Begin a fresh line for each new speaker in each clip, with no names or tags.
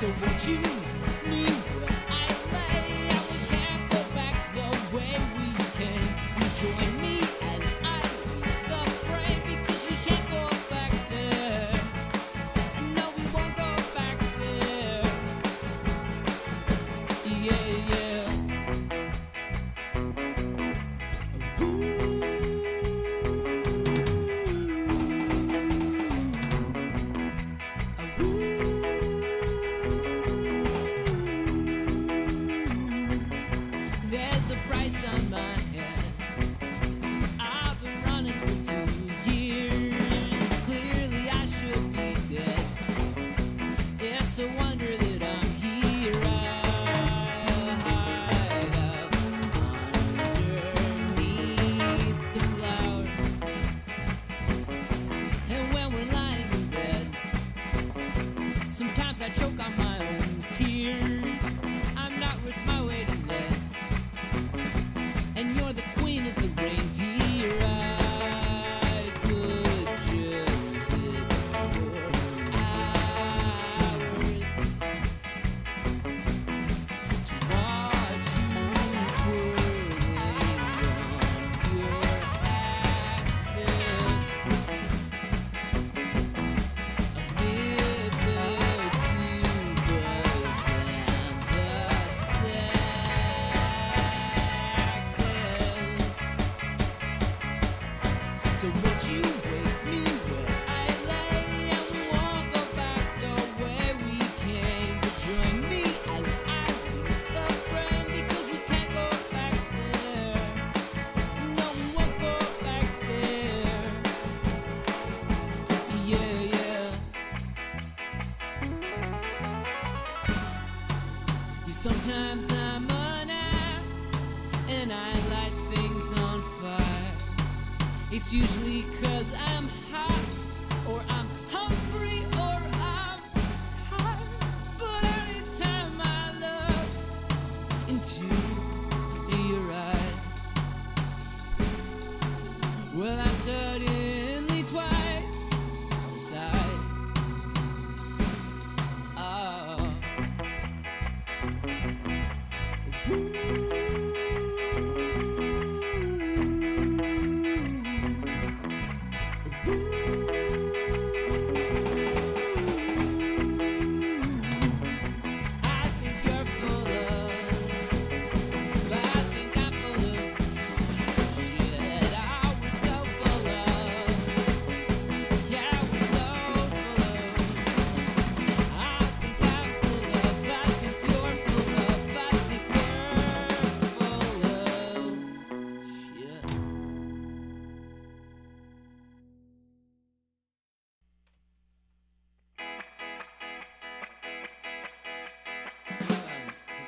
So won't you meet me where I lay? And we can't go back the way we came. You join me as I leave the frame, because we can't go back there. No, we won't go back there. Yeah, yeah. There's a price on my head. I've been running for 2 years. Clearly I should be dead. It's a wonder that I'm here. I hide up underneath the cloud. And when we're lying in bed, sometimes I choke on my own tears. I'm not worth my weight in lead, and you're the queen of the reindeer. I could just sit for hours to watch you twirling on your axis amid the tubas and the saxes. So won't you wake me where I lay? And we won't go back the way we came. But join me as I leave the frame, because we can't go back there. No, we won't go back there. Yeah, yeah. Sometimes I'm an ass, and I light things on fire. It's usually 'cause I'm hot, or I'm hungry, or I'm tired. But anytime I look into your eyes, well, I'm suddenly twice the size. Oh.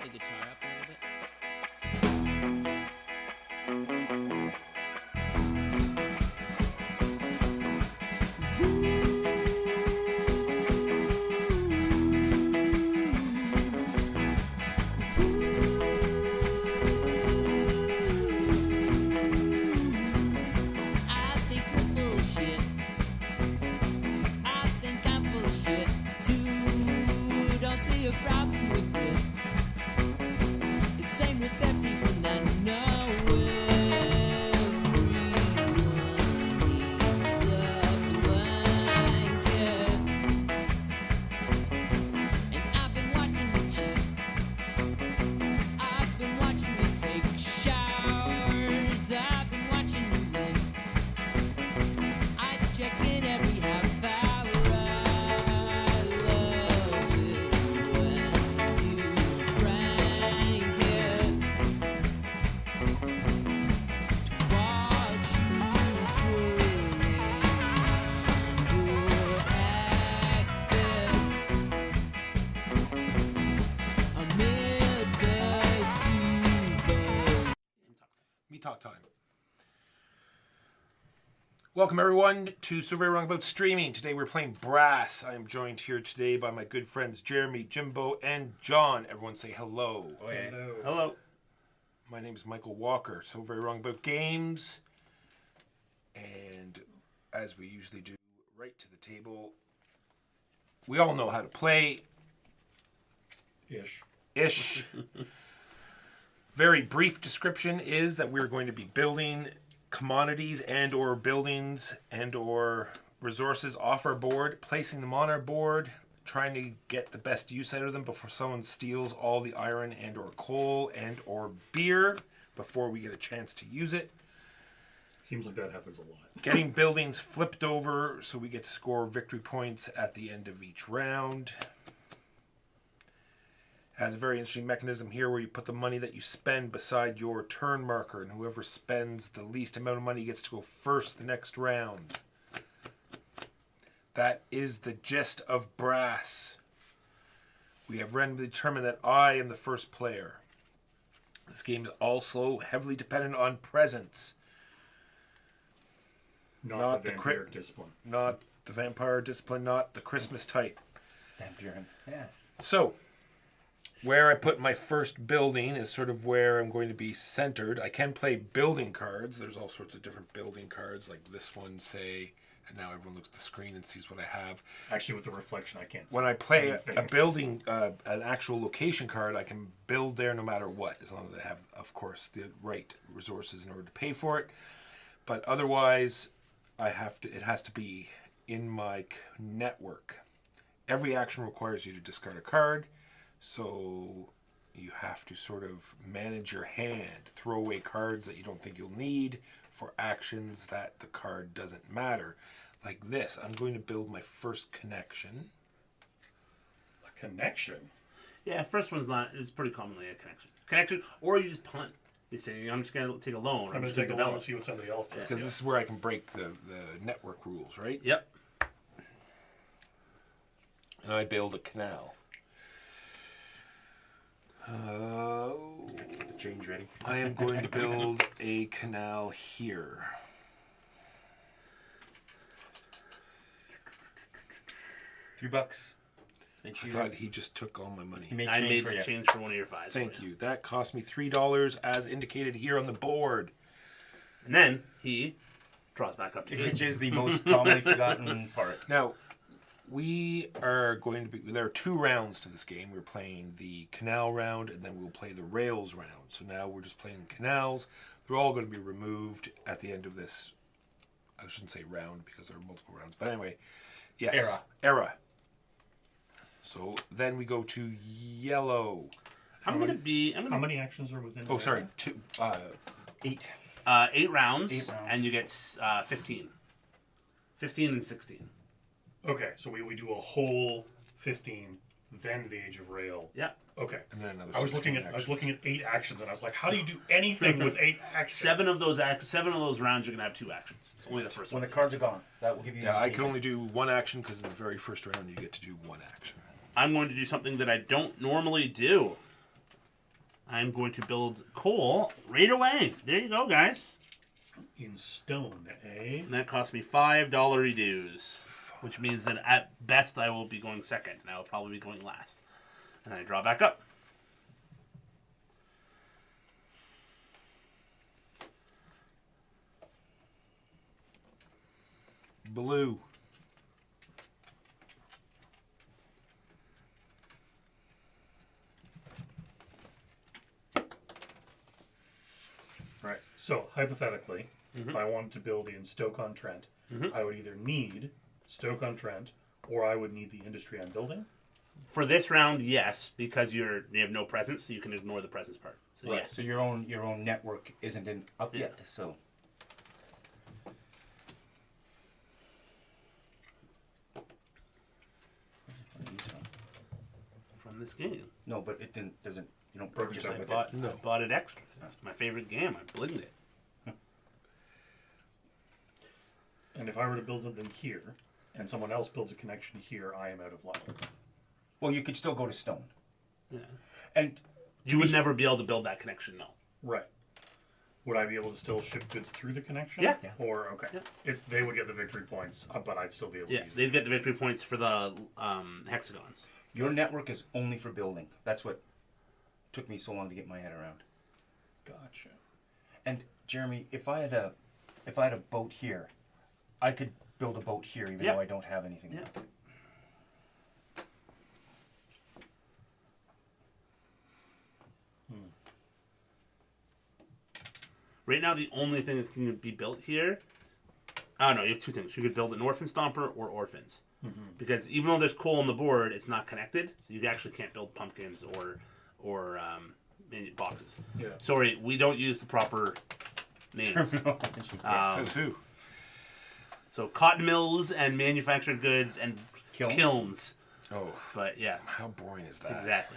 Put the guitar up a little bit. I think you're full of shit. I think I'm full of shit.
Welcome everyone to So Very Wrong About Streaming. Today we're playing Brass. I am joined here today by my good friends Jeremy, Jimbo, and John. Everyone say hello.
Oh, yeah.
Hello.
My name is Michael Walker. So Very Wrong About Games. And as we usually do, right to the table. We all know how to play. Ish. Very brief description is that we're going to be building commodities and or buildings and or resources off our board, placing them on our board, trying to get the best use out of them before someone steals all the iron and or coal and or beer before we get a chance to use it.
Seems like that happens a lot.
Getting buildings flipped over so we get to score victory points at the end of each round. Has a very interesting mechanism here where you put the money that you spend beside your turn marker, and whoever spends the least amount of money gets to go first the next round. That is the gist of Brass. We have randomly determined that I am the first player. This game is also heavily dependent on presence.
Not the vampire discipline.
Not the vampire discipline, not the Christmas type.
Vampire. Yes.
So, where I put my first building is sort of where I'm going to be centered. I can play building cards. There's all sorts of different building cards, like this one, say, and now everyone looks at the screen and sees what I have.
Actually, with the reflection, I can't see.
When I play a building, an actual location card, I can build there no matter what, as long as I have, of course, the right resources in order to pay for it. But otherwise, it has to be in my network. Every action requires you to discard a card. So you have to sort of manage your hand, throw away cards that you don't think you'll need for actions that the card doesn't matter. Like this, I'm going to build my first connection.
A connection?
Yeah, first one's not. It's pretty commonly a connection, or you just punt. You say, I'm just gonna take a loan.
I'm going to take a loan and see what somebody else does.
Because this is where I can break the network rules, right?
Yep.
And I build a canal.
Get the change ready.
I am going to build a canal here.
$3.
I thought he just took all my money.
I made the change for one of your fives.
Thank you. That cost me $3 as indicated here on the board.
And then he draws back up to you.
Which is the most commonly forgotten part.
Now, we are going to be... There are 2 rounds to this game. We're playing the canal round, and then we'll play the rails round. So now we're just playing canals. They're all going to be removed at the end of this... I shouldn't say round, because there are multiple rounds. But anyway, yes. Era. So then we go to yellow.
How
many actions are within?
Oh, sorry. 2.
8.
8 rounds,
8 rounds.
and you get 15. 15 and 16.
Okay, so we do a whole 15, then the Age of Rail.
Yeah.
Okay.
And then another
I was
16
looking at 8 actions, and I was like, how do you do anything with 8 actions? 7
of those rounds, you're gonna have 2 actions. It's only the first
When
one.
the cards are gone, that will give you...
Yeah, I can only do 1 action because in the very first round you get to do 1 action.
I'm going to do something that I don't normally do. I'm going to build coal right away. There you go, guys.
In stone, eh?
And that cost me $5 dues, which means that at best I will be going second, and I will probably be going last. And I draw back up.
Blue.
Right. So, hypothetically, if I wanted to build in Stoke-on-Trent, I would either need Stoke-on-Trent or I would need the industry I'm building.
For this round, yes, because you have no presence, so you can ignore the presence part. So
Right.
yes.
So your own network isn't up yet, so...
From this game.
No, but it doesn't... You don't purchase
Because
it with
I
it.
bought it extra. That's my favorite game. I blinged it.
And if I were to build something here, and someone else builds a connection here, I am out of luck.
Well, you could still go to stone.
Yeah.
And
You would never be able to build that connection, no.
Right. Would I be able to still ship goods through the connection?
Yeah.
Or okay,
Yeah.
they would get the victory points, but I'd still be able to
Yeah,
use
they'd get the victory points for the hexagons.
Your network is only for building. That's what took me so long to get my head around.
it. Gotcha.
And Jeremy, if I had a boat here, I could build a boat here even
Yeah.
though I don't have anything.
Yeah.
like it.
Right now, the only thing that can be built here. Oh no, you have two things. You could build an orphan stomper or orphans, because even though there's coal on the board, it's not connected, so you actually can't build pumpkins or boxes.
Yeah.
Sorry, we don't use the proper names.
Says who?
So cotton mills and manufactured goods and
Kilns?
kilns.
Oh,
But yeah,
how boring is that?
exactly.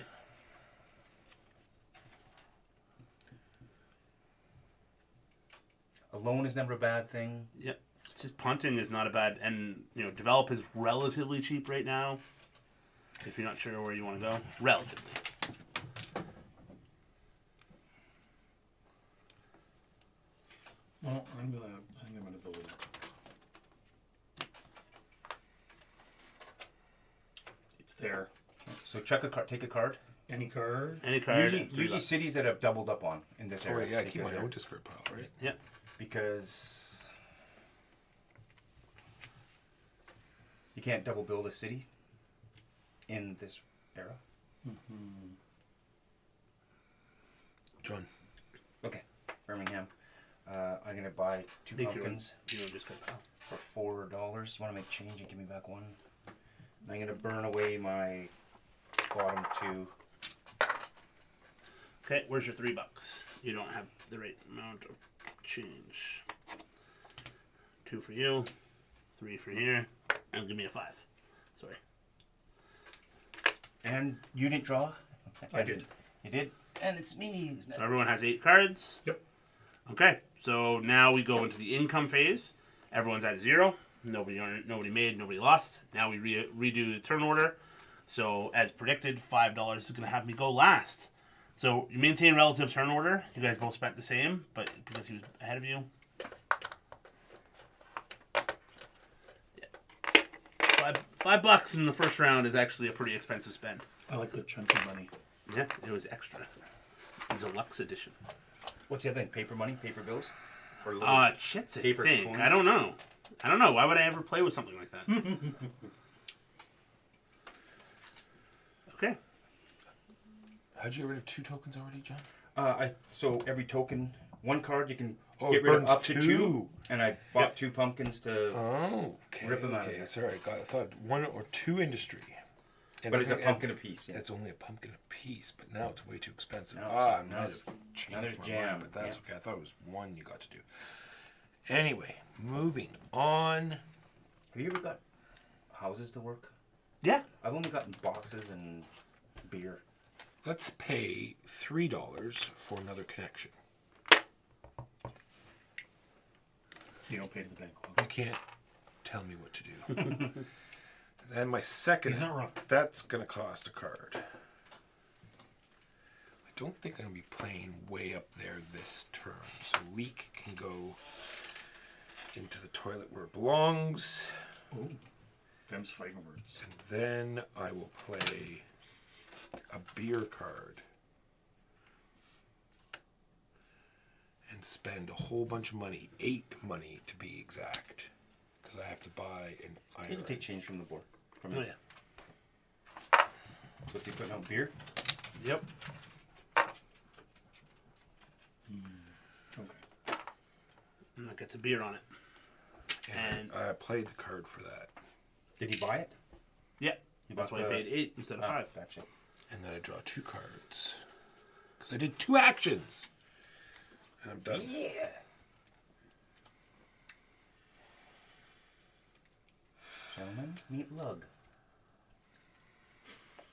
A loan is never a bad thing.
Yep. It's just punting is not a bad, and develop is relatively cheap right now. If you're not sure where you want to go, relatively.
Well, I think I'm gonna build it. It's there.
So check a card. Take a card.
Any card?
Any card.
Usually
$3.
cities that have doubled up on in this
Oh,
area.
yeah, I keep
because
my
they're-
own discard pile, right?
Yep.
because you can't double build a city in this era.
John.
Okay, Birmingham. I'm gonna buy two
Make your own,
pumpkins
discard pile.
for $4. You want to make change and give me back one? I'm gonna burn away my bottom two.
Okay, where's your $3? You don't have the right amount of change. 2 for you, 3 for here, and give me a 5. Sorry.
And you didn't draw?
I did.
You did? And it's me.
So everyone has 8 cards.
Yep.
Okay, so now we go into the income phase. Everyone's at 0. Nobody earned, nobody made, nobody lost. Now we redo the turn order. So as predicted, $5 is going to have me go last. So you maintain relative turn order. You guys both spent the same, but because he was ahead of you. Yeah. $5 in the first round is actually a pretty expensive spend.
I like the chunky money.
Yeah, it was extra. It's the deluxe edition.
What's the other thing? Paper money? Paper bills? Or little
Shit's a
paper
thing.
coins?
I don't know. Why would I ever play with something like that? Okay.
How'd you get rid of 2 tokens already, John?
So every token, one card you can
Oh,
get
it
rid of
burns
up to
2.
2. And I bought
Yep.
2 pumpkins to.
Oh, okay.
Rip 'em out of
okay.
there.
Sorry, I thought 1 or 2 industry. And
But it's a
doesn't-
pumpkin apiece. Yeah.
It's only a pumpkin a piece, but now it's way too expensive.
Now
I
it's-
might
now
have
it's-
changed
now there's
my
jam,
mind, but that's
yeah.
okay. I thought it was 1 you got to do. Anyway, moving on.
Have you ever got houses to work?
Yeah.
I've only gotten boxes and beer.
Let's pay $3 for another connection.
You don't pay to the bank.
You can't tell me what to do. And my second,
He's not wrong.
that's going to cost a card. I don't think I'm going to be playing way up there this turn. So leak can go into the toilet where it belongs.
Oh, them's fighting words.
And then I will play a beer card. And spend a whole bunch of money, 8 money to be exact. Because I have to buy an
You can
iron.
take change from the board. From
Oh
this.
yeah.
So what's he putting out? Beer?
Yep.
Okay.
And that gets a beer on it.
And I played the card for that.
Did he buy it?
Yep.
You
That's
bought
why I
the-
paid 8 instead of
Ah,
5.
Gotcha.
And then I draw 2 cards. Because I did 2 actions. And I'm done.
Yeah. Gentlemen, meet Lug.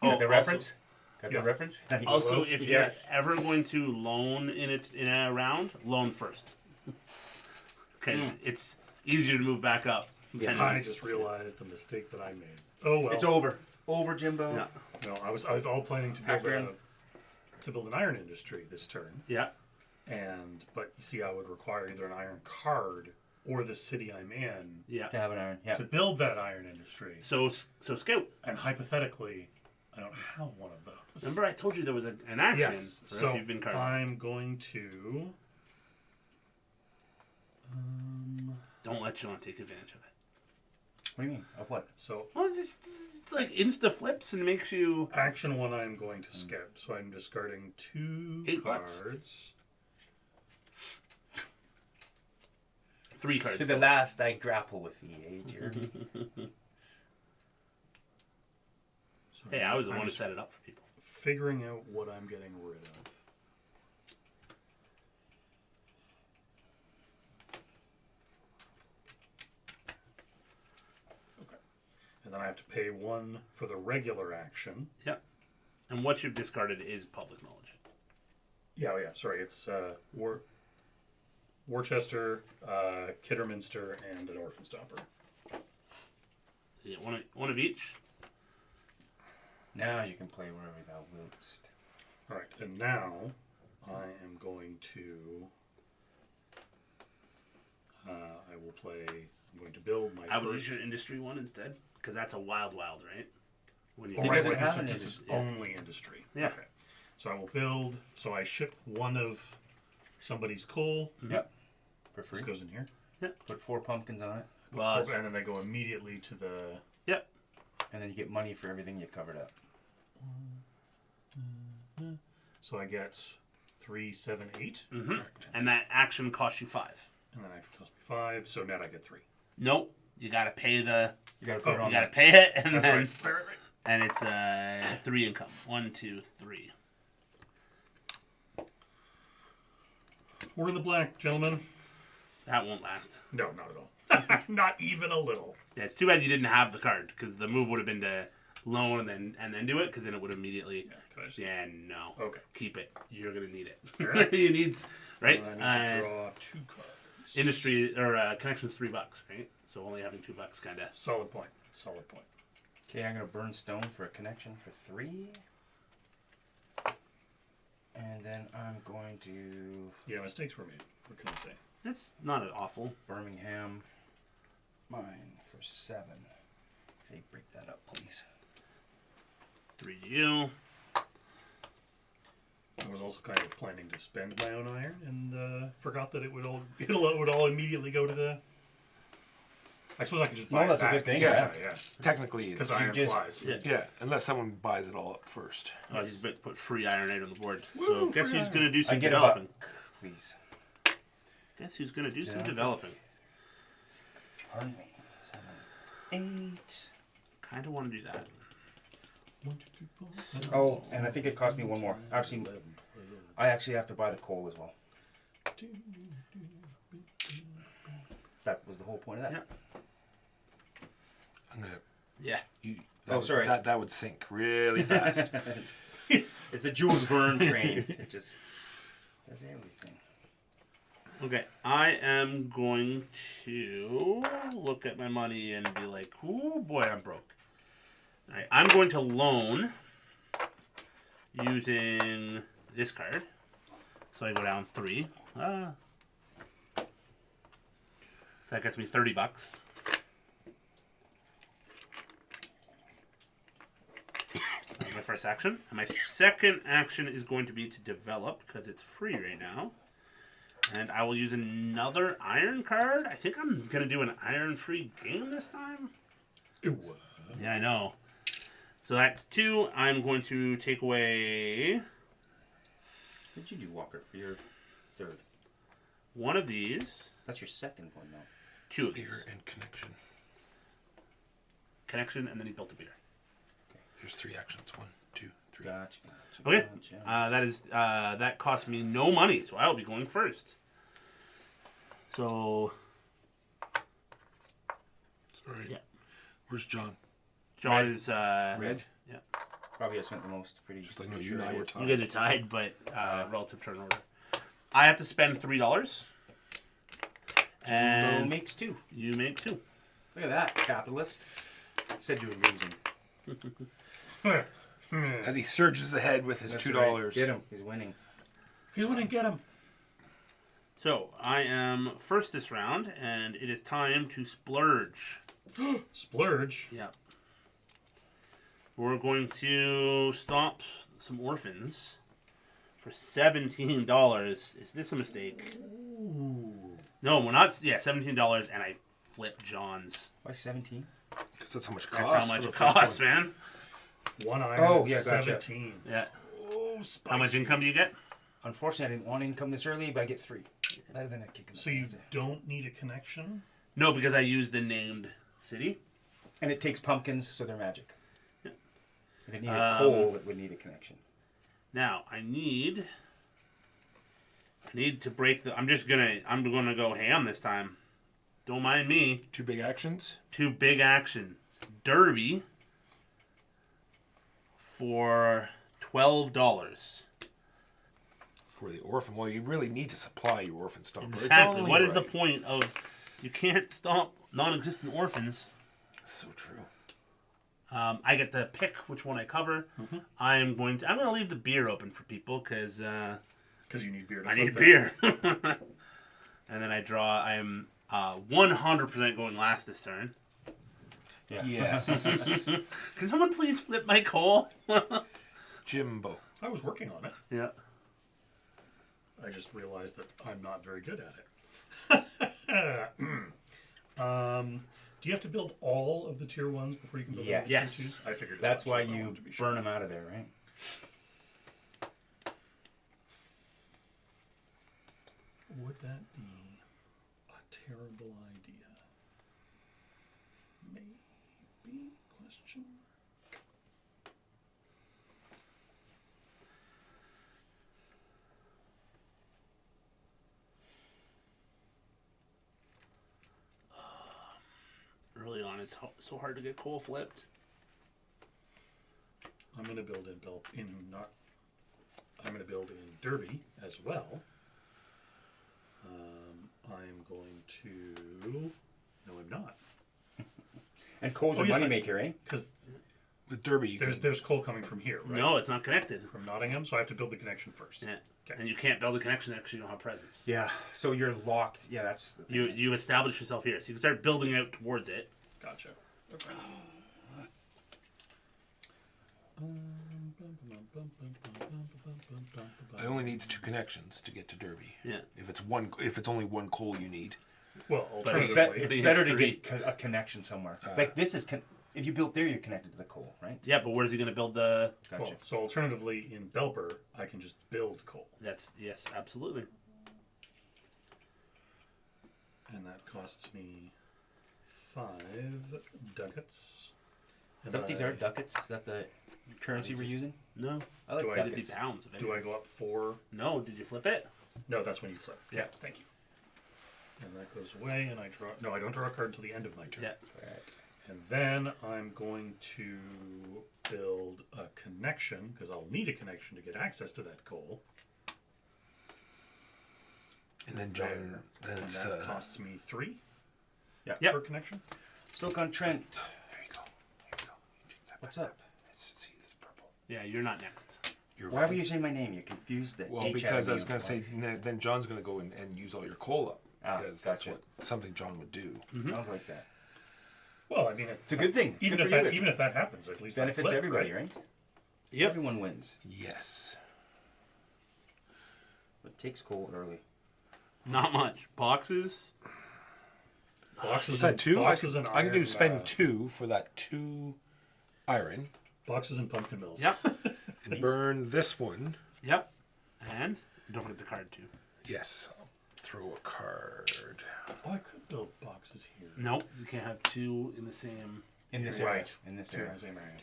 Oh,
Got the
also-
reference? Got
Yeah.
the reference? Nice.
Also, if
Yes.
you're ever going to loan in a round, loan first, because it's easier to move back up.
Yeah.
than
I
it is-
just realized the mistake that I made. Oh well.
It's over. Over, Jimbo.
Yeah.
No, I was all planning to
Iron.
build an iron industry this turn.
Yeah.
But you see, I would require either an iron card or the city I'm in
Yeah.
To have an iron. Yeah.
to build that iron industry.
So Scout.
And hypothetically, I don't have one of those.
Remember, I told you there was an action
Yes.
for
So
if you've been carved.
I'm going to.
Don't let Sean take advantage of it.
What do you mean? Of what?
So
Well, it's like insta flips and makes you.
action one, I'm going to skip. So I'm discarding 2
$8 bucks.
cards.
3 cards.
To the last, I grapple with the age here.
So
Hey, I was the
I'm
one who
just
set it up for people.
figuring out what I'm getting rid of. Okay. And then I have to pay 1 for the regular action.
Yep. And what you've discarded is public knowledge.
Yeah, oh yeah, sorry. It's Worcester, Kidderminster, and an Orphan Stomper.
Yeah, one of each.
Now you can play wherever thou wilt.
All right, and now I am going to. I will play. I'm going to build my
I would
first.
use your industry one instead, because that's a wild, right? When you
Oh,
It
right,
doesn't
right,
have an
this is
industry.
only industry.
Yeah.
Okay. So I will build. So I ship 1 of somebody's coal.
Yep. For free.
This goes in here.
Put 4 pumpkins on it,
well,
And then they go immediately to the.
yep.
and then you get money for everything you covered up.
So I get 3, 7, 8.
Mm-hmm. And that action costs you 5.
And then actually cost me 5. So net I get 3.
Nope. You gotta pay the.
You gotta put it
Oh,
on.
You gotta
that.
pay it, and
That's
then
right.
and it's 3 income. 1, 2, 3.
We're in the black, gentlemen.
That won't last.
No, not at all. Not even a little.
Yeah, it's too bad you didn't have the card, because the move would have been to loan and then do it, because then it would immediately.
Yeah, can I just...
Yeah, no.
Okay.
Keep it. You're gonna need it.
Alright.
You need, right?
I need to draw 2 cards.
Industry or connection's $3, right? So only having $2 kind of.
Solid point. Solid point.
Okay, I'm gonna burn stone for a connection for 3. And then I'm going to
Yeah, mistakes were made. What can I say?
That's not awful.
Birmingham mine for 7. Hey, break that up, please.
3 to you.
I was also kind of planning to spend my own iron and forgot that it would all immediately go to the. I suppose I could just buy
No,
it
that's a
back.
good thing,
Yeah.
yeah.
Technically,
Because
it's,
iron
just-
flies.
Yeah.
yeah, unless someone buys it all up first.
Oh, he's about to put free iron 8 on the board. So
Woo,
guess
free
who's
iron.
gonna do
I
some
get
developing?
a buck, please.
Guess who's gonna do some
Yeah.
developing?
Pardon me. 7, 8.
Kind of want to do that.
1, 2, 3, 4,
Oh, and I think it cost me 1 more. Actually, I actually have to buy the coal as well. That was the whole point of that.
Yeah.
I'm gonna.
Yeah.
You,
Oh, sorry.
That would sink really fast.
It's a Jules Verne train. It just does everything.
Okay, I am going to look at my money and be like, "Ooh, boy, I'm broke." All right, I'm going to loan using this card, so I go down 3. So that gets me $30. That's my first action, and my second action is going to be to develop because it's free right now. And I will use another iron card. I think I'm going to do an iron-free game this time.
Ooh.
Yeah, I know. So that's 2. I'm going to take away
What did you do, Walker, for your 3rd?
1 of these,
That's your 2nd one, though.
2 of these.
Beer and connection.
Connection, and then he built a beer.
There's 3 actions. 1, 2, 3.
Gotcha.
Okay.
Gotcha.
That cost me no money, so I'll be going first. So
Sorry.
Yeah.
Where's John?
John
Red.
is
Red?
Yeah.
Probably I spent the most. Pretty.
Just like no,
pretty
you and
sure
I were
did.
tied.
You guys are tied, but relative turn order. I have to spend $3,
And
and
makes 2.
you make 2.
Look at that, capitalist. Said you were losing.
As he surges ahead with his
That's
$2.
right. Get him. He's winning.
He wouldn't get him.
So I am first this round, and it is time to splurge.
Splurge.
Yeah. We're going to stomp some orphans for $17. Is this a mistake? No, we're not. Yeah, $17, and I flipped John's.
Why 17?
Because that's how much it
That's
costs.
how much
for
it
the first
costs,
one.
man.
One iron.
Oh,
is
yeah, gotcha.
17.
Yeah.
Oh, spicy.
How much income do you get?
Unfortunately, I didn't want income this early, but I get 3. Better than a kick in the
So you
pants.
don't need a connection?
No, because I used the named city.
And it takes pumpkins, so they're magic.
Yeah.
If it needed coal, it would need a connection.
Now I need to break the. I'm gonna go ham this time. Don't mind me.
2 big actions.
2 big actions. Derby for $12.
For the orphan. Well, you really need to supply your orphan stomper. It's
Exactly.
only
What is the
right.
point of? You can't stomp non-existent orphans.
So true.
I get to pick which one I cover. I'm gonna leave the beer open for people because
Because you need beer to
I
flip
need
it.
beer. And then I draw. I am 100% going last this turn.
Yeah.
Yes.
Can someone please flip my coal?
Jimbo.
I was working on it.
Yeah.
I just realized that I'm not very good at it. Do you have to build all of the tier 1s before you can build
Yes.
the
Yes.
tier 2s? I figured as
That's
much,
why
but I
you
wanted to be sure.
burn them out of there, right?
Would that be a terrible idea? Maybe? Question mark.
Early on, it's so hard to get coal flipped.
I'm going to build I'm going to build in Derby as well. I'm going to. No, I'm not,
And coal's
Oh,
a
yes, I-
moneymaker, eh?
because
With Derby, you can,
there's coal coming from here, right?
No, it's not connected.
From Nottingham, so I have to build the connection first.
Yeah.
Okay.
And you can't build a connection because you don't have presence.
Yeah. So you're locked. Yeah, that's the thing.
You establish yourself here, so you can start building out towards it.
Gotcha. Okay.
it only needs 2 connections to get to Derby.
Yeah.
If it's only 1 coal you need.
Well,
But
It's,
alternatively,
he
it's better
has
to
3.
get a connection somewhere. Like this is, if you built there, you're connected to the coal, right?
Yeah, but where's he going to build the?
Gotcha.
well, so alternatively in Belper, I can just build coal,
Yes, absolutely.
and that costs me 5 ducats.
Is that what these are? Ducats? Is that the currency we're using?
No,
I like
Do I-
it'd be
ducats.
pounds. If
Do I go up 4?
No, did you flip it?
No, that's when you flip.
Yeah.
Thank you. And that goes away, and I draw. No, I don't draw a card until the end of my turn.
Yeah.
Correct.
And then I'm going to build a connection, because I'll need a connection to get access to that coal.
And then John, then
And
it's
that costs me 3
Yep.
per connection.
Stoke-on-Trent.
there you go. Here you go. You take that
What's
back.
up?
See, this purple.
Yeah, you're not next.
You're
Why
right.
were you saying my name? You confused the
Well,
H
because I
out
was
of
going to
me.
say, then John's going to go and use all your coal up.
Ah,
Because that's
gotcha.
something John would do.
Sounds like that.
Well, I mean,
It's a good thing. It's
even
good
if
for you.
that even if that happens, at least I
benefits
flipped,
everybody, right?
Yep.
Everyone wins.
Yes.
But it takes coal early.
Not much. Boxes.
Boxes
What's that,
and,
2?
Boxes and
I can do
iron,
spend 2 for that 2 iron.
boxes and pumpkin mills.
Yep.
And burn this one.
Yep. And don't forget the card too.
Yes. I'll throw a card.
Oh, I could build boxes here.
Nope. You can't have 2 in the same.
In this
Right.
area. In this
Two
area.
in the same area.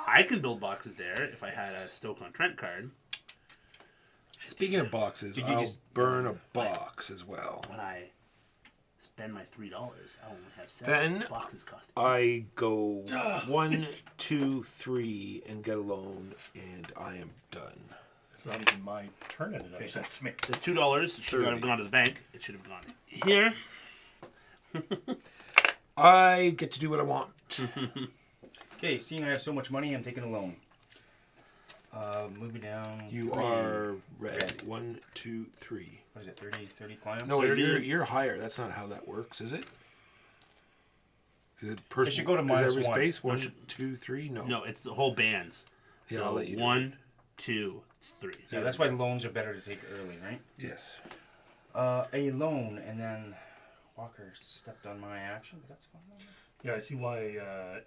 I can build boxes there if I had a Stoke-on-Trent card.
Speaking of boxes,
Did you
I'll
just-
burn a box as well.
When I spend my $3, I only have 7
Then
boxes costing.
I go 1, 2, 3 and get a loan, and I am done.
It's not even my turn, and it upsets me.
The $2 should not have gone to the bank. It should have gone here.
I get to do what I want.
Okay, seeing I have so much money, I'm taking a loan. Moving down.
You
3.
are red.
Red.
1, 2, 3.
What is it? 30 climbs?
No,
30.
you're higher. That's not how that works, is it? Is it person?
should go to
is
minus
every
1.
space? 1, 2, 3? No.
No, it's the whole bands.
Yeah,
So
I'll let you do
1, 2, 3.
Yeah, that's why loans are better to take early, right?
Yes.
A loan, and then Walker stepped on my action, but that's fine.
Yeah, I see why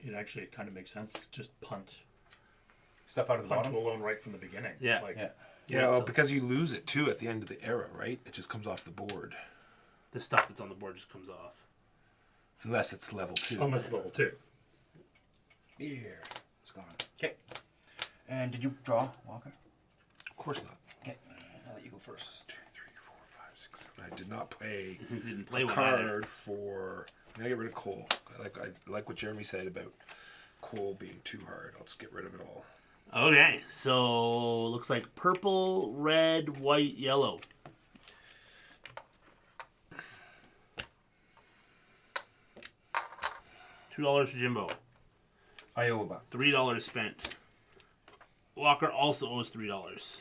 it kind of makes sense to just punt
Stuff out of the
to a
bottom.
loan right from the beginning.
Yeah.
Like,
Yeah.
Yeah, well, because you lose it too at the end of the era, right? It just comes off the board.
The stuff that's on the board just comes off.
Unless it's level 2.
almost level 2.
Here. It's gone. Okay. And did you draw, Walker?
Of course not.
Okay. I'll let you go first.
2, 3, 4, 5, 6, 7. I did not play
You didn't play
a
with either.
card for. I'm gonna get rid of coal. I like what Jeremy said about coal being too hard. I'll just get rid of it all.
Okay, so looks like purple, red, white, yellow. $2 for Jimbo.
I owe about.
$3 spent. Walker also owes $3.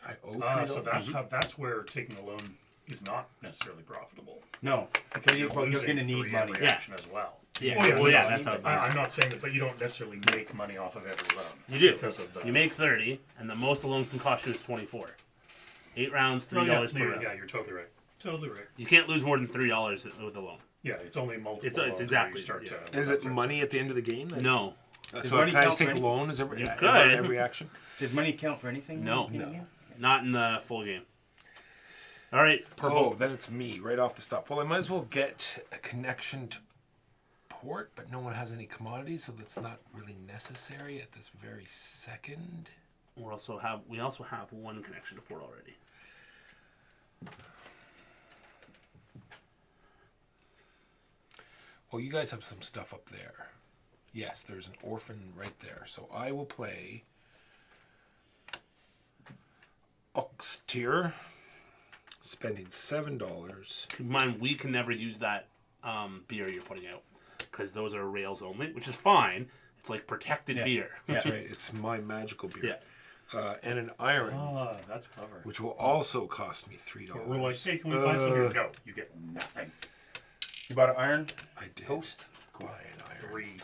I owe $3.
So that's where taking a loan is not necessarily profitable.
No,
Because
you're going to need
free
money.
every
Yeah.
action as well.
Yeah,
Oh,
well, yeah,
no,
that's how it goes.
I'm not saying that, but you don't necessarily make money off of every loan.
You do.
Because of the...
You make 30, and the most a loan can cost you is 24. 8 rounds, $3
Oh, yeah,
per round.
yeah, you're totally right. Totally right.
You can't lose more than $3 with a loan.
Yeah, it's only multiple
It's
loans where
exactly,
you start
yeah.
to...
Is it money at the end of the game? Then?
No.
So
money
can I
count
just take
for
a loan as every,
You
as
could.
every action?
Does money count for anything?
No.
in the
No.
game?
Not in the full game. All right, purple.
Oh, then it's me right off the stop. Well, I might as well get a connection to port, but no one has any commodities, so that's not really necessary at this very second.
We also have one connection to port already.
Well, you guys have some stuff up there. Yes, there's an orphan right there. So I will play Oxtier, spending $7.
Keep in mind, we can never use that beer you're putting out because those are rails only, which is fine. It's like protected
Yeah.
beer.
That's right. It's my magical beer.
Yeah.
And an iron,
Ah, that's clever.
which will also cost me $3.
We're like, hey, can we buy some beers? No, you get nothing.
You bought an iron
I did.
toast?
Buy an iron.
3.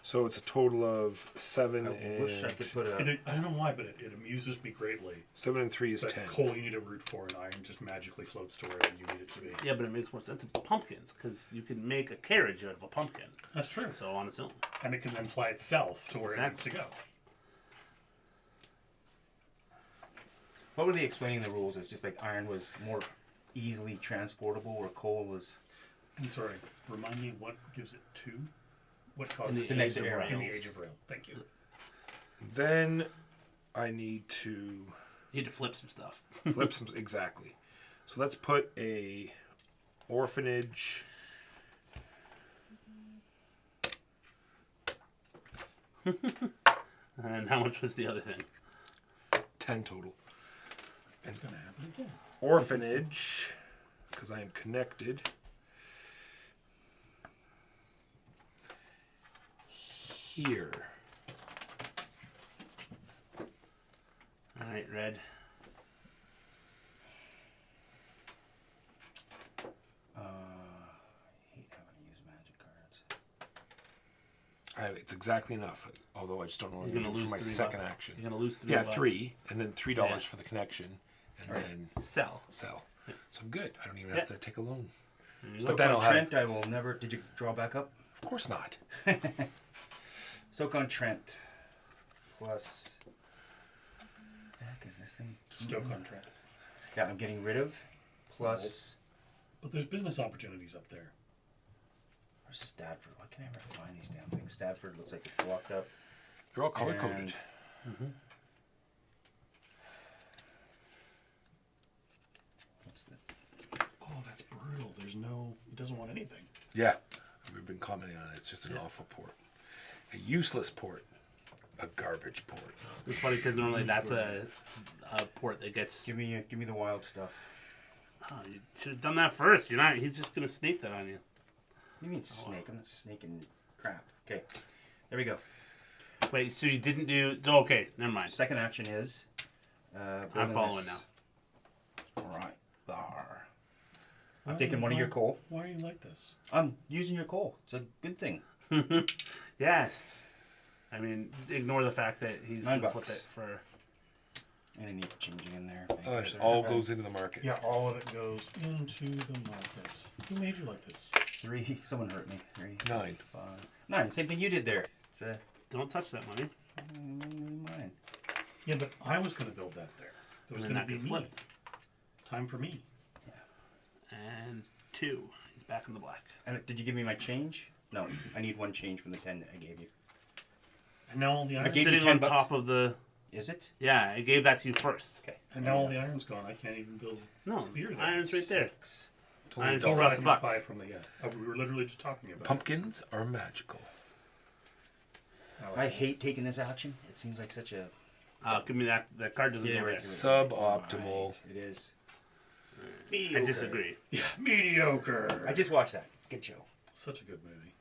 So it's a total of 7
I wish I
and
could put a.
I don't know why, but it amuses me greatly
7 and 3 is
that
10.
coal you need to root for and iron just magically floats to wherever you need it to be.
Yeah, but it makes more sense with pumpkins because you can make a carriage out of a pumpkin.
That's true.
So on its own.
And it can then fly itself to where it needs to go.
What were they explaining the rules? It's just like iron was more easily transportable, where coal was.
I'm sorry, remind me what gives it 2? What
In
causes
the
it
the
to
next
age of
era.
rails.
in the age of rail? Thank you.
Then I need to
You need to flip some stuff.
flip some. Exactly. So let's put a orphanage.
And how much was the other thing?
10 total.
It's going to happen again.
Orphanage, because I am connected. Here.
All right, red.
I hate having to use magic cards.
It's exactly enough. Although I just don't know what
You're
I'm
gonna
going to do
lose
for my
$3.
second action.
You're gonna lose $3.
Yeah, 3, and then $3
Yeah.
for the connection, and then
Sell.
sell. So I'm good. I don't even
Yeah.
have to take a loan.
There you
But
go.
then I'll have.
Trent, I will never. Did you draw back up?
Of course not.
Soak on Trent. Plus. What the heck is this thing?
Stoke on Trent.
Yeah, I'm getting rid of. Plus.
But there's business opportunities up there.
Or Stadford. Why can't I ever find these damn things? Stadford looks like it's blocked up.
They're all color coded.
And- What's the.
Oh, that's brutal. There's no... It doesn't want anything.
Yeah, we've been commenting on it. It's just an awful port, a useless port, a garbage port.
It's funny because normally that's a port that gets.
Give me the wild stuff.
Oh, you should have done that first. You're not. He's just gonna snake that on you.
What do you mean snake? I'm not snaking crap. Okay, there we go.
Wait, so you didn't do? So okay, never mind.
Second action is.
I'm
building
following
this.
now.
Right there. I'm taking one of your coal.
Why are you like this?
I'm using your coal. It's a good thing.
Yes. I mean, ignore the fact that he's
$9
gonna flip it for.
And I need changing in there.
And it all goes into the market.
Yeah, all of it goes into the market. Who made you like this?
3. Someone hurt me. 3.
9.
5. 9. Same thing you did there. It's
Don't touch that money.
mine.
Yeah, but I was going to build that there. It was
And then
going to
that
be
gets
me.
flipped.
Time for me.
And 2. He's back in the black.
And did you give me my change? No, I need one change from the 10 that I gave you.
And now all the iron's
gave you
Sitting
10
on
bucks.
top of the.
Is it?
Yeah, I gave that to you first.
Okay.
and now all the iron's gone. I can't even build
No,
beer there.
iron's right there.
6.
It's only
Iron's
a
Oh,
dollar.
right, I
Across
can
the
just
buck.
buy it from the we were literally just talking about.
Pumpkins are magical.
It.
I hate taking this action. It seems like such a.
Give me that. That card doesn't go
right,
there.
right.
Suboptimal.
Right, it is.
I disagree.
Yeah, mediocre.
I just watched that. Good show.
Such a good movie.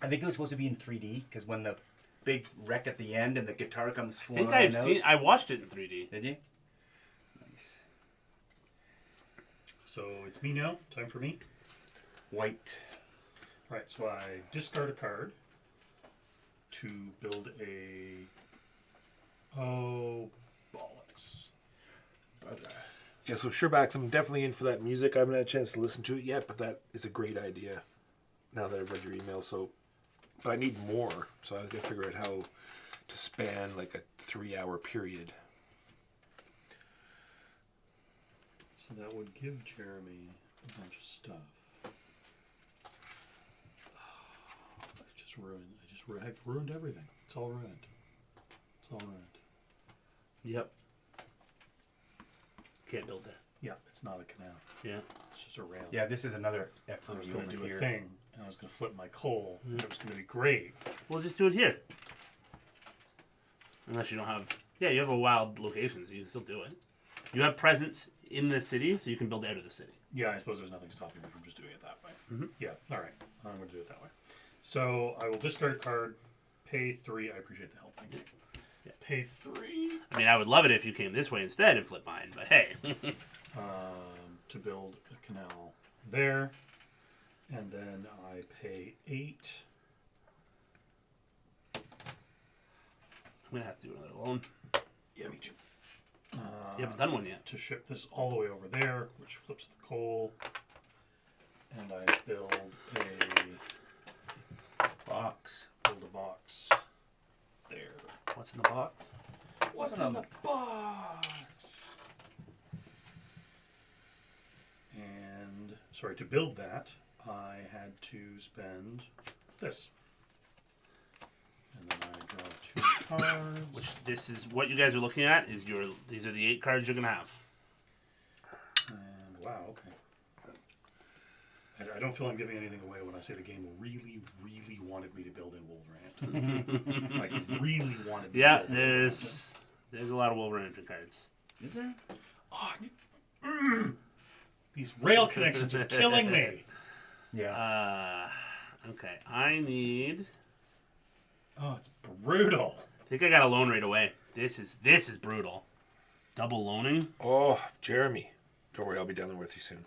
I think it was supposed to be in 3D because when the big wreck at the end and the guitar comes
I
flowing
think I've
out.
seen. I watched it in 3D.
Did you? Nice.
So it's me now. Time for me.
White.
Right. So I discard a card to build a. Oh, bollocks.
Yeah, so Surebacks, I'm definitely in for that music. I haven't had a chance to listen to it yet, but that is a great idea. Now that I've read your email, but I need more, so I got to figure out how to span like a 3-hour period.
So that would give Jeremy a bunch of stuff. I've ruined everything. It's all ruined. It's all ruined.
Yep. Can't build there.
Yeah, it's not a canal.
Yeah.
It's just a rail.
Yeah, this is another F
I
for
was
you
going to
over
do
here.
a thing, and I was going to flip my coal, and it was going to be great.
We'll just do it here. Unless you don't have. Yeah, you have a wild location, so you can still do it. You have presence in the city, so you can build out of the city.
Yeah, I suppose there's nothing stopping me from just doing it that way. Yeah, all right. I'm going to do it that way. So I will discard a card, pay 3. I appreciate the help. Thank you.
Yeah.
Pay 3
I mean, I would love it if you came this way instead and flipped mine, but hey.
to build a canal there. And then I pay 8.
I'm going to have to do another loan.
Yeah, me too.
You haven't done one yet.
To ship this all the way over there, which flips the coal. And I build
Box.
a box there.
What's in the box?
What's in the
Box. And sorry, to build that, I had to spend this. And then I draw 2 cards.
Which this is what you guys are looking at is these are the 8 cards you're going to have.
And wow, okay. I don't feel I'm giving anything away when I say the game really, really wanted me to build in Wolverhampton. Like, really wanted me
Yeah,
to build
there's a lot of Wolverhampton cards.
Is there?
These rail connections are killing me.
Yeah.
Okay, I need.
Oh, it's brutal.
I think I got a loan right away. This is brutal. Double loaning.
Oh, Jeremy. Don't worry, I'll be down there with you soon.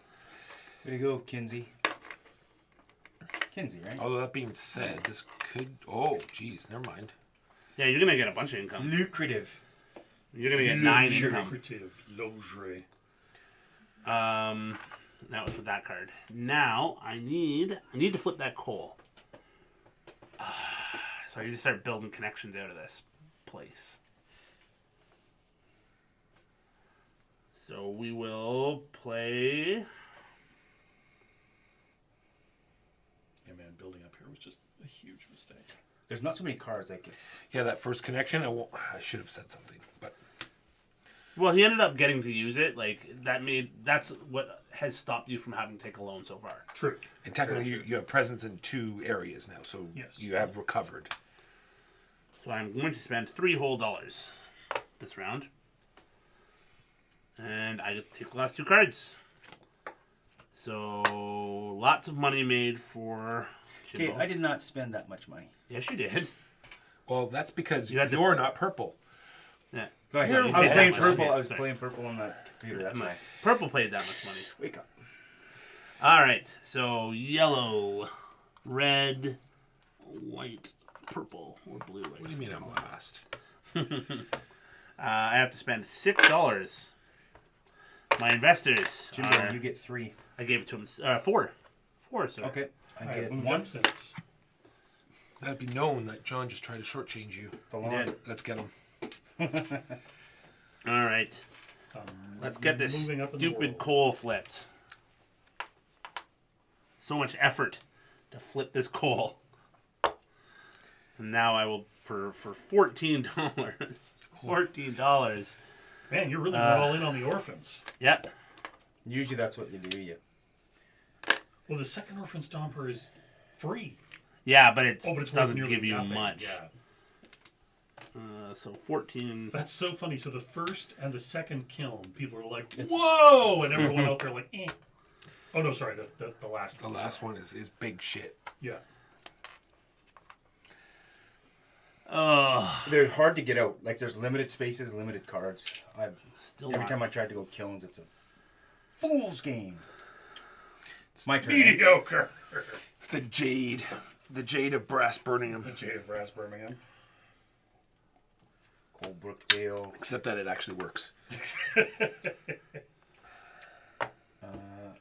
Way to go, Kinsey. Kinsey, right?
Although that being said, this could... Oh, geez, never mind.
Yeah, you're gonna get a bunch of income.
Lucrative.
You're gonna get 9
Luxury.
income.
Lucrative luxury.
That was with that card. Now I need to flip that coal. So I need to start building connections out of this place. So we will play.
Yeah, man, building up here was just a huge mistake.
There's not so many cards like it's.
Yeah, that first connection, I should have said something, but...
Well, he ended up getting to use it. Like that's what has stopped you from having to take a loan so far.
True.
And technically, you have presence in 2 areas now, so
Yes.
you have recovered.
So I'm going to spend $3 whole this round. And I get to take the last 2 cards. So lots of money made for
Okay,
Jimbo.
I did not spend that much money.
Yes, you did.
Well, that's because
You had to-
you're not purple.
Yeah.
Go ahead.
you
I was
paid
playing
that much.
purple.
Yeah,
I was
sorry.
playing purple on that computer. That's why.
Purple paid that much money.
Wake up.
All right. So yellow, red, white, purple, or blue.
What do you mean I'm last?
I have to spend $6. My investors.
Jimbo,
are-
you get 3.
I gave it to him. 4. 4, sir.
Okay. I
I
get
moved
1.
up since.
Let it be known that John just tried to shortchange you.
The
You
lawn.
did.
Let's get him.
All right. Let's get this
Moving up in the
stupid
world.
coal flipped. So much effort to flip this coal. And now I will for $14. $14.
Man, you're really going all in on the orphans.
Yep.
Usually that's what you do.
Well, the second orphan stomper is free.
Yeah, but it
Oh, but it's worth
doesn't
nearly
give you
nothing.
much.
Yeah,
So 14.
that's so funny. So the first and the second kiln, people are like, "Whoa!" and everyone else they're like, "Eh." Oh no, sorry, the last
The
one.
last one is big shit.
Yeah.
They're hard to get out. Like there's limited spaces, limited cards.
Still
Every
not.
time I tried to go kilns, it's a fool's game. It's my turn.
Mediocre.
It's the jade of Brass Birmingham.
The Jade of Brass Birmingham.
Cole Brookdale.
Except that it actually works.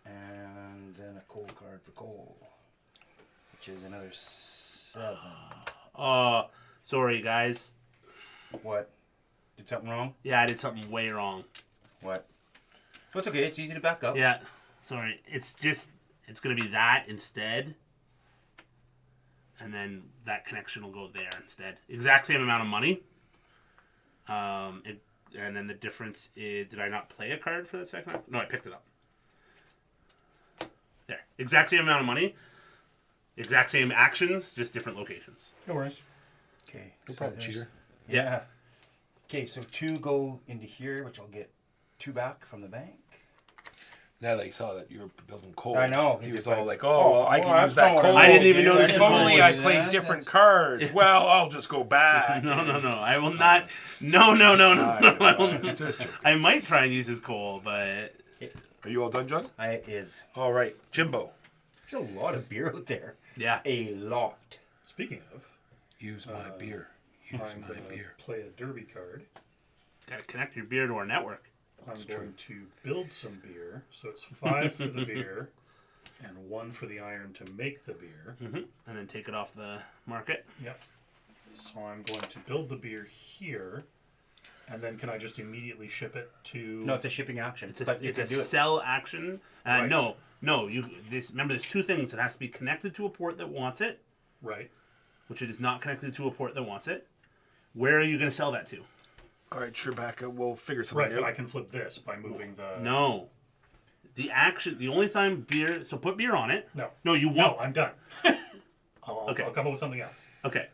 And then a coal card for Cole, which is another 7.
Sorry, guys.
What? Did something wrong?
Yeah, I did something way wrong.
What? Well, it's okay. It's easy to back up.
Yeah. Sorry. It's going to be that instead. And then that connection will go there instead. Exact same amount of money. And then the difference is, did I not play a card for the second round? No, I picked it up. There. Exact same amount of money. Exact same actions, just different locations.
No worries.
Okay.
No
so
problem,
there's-
cheater.
Yeah. Okay, so 2 go into here, which I'll get 2 back from the bank.
Now that he saw that you were building coal,
I know.
He
He
was
just
all
like,
like, "Oh, well, I
oh,
can
that's
use that
not what
coal."
I didn't even
do.
notice
If
the coal
only
was
I
that.
played different cards. Well, I'll just go back.
No. I will not. No. I will not.
Just joking.
I might try and use his coal, but
Are you all done, John?
I is.
All right, Jimbo.
There's a lot of beer out there.
yeah.
A lot.
Speaking of,
Use my beer. Use
I'm
my
going to
beer.
play a derby card.
Got to connect your beer to our network.
I'm going to build some beer. So it's 5 for the beer and 1 for the iron to make the beer.
And then take it off the market.
Yep. So I'm going to build the beer here. And then can I just immediately ship it to...
No, it's a shipping action.
It's a,
but you
it's
can
a
do it.
sell action.
Right.
No. Remember, there's 2 things. It has to be connected to a port that wants it,
Right.
which it is not connected to a port that wants it. Where are you going to sell that to?
All right, sure, Backa. We'll figure
Right,
something
but I
out.
can flip this by moving the...
No. The only time beer. So put beer on it.
No.
No, you
No,
won't.
I'm done.
Okay.
I'll come up with something else.
Okay.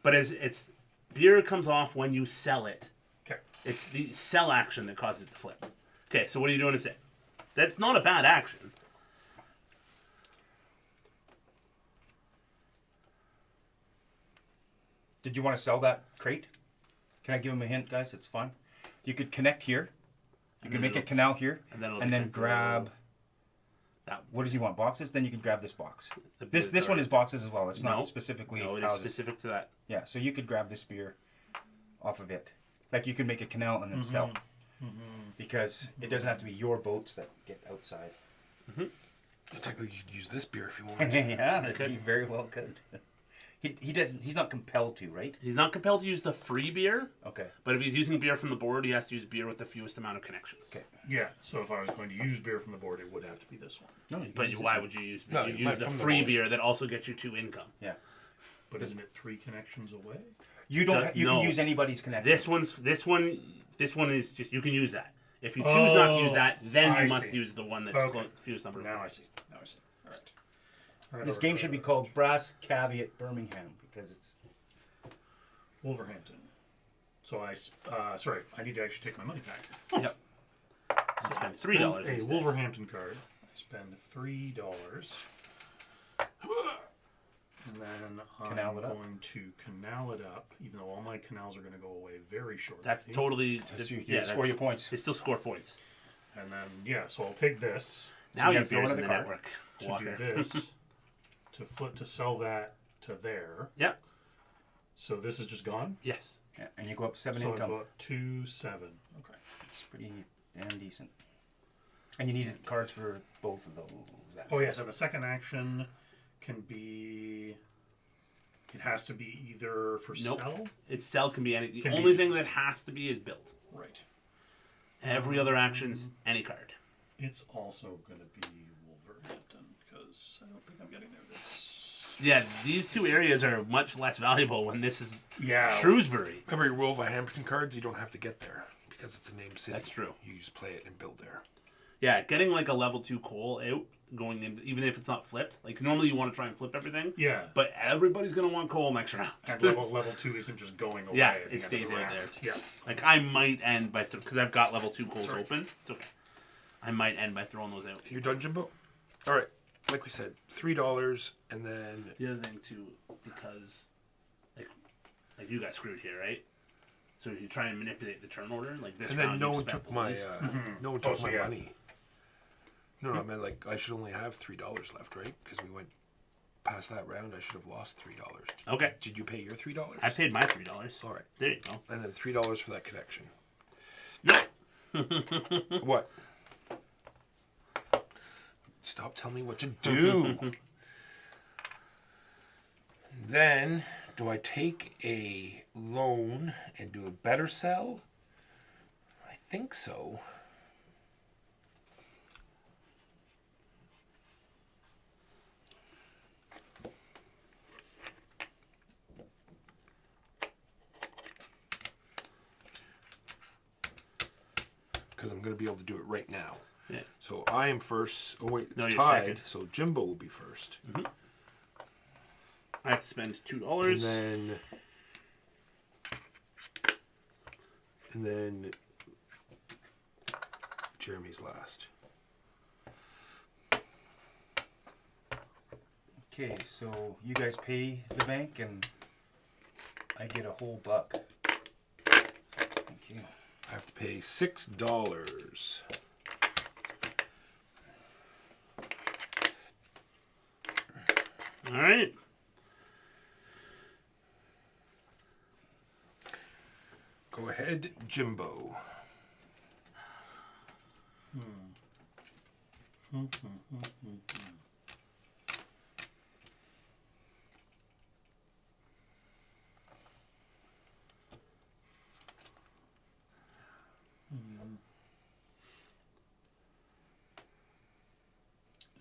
But it's beer comes off when you sell it.
Okay.
It's the sell action that causes it to flip. Okay, so what are you doing instead? That's not a bad action.
Did you want to sell that crate? Can I give him a hint, guys? It's fun. You could connect here. You could make a canal here,
and then it'll
and then
connect to
grab.
That
What does he want? Boxes? Then you can grab this box.
the
This
beer's
one
already-
is boxes as well. It's
No.
not specifically
No, it is
houses.
specific to that.
Yeah, so you could grab this beer off of it. Like you could make a canal and then sell. Because it doesn't have to be your boats that get outside.
Technically, you could use this beer if you want.
Yeah,
Okay.
he very well could. He doesn't. He's not compelled to, right?
He's not compelled to use the free beer,
Okay.
but if he's using beer from the board, he has to use beer with the fewest amount of connections.
Okay.
Yeah, so if I was going to use beer from the board, it would have to be this one.
No, you can
But
use
why
this
would you use
No,
you
you
use
might
the
from the
free
board.
beer that also gets you 2 income?
one. Yeah.
But isn't it 3 connections away?
You don't. You
No.
can use anybody's connection.
This one is just you can use that. If you choose not to use that, then
I
you must
see.
use the one that's
Okay.
fewest number of
Now I
points.
see. Now I see. All right. All right,
This
all
game
right,
should be
all right.
called Brass Caveat Birmingham because it's.
Wolverhampton. So I need to actually take my money back.
Yep. You spend $3
A
instead.
Wolverhampton card. I spend $3. And then
Canal
I'm
it up.
going to canal it up, even though all my canals are going to go away very shortly.
That's totally.
You
yeah,
score your points.
They still score points.
And then, yeah, so I'll take this
Now
you
you're
gotta throw it
in
in
the
the cart.
network.
to
Walker.
do this, to sell that to there.
Yep.
So this is just gone?
Yes.
Yeah, and you go up 7
So I
income.
go up to 7. Okay.
It's pretty damn decent. And you need cards for both of those.
Oh, yeah, so the second action can be... It has to be either for
Nope.
sell?
Its sell can be any. The
Can be-
only thing that has to be is build.
Right.
Every other action's any card.
It's also going to be Wolverhampton, because I don't think I'm getting there this...
Yeah, these two areas are much less valuable when this is
Yeah.
Shrewsbury.
Remember your Wolverhampton cards, you don't have to get there because it's a named city.
That's true.
You just play it and build there.
Yeah, getting like a level 2 coal out, going in, even if it's not flipped. Like normally you want to try and flip everything.
Yeah.
But everybody's gonna want coal next round.
And level 2 isn't just going away.
Yeah,
at the
it
end of
stays
the
out
round.
there.
Yeah.
Like I might end by because I've got level 2 coals
Sorry.
open. It's okay. I might end by throwing those out.
Your dungeon boat? Alright. Like we said, $3 and then
The other thing too, because like you got screwed here, right? So if you try and manipulate the turn order, like this
and
round
then no
you've
one
spent
took my
least.
no one
Oh,
took
so
my
yeah.
money. No, I meant like I should only have $3 left, right? Because we went past that round. I should have lost $3.
Okay.
Did you pay your $3?
I paid my $3.
All right,
There you go.
and then $3 for that connection.
No.
What? Stop telling me what to do. Then, do I take a loan and do a better sell? I think so. Because I'm going to be able to do it right now.
Yeah.
So I am first. Oh wait, it's
No, you're
tied.
second.
So Jimbo will be first,
I have to spend $2.
and then Jeremy's last.
Okay, so you guys pay the bank and I get a whole buck. Thank you.
I have to pay $6.
All right.
Go ahead, Jimbo.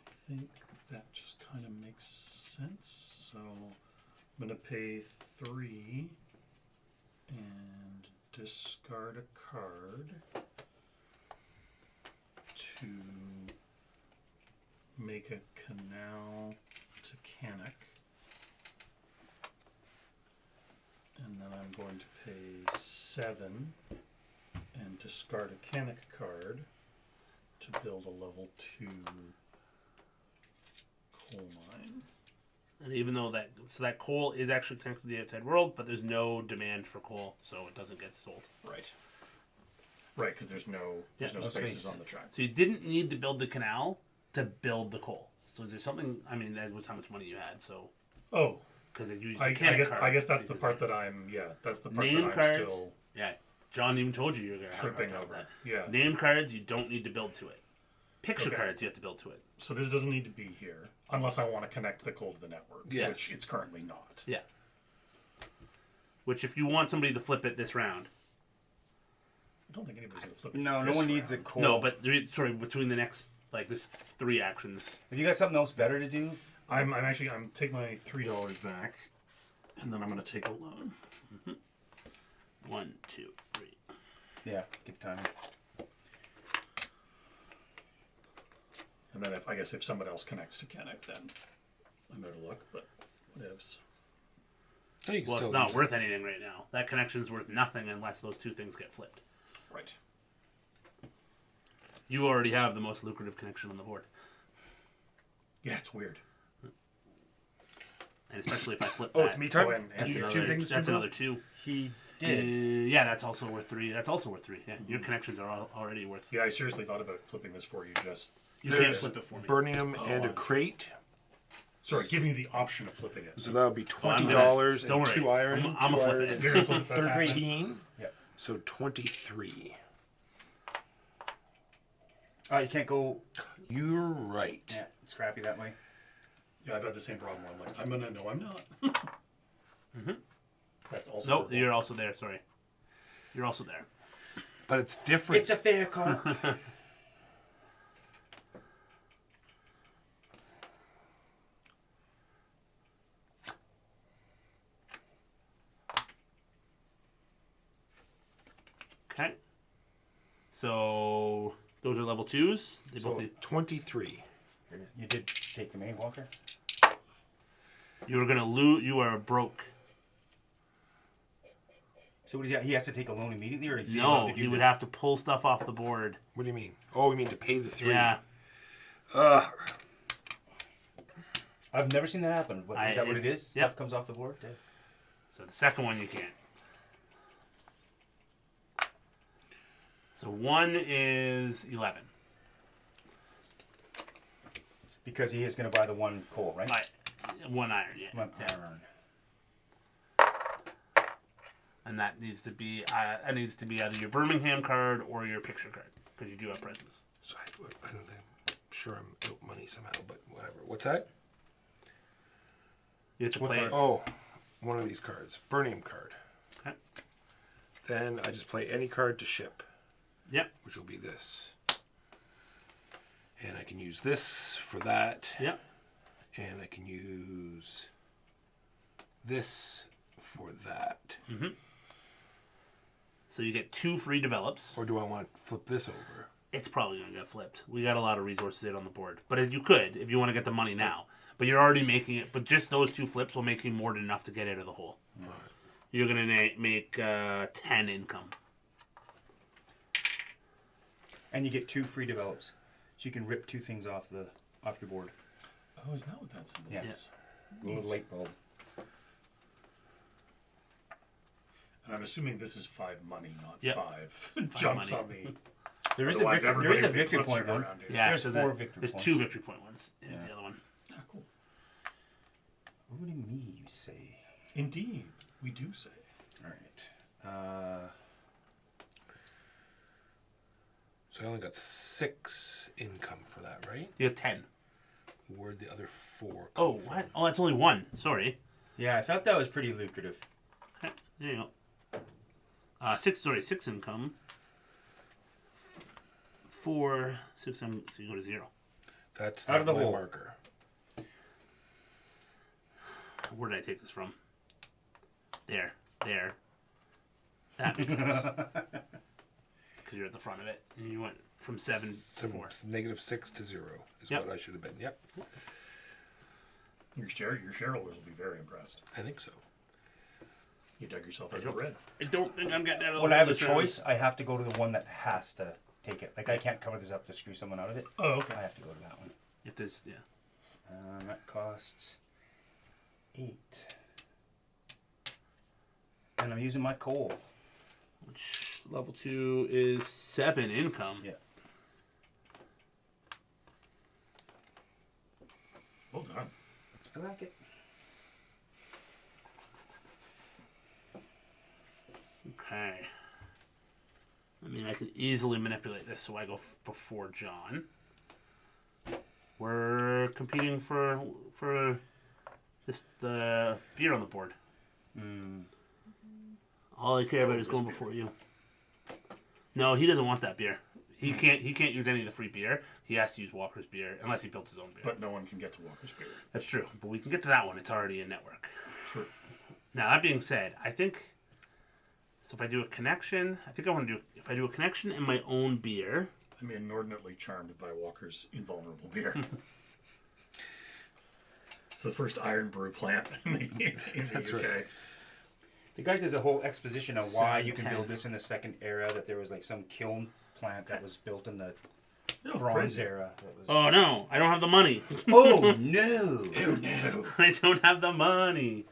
I think that just kind of makes sense. So I'm going to pay 3 and discard a card to make a canal to Canuck. And then I'm going to pay 7 and discard a Canuck card to build a level 2 coal mine.
And even though that coal is actually connected to the outside world, but there's no demand for coal, so it doesn't get sold.
Right. Right, because there's no
Yeah,
no
spaces
space.
on the track.
So you didn't need to build the canal to build the coal. So is there something? I mean, that was how much money you had. So
Oh,
because it used
I
the Canuck
guess
card,
I guess that's the
because
part that I'm that's the part
name
that I'm
cards.
still
Yeah, John even told you you're gonna have a hard
tripping
time with
over.
that.
Yeah.
Name cards, you don't need to build to it. Picture
Okay.
cards, you have to build to it.
So this doesn't need to be here unless I want to connect the coal to the network,
Yes.
which it's currently not.
Yeah. Which, if you want somebody to flip it this round,
I don't think anybody's gonna flip it.
No, no
this
one needs a
round.
coal.
no, but sorry, between the next there's 3 actions.
If you got something else better to do,
I'm taking my $3 back, and then I'm gonna take a loan.
1, 2, 3.
yeah, get time.
And then if somebody else connects to Canuck, then I'm out of luck. But whatevs.
Oh, you can
Well, it's
still
not
use it.
worth anything right now. That connection's worth nothing unless those 2 things get flipped.
Right.
You already have the most lucrative connection on the board.
Yeah, it's weird.
and especially if I flip
Oh,
that.
it's me time.
Oh, and
That's
You-
another,
two things.
That's
Jimbo?
another 2.
He
Uh,
did.
yeah, that's also worth 3. That's also worth 3. Yeah, your connections are already worth.
Yeah, I seriously thought about flipping this for you. Just
You can't
There's
flip it for me.
Birmingham and a
that's
crate.
sorry, giving you the option of flipping it.
So that would be
I'm gonna-
$20
don't
and
worry.
2 iron.
I'm
two
gonna
iron
flip
is
You're gonna flip it, that's happening.
13.
Yep.
So 23.
Oh, you can't go.
You're right.
Yeah, it's crappy that way.
Yeah, I've had the same problem where I'm like, I'm gonna. No, I'm not. That's also.
Nope,
purple.
you're also there. Sorry, you're also there.
But it's different.
It's a fair call.
Okay. So those are level 2s. They both.
So 23.
You did take the main Walker.
You are gonna lose. You are broke.
So what does he? He has to take a loan immediately, or is he
No,
allowed to do
you would
this?
have to pull stuff off the board.
What do you mean? Oh, you mean to pay the 3?
Yeah.
I've never seen that happen. Is that what it
it's-
is?
yep.
Stuff comes off the board. Yeah.
So the second one you can't. So 1 is 11.
Because he is going to buy the 1 coal, right?
1 iron, yeah.
One
Yeah.
iron.
And that needs to be either your Birmingham card or your picture card because you do have presents.
So I don't think. I'm sure I'm out money somehow, but whatever. What's that?
You have to
What
play.
card?
Oh, one of these cards. Birmingham card.
Okay.
Then I just play any card to ship,
Yep.
which will be this. And I can use this for that.
Yep.
And I can use this for that.
So you get 2 free develops.
Or do I want to flip this over?
It's probably gonna get flipped. We got a lot of resources in on the board, but you could if you want to get the money now. But you're already making it. But just those 2 flips will make you more than enough to get out of the hole. You're gonna make 10 income.
And you get 2 free develops, so you can rip 2 things off your board.
Oh, is that what that symbol
Yeah.
is?
A little light bulb.
And I'm assuming this is 5 money, not
Yep.
5 jumps
money.
on me.
There is
Otherwise,
there
everybody
is a
would be
victory
clustered
point one.
around here.
Yeah.
There's
so
4
the-
victory
There's
points.
2 victory point ones. Here's
Yeah.
the other one.
Ah, cool.
What do me you say?
Indeed, we do say.
All right.
So I only got 6 income for that, right?
You have 10.
Where'd the other 4 come
Oh,
from?
what? Oh, that's only 1. Sorry.
Yeah, I thought that was pretty lucrative.
Okay, there you go. 6 income. 4, 6, so you go to 0.
That's
Out
not
of the
my
hole.
marker.
Where did I take this from? There. That makes sense. Because you're at the front of it. And you went from 7 to
So
4.
negative 6 to 0 is
Yep.
what I should have been. Yep,
Your shareholders will be very impressed.
I think so.
You dug yourself out of the red.
I don't think I'm getting out of the
When I have a
this round.
choice, I have to go to the one that has to take it. Like I can't cover this up to screw someone out of it.
Oh, okay.
I have to go to that one.
If there's, yeah.
That costs 8. And I'm using my coal.
Which level 2 is 7 income.
Yeah.
Well done.
I like it.
Okay. I mean, I can easily manipulate this so I go before John. We're competing for the beer on the board. All I care about is going before you. No, he doesn't want that beer. He can't use any of the free beer. He has to use Walker's beer unless he built his own beer.
But no one can get to Walker's Beer.
That's true. But we can get to that one. It's already in network.
True.
Now that being said, I think so. If I do a connection, I think I want to do. If I do a connection and my own beer,
I'm inordinately charmed by Walker's invulnerable beer. It's the first iron brew plant in the
That's
UK.
right.
The guy does a whole exposition on why you can
7,
build
10.
this in the second era. That there was like some kiln plant that was built in the
Oh,
Bronze
crazy.
era. That was...
Oh no, I don't have the money.
Oh no!
No.
I don't have the money.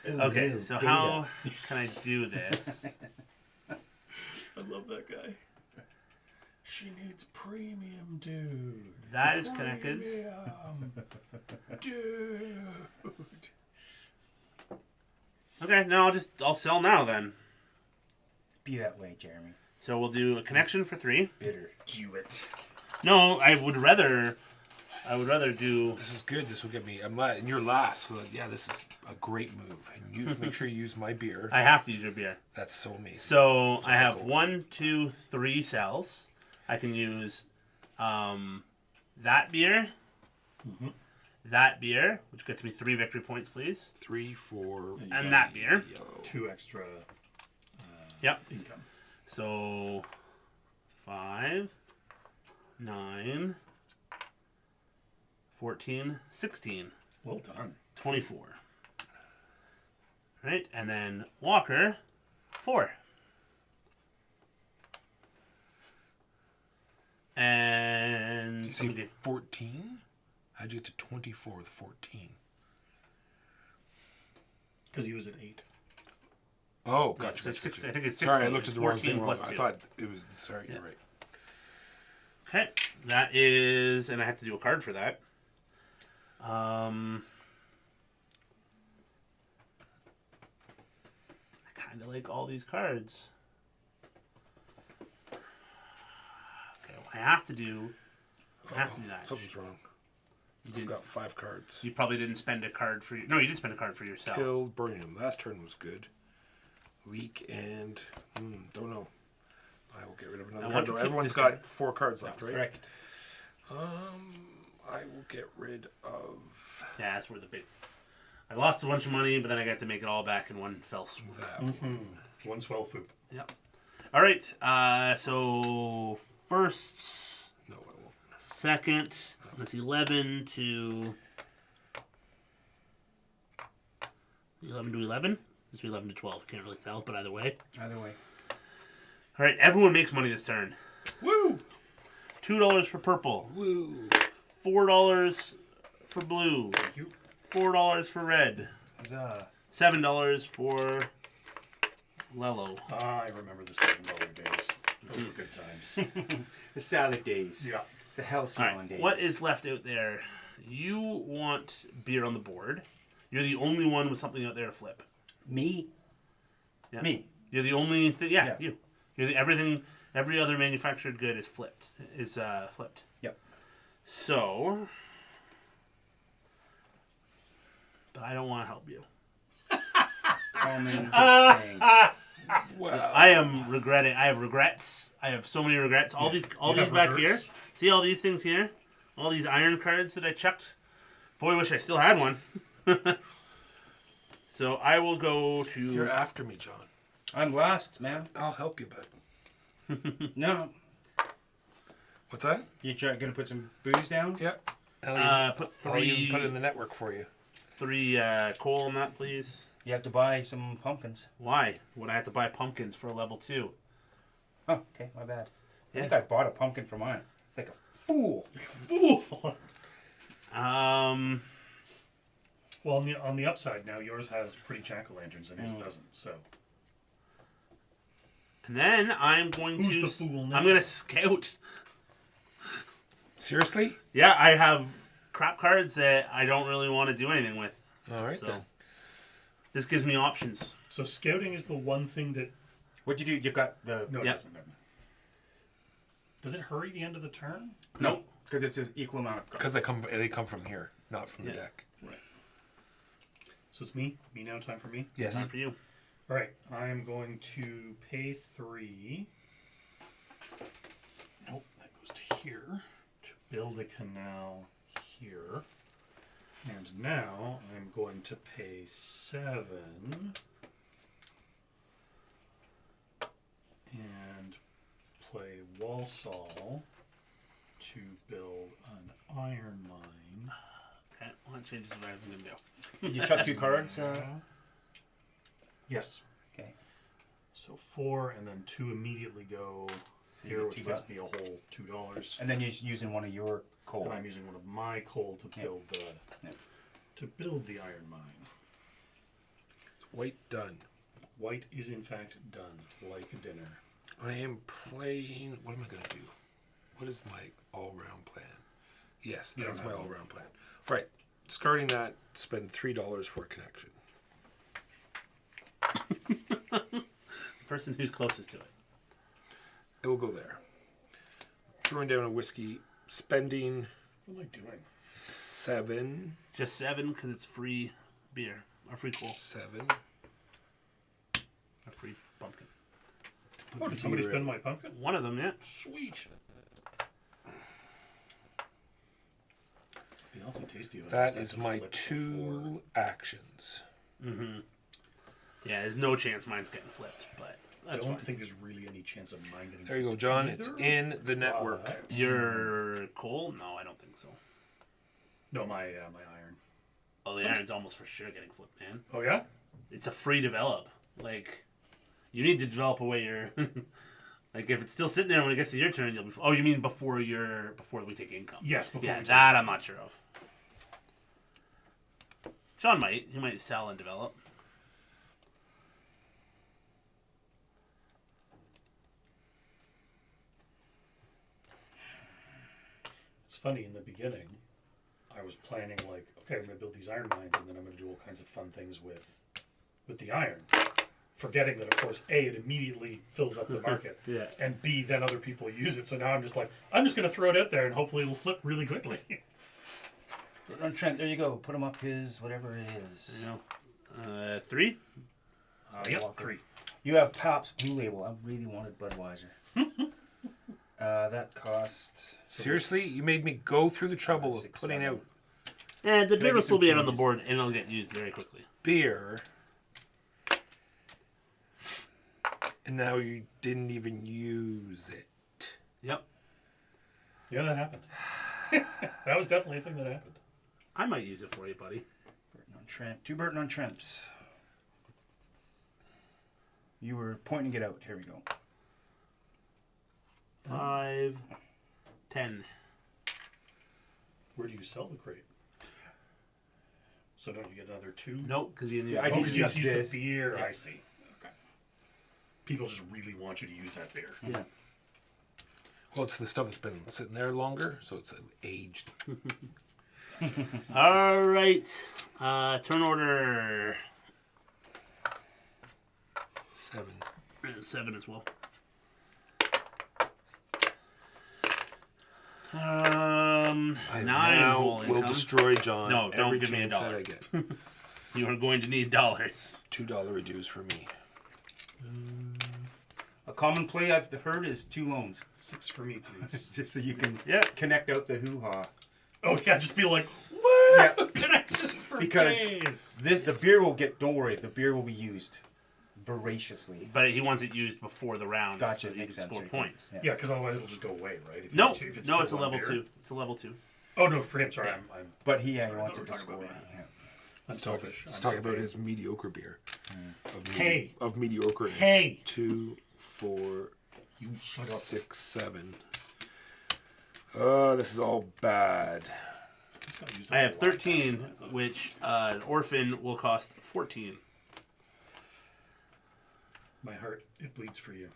Oh,
Okay,
no,
so
beta.
how can I do this?
I love that guy. She needs premium, dude.
That is connected.
Premium. Dude.
Okay, no, I'll sell now then.
Be that way, Jeremy.
So we'll do a connection for 3.
Bitter. Do it.
No, I would rather do.
This is good. This will get me. And you're last. So yeah, this is a great move. And you make sure you use my beer.
I have to use your beer.
That's so amazing.
So I have
cool.
1, 2, 3 cells. I can use that beer, that beer, which gets me 3 victory points, please,
3, 4,
and that beer.
yellow.
2 extra
Yep.
income.
So 5, 9, 14, 16,
Well done.
24. Right, and then Walker, 4. And
You say 14? How'd you get to 24 with 14?
Because he was at 8.
Oh, gotcha.
so it's
gotcha,
six-
gotcha.
I think it's
Sorry, I
16.
looked at the wrong
14
thing.
plus
I
2.
thought it was. Sorry, you're right.
Okay, that is, and I have to do a card for that. I kind of like all these cards. Okay, well, I have to do that.
Something's wrong.
You
I've
didn't.
got 5 cards.
You probably didn't spend a card for. No, you did spend a card for yourself.
Killed, burning him. Last turn was good. Leak and don't know. I will get rid of another
Now,
card.
once you
though.
keep
Everyone's
this
got
card-
4 cards left, right?
Correct.
I will get rid of
Yeah, that's where the big. I lost a bunch of money, but then I got to make it all back in one fell swoop.
that.
One swell foop.
Yep. All right. So first.
No, I won't.
Second, that's 11 to 11. It's 11 to 12. Can't really tell, but either way.
Either way.
All right, everyone makes money this turn.
Woo!
$2 for purple.
Woo!
$4 for blue.
Thank you.
$4 for red.
Huzzah.
$7 for Lello.
I remember the $7 days. Those were good times.
The salad days.
Yeah.
The halcyon
All right,
days.
what is left out there? You want beer on the board. You're the only one with something out there to flip.
Me?
Yeah.
Me.
You're the only thing. Yeah,
Yeah.
you. You're the everything. Every other manufactured good is flipped. Flipped.
Yep.
So, but I don't want to help you.
Common thing.
Well,
I am regretting. I have regrets. I have so many regrets. All these
You have
back
regrets?
here. See all these things here? All these iron cards that I chucked. Boy, wish I still had one. So I will go to.
you're after me, John.
I'm last, man.
I'll help you, bud.
No.
What's that?
You gonna put some booze down?
Yep.
Put
I'll even put it in
three,
the network for you.
coal on that, please.
You have to buy some pumpkins.
Why would I have to buy pumpkins for level 2?
Oh, okay, my bad.
Yeah.
I think I bought a pumpkin for mine. Like a fool.
Well, on the upside now, yours has pretty jack-o'-lanterns and his doesn't. So
And then I'm going
Who's
to.
the fool now?
I'm going to scout.
Seriously?
Yeah, I have crap cards that I don't really want to do anything with.
All right
So
then.
this gives me options.
so scouting is the one thing that
What'd you do? You got the...
no, it
Yeah.
doesn't. Never mind. Does it hurry the end of the turn?
Nope.
Because it's an equal amount of cards.
Because they come from here, not from the
Yeah.
deck.
Right. So it's me. Me now. Time for me.
Yes.
Time for you.
All right. I am going to pay 3. Nope, that goes to here to build a canal here. And now I'm going to pay 7 and play Walsall to build an iron mine.
Okay, well, that changes what I'm going to do.
Did you chuck 2 cards?
Yes.
Okay.
So 4 and then 2 immediately go
So you
here,
get
which
$2.
gets me a whole $2.
And then you're using one of your coal.
And I'm using one of my coal to build the
Yeah.
iron mine.
White done.
White is in fact done, like dinner.
I am playing. What am I going to do? What is my all-round plan? Yes,
You
that's
don't
my
have one.
all-round plan. Right. Discarding that, spend $3 for a connection.
The person who's closest to it.
It will go there. Throwing down a whiskey, spending
What am I doing?
7.
Just 7 because it's free beer. Or free coal.
7.
Or free pumpkin.
Oh, did somebody
Beer
spend
in.
my pumpkin?
One of them, yeah.
Sweet. Be awfully tasty. if I
That
had
is
to
my
flip
2 actions.
Yeah, there's no chance mine's getting flipped, but
I
that's
don't
fine.
think there's really any chance of mine getting.
There you go,
flipped
John.
either.
It's in the network.
Your coal? No, I don't think so.
No, my iron.
Oh, the iron's almost for sure getting flipped, man.
Oh yeah.
It's a free develop. Like, you need to develop away your. Like, if it's still sitting there when it gets to your turn, you'll be. Oh, you mean before we take income?
Yes, before.
Yeah,
we
that I'm not sure of. John might. He might sell and develop.
It's funny, in the beginning, I was planning like, okay, I'm going to build these iron mines, and then I'm going to do all kinds of fun things with the iron, forgetting that, of course, A, it immediately fills up the market,
Yeah.
and B, then other people use it. So now I'm just like, I'm just going to throw it out there, and hopefully it'll flip really quickly.
On Trent, there you go. Put him up his whatever it is.
You know, 3.
Yep, 3.
You have Pabst Blue Label. I really wanted Budweiser. That cost.
Seriously? You made me go through the trouble of
6,
putting
7.
out
And the beer will
get
still
some
be out on the
changes.
board, and it'll get used very quickly.
beer, and now you didn't even use it.
Yep.
Yeah, that happened. That was definitely a thing that happened.
I might use it for you, buddy.
Burton on Trent. 2 Burton on Trent. You were pointing it out. Here we go.
5, 10.
Where do you sell the crate? So don't you get another 2?
Nope, because you didn't use
Yeah, I
it.
Oh,
did
because you
use
have to use
this.
the beer.
Yeah.
I see. Okay. People just really want you to use that beer.
Yeah.
Well, it's the stuff that's been sitting there longer, so it's aged.
All right. Turn order
7.
7 as well.
I
9
now
whole
will
income.
destroy John.
No, don't
every
give me a
chance
dollar.
that I get.
You are going to need dollars.
$2 dues for me.
A common play I've heard is 2 loans.
6 for me, please.
Just so you can
Yeah.
connect out the hoo-ha.
Oh yeah, just be like, what?
Yeah.
Connections for
Because
days.
the beer will get, don't worry, the beer will be used voraciously.
But he wants it used before the round,
Gotcha,
so he can
makes sense,
score
right.
points.
Yeah.
Yeah, because otherwise it'll just go away, right? If you
No,
if
no,
two
it's a
one
level
beer.
2. It's a level 2.
Oh no, for him. Sorry,
Yeah.
I'm
But he
Sorry,
wants
I
it
thought
to
we were
score.
talking about
Yeah.
I'm selfish.
He's
I'm
talking about
selfish.
his mediocre beer. Of
Hey.
Of mediocreness.
Hey.
2, 4,
You shut up.
6, 7. Oh, this is all bad.
I have 13, which an orphan will cost 14.
My heart, it bleeds for you.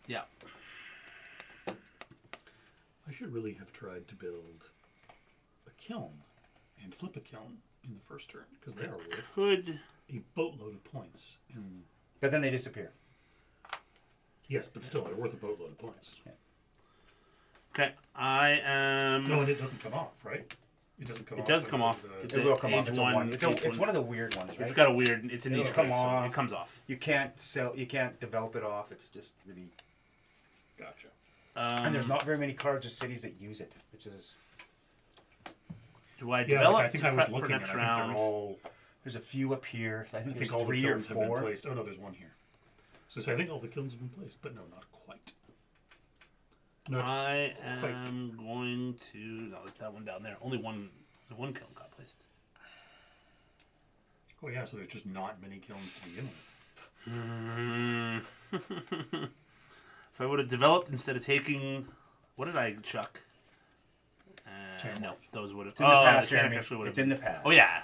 Yeah.
I should really have tried to build a kiln and flip a kiln in the first turn because they are worth
Could.
a boatload of points. And
But then they disappear.
yes, but still, they're worth a boatload of points.
Okay. I am.
No, and it doesn't come off, right? It doesn't come
It
off.
does
like
come off.
the-
It's
It will come off.
age
It's,
one,
a one. It's, a,
age
it's
one's-
one of the weird ones, right?
It's got a weird. It's a
It'll
niche
come
trait, so
off.
it comes off.
You can't sell. You can't develop it off. It's just really.
Gotcha.
And there's not very many cards or cities that use it, which is.
Do I
Yeah,
develop
like, I think
to
I was
prep for
looking, and I
next
think
round?
they're all.
There's a few up here. I
I
think
think
there's
all the
3 or
kilns have been
4.
placed. Oh no, there's one here. So I think all the kilns have been placed, but no, not quite. No,
I am going to. No, that one down there. Only one. The one kiln got placed.
oh yeah, so there's just not many kilns to begin with.
If I would have developed instead of taking, what did I chuck? No, those would have.
It's in the past,
Titanic
Jeremy.
actually would
It's
have.
in the past.
Oh yeah.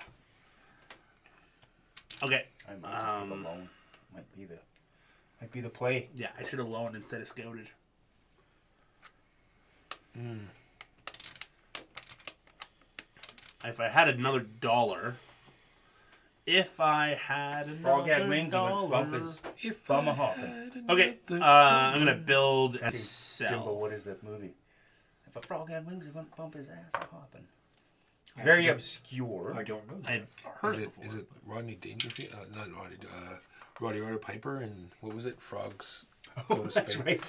Okay.
I might just take the loan. Might be the play.
Yeah, I should have loaned instead of scouted. If I had another dollar. If I had another
Frog had wings
dollar.
and went bump his
If
bum
I
a hopping.
had
Okay,
another
I'm gonna
dollar.
build and
Jimbo,
sell.
what is that movie? If a frog had wings, he wouldn't bump his ass a hopping. Very obscure.
I don't know.
I
That.
heard
Is
it
it
before.
is it Rodney Dangerfield? Not Rodney. Roddy Piper and what was it? Frogs.
Oh,
Go to
that's
space.
right.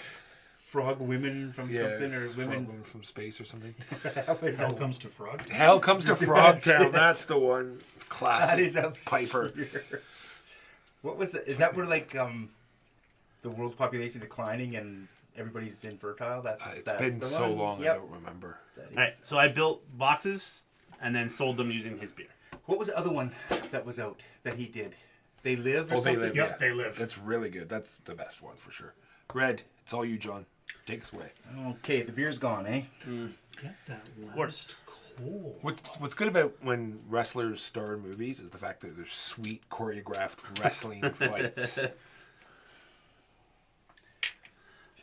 Frog women from something or
it's
women.
Frog from space or something.
That was
Hell comes to Frog.
Hell comes to Frogtown. That's the one. It's classic.
That is obscure.
Piper.
What was it? Is that where like the world's population declining and everybody's infertile? That's
It's been
the
so
one?
long
Yep.
I don't remember.
That is-
All right, so I built boxes and then sold them using his beer.
What was the other one that was out that he did? They Live or
Oh, They
something?
Live.
Yep,
Yeah.
They Live.
That's really good. That's the best one for sure. Red, it's all you, John. Take us away.
Okay, the beer's gone, eh?
Get that
Of course.
cool.
What's good about when wrestlers star in movies is the fact that there's sweet choreographed wrestling fights.
Should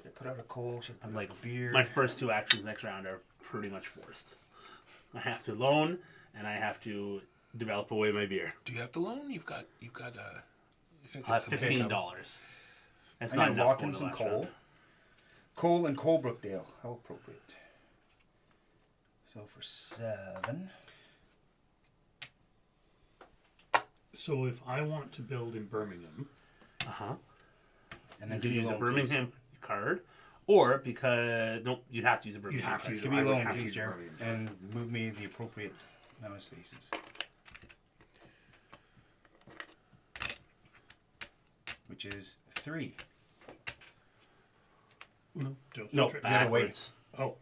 I put out a coal? Should I put
Like
out a beer?
my first two actions next round are pretty much forced. I have to loan and I have to develop away my beer.
Do you have to loan? You've got you gotta get some
$15.
income.
That's
I'm
not
gonna
enough
walk
going
in
to
some
last
coal.
round.
Coal and Colebrookdale. How appropriate. So for 7.
So if I want to build in Birmingham,
Uh-huh.
And
You
then
can
give me
use a
loan,
Birmingham card, or because nope, you'd have to use a
you
Birmingham
have to
card.
use.
Give me
I
a
would
loan,
have to
please,
use
Jer.
Birmingham.
And move me the appropriate amount of spaces. Which is 3.
Uno, dos,
No,
tres.
other way.
backwards.
Oh.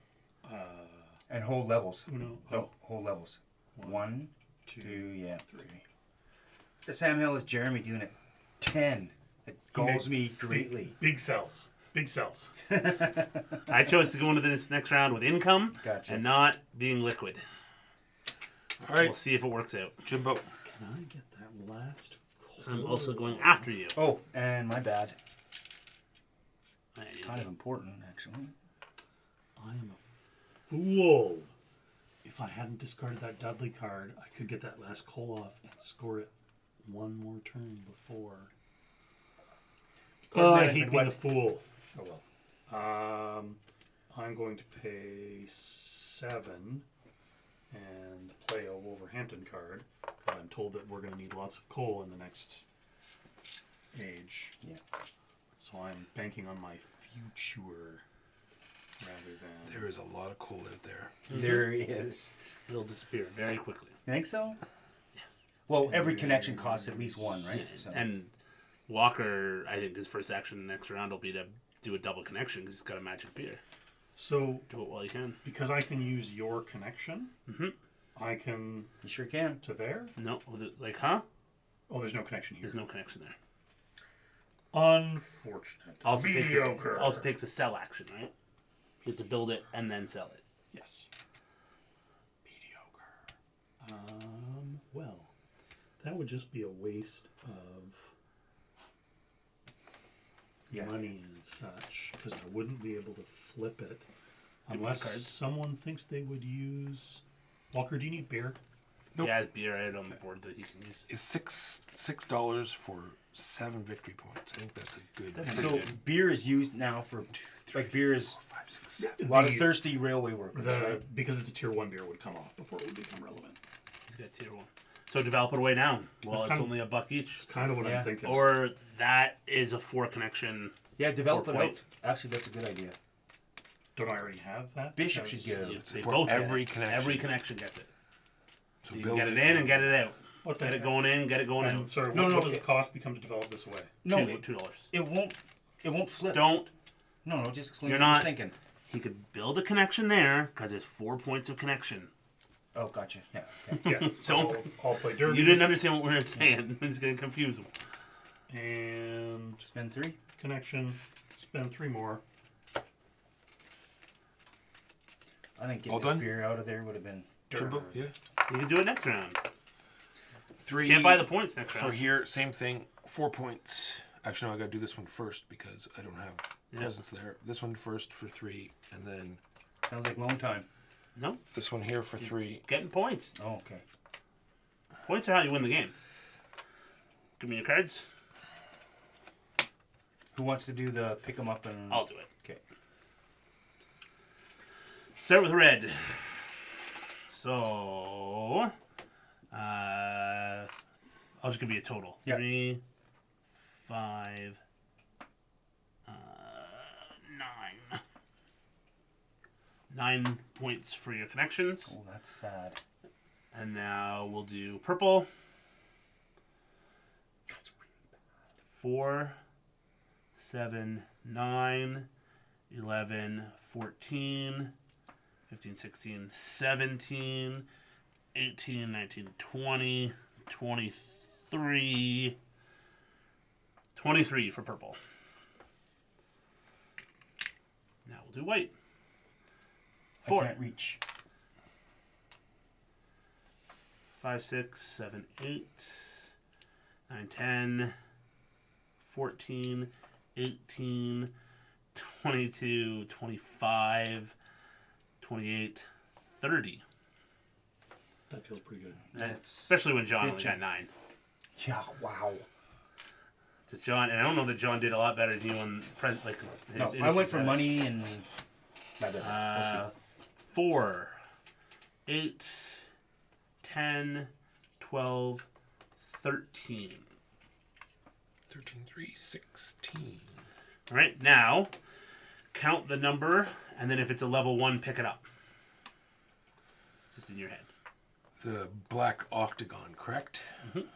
And hold levels.
Uno.
No, hold levels. 1, 2, yeah, 3. The Sam Hill is Jeremy doing it 10. It galls me greatly.
Big cells. Big cells.
I chose to go into this next round with income
Gotcha.
and not being liquid.
All right,
We'll see if it works out.
Jimbo.
Can I get that last?
I'm also going after you.
Oh, and my bad.
I-
Kind of important, actually.
I am a fool. If I hadn't discarded that Dudley card, I could get that last coal off and score it one more turn before.
Card
Oh, I
management,
hate being a
what?
fool. Oh well. I'm going to pay 7 and play a Wolverhampton card because I'm told that we're going to need lots of coal in the next age.
Yeah.
So I'm banking on my future rather than.
There is a lot of coal out there.
There is.
It'll disappear very quickly.
You think so? Well, every connection costs at least 1, right? So.
And Walker, I think his first action next round will be to do a double connection because he's got a magic beer.
So
Do it while you can.
because I can use your connection,
Mhm.
I can
You sure can.
to there.
No, like, huh?
Oh, there's no connection here.
There's no connection there.
Unfortunate.
Also
Mediocre.
takes the sell action, right? You have to build it and then sell it.
Yes. Mediocre. Well, that would just be a waste of
Yeah.
money and such because I wouldn't be able to flip it
Give me
unless
cards.
someone thinks they would use. Walker, do you need beer?
Nope.
He has beer right on the board that he can use.
Is $6 for 7 victory points? I think that's a good.
That's
So
pretty good.
beer is used now for like beer is
5, 6, 7.
a lot of
The-
thirsty railway workers. right?
Because it's a tier 1 beer would come off before it would become relevant.
He's got tier 1. So develop it away now. Well,
That's
it's
kind of-
only $1 each.
It's kind of what
Yeah.
I'm thinking.
Or that is a 4 connection.
Yeah, develop it
4 point.
out. Actually, that's a good idea.
Don't I already have that?
Bishop
Because-
should go.
They
For
both get
every
it.
connection.
Every connection gets it.
So
You can
build
get it in and get it out.
What the
Get it
heck?
going in, get it going
And
out.
sorry,
No,
what,
no,
what does
it-
the cost become to develop this way?
No,
$2.
it won't. It won't flip.
Don't.
No, just explain
You're
what
not-
you're thinking.
He could build a connection there because there's 4 points of connection.
Oh, gotcha. Yeah. Okay.
Yeah. So
Don't-
I'll play Derby.
You didn't understand what we were saying. It's going to confuse him.
And
Spend 3.
connection. Spend 3 more.
I think
All
getting the
done?
spear out of there would have been.
Jimbo, yeah.
You can do it next round.
3
Can't buy the points next
for
round.
here. Same thing. 4 points. Actually, no, I gotta do this one first because I don't have presents there. This one first for 3, and then
Sounds like long time.
No,
this one here for 3.
getting points.
Oh, okay.
Points are how you win the game. Give me your cards.
Who wants to do the pick 'em up and?
I'll do it.
Okay.
Start with red. So, I'll just give you a total.
Yeah.
3, 5, 9. 9 points for your connections.
Oh, that's sad.
And now we'll do purple. 4, 7, 9, 11, 14, 15, 16, 17, 18, 19, 20, 23. 23 for purple. Now we'll do white.
I
4.
can't reach.
5, 6, 7, 8, 9, 10, 14, 18, 22, 25, 28, 30.
That feels pretty good.
Especially when John only got 9.
Yeah. Wow.
Does John, and I don't know that John did a lot better than you on like
No,
his
I went for
industry
money and. Not bad. We'll see.
4, 8, 10, 12, 13.
13, 3, 16.
All right, now count the number, and then if it's a level 1, pick it up. Just in your head.
The black octagon, correct?
Mm-hmm.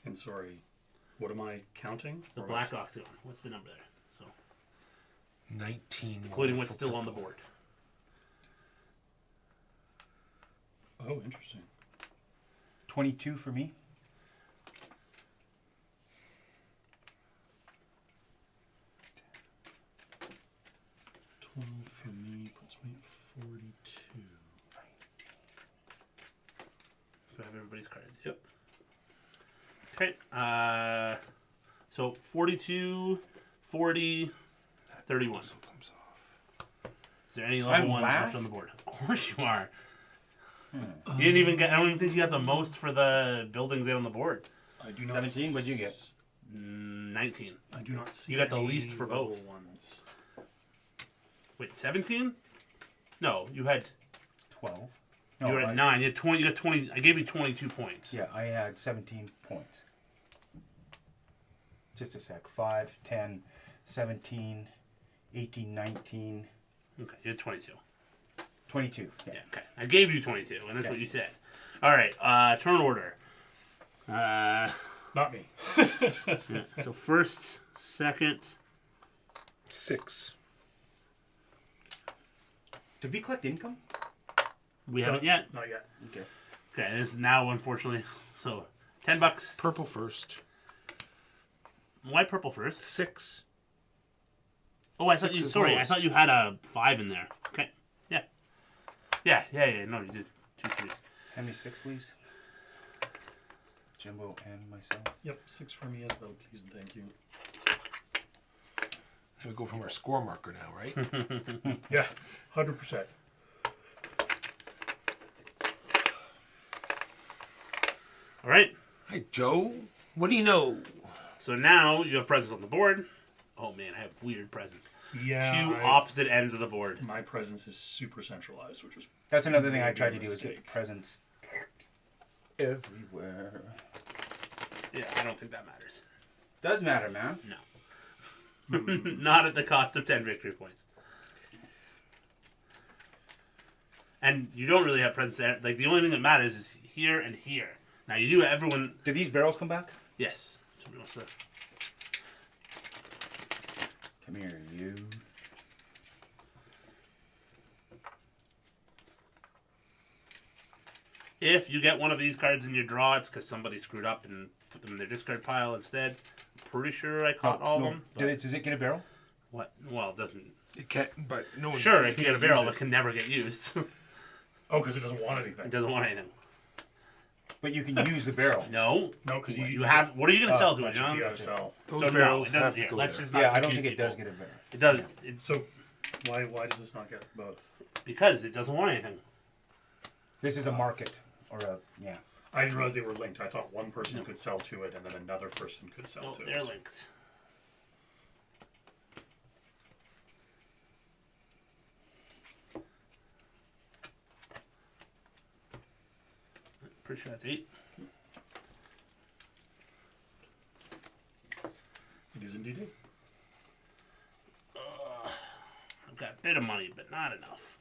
And sorry, what am I counting?
The
Or
black octagon. What's the number there? So,
19.
including
more
what's
for
still on the
purple.
board.
Oh, interesting.
22 for me.
For me puts me at 42.
Do I have everybody's cards? Yep. Okay. So 42, 40, 31.
Also comes off.
Is there any level
I'm
1s left
last?
on the board? Of course you are. You didn't even get. I don't even think you got the most for the buildings out on the board.
I do not
17, what'd you get?
19.
I do not see.
You got the
any
least for
level
both.
ones.
Wait, 17? No, you had
12.
you were
I-
at 9. You had 20. You got 20. I gave you 22 points.
Yeah, I had 17 points. Just a sec. 5, 10, 17, 18, 19,
Okay, you had 22.
22. Yeah.
Yeah. Okay, I gave you 22, and that's
Yeah.
what you said. All right. Turn order.
Not me.
Yeah, so first, second.
6.
Did we collect income?
We haven't yet.
Not yet.
Okay.
Okay, this is now unfortunately. So $10.
Purple first.
Why purple first?
6.
Oh, I thought
6
you.
is
Sorry, I
lowest.
thought you had a 5 in there. Okay. Yeah. Yeah. No, you did 2 3s.
Hand me 6, please. Jimbo and myself.
Yep, 6 for me as well, please and thank you.
Then we go from our score marker now, right?
Yeah, 100%.
All right.
Hi, Joe. What do you know?
So now you have presents on the board. Oh man, I have weird presents.
Yeah.
Two opposite ends of the board.
My presence is super centralized, which was
That's another thing I
Maybe
try
a
to do is get
mistake.
presents everywhere.
Yeah, I don't think that matters.
Does matter, man.
No. Not at the cost of 10 victory points. And you don't really have presents there. Like, the only thing that matters is here and here. Now, you do everyone...
Do these barrels come back?
Yes. Somebody wants to...
Come here, you.
If you get one of these cards in your draw, it's because somebody screwed up and put them in their discard pile instead. I'm pretty sure I caught all of them. but-
Does it get a barrel?
What? Well, it doesn't.
It can't, but no one.
Sure,
you
it can get a
can't
barrel,
use
but can never get used. it
Oh, because it doesn't want anything.
doesn't want anything.
But you can use the barrel.
No.
No, because
You have. What are you going to sell to it,
You
John?
gotta sell.
Those
So no,
barrels
it doesn't.
have to
Here,
go
let's
there.
just not
Yeah, I don't
confuse
think it does
people.
get a barrel.
It does. It's
So why does this not get both?
because it doesn't want anything.
This is a market or a yeah.
I didn't realize they were linked. I thought one person could sell to it and then another person could sell
No,
to
they're
it.
linked. Pretty sure that's 8.
It is indeed it.
I've got a bit of money, but not enough.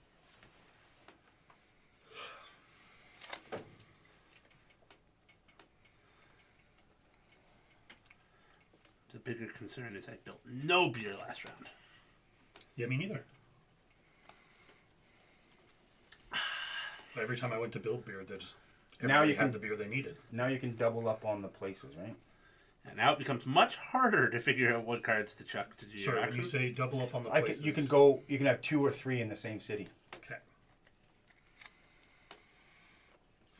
The bigger concern is I built no beer last round.
Yeah, me neither. Every time I went to build beer, they just
Now
everybody
you can-
had the beer they needed.
Now you can double up on the places, right?
And now it becomes much harder to figure out what cards to chuck to do
Sorry,
your
when you
action.
say double up on the
You
places.
can have 2 or 3 in the same city.
Okay.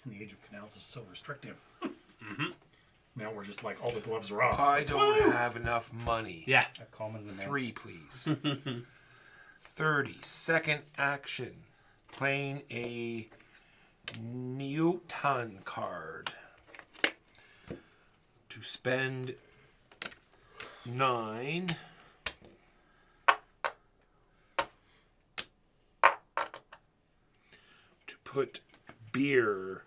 And the age of canals is so restrictive. Now we're just like all the gloves are off.
I don't have enough money.
Yeah.
A common demand.
3, please. 30. Second action. Playing a Newton card. To spend 9. To put beer.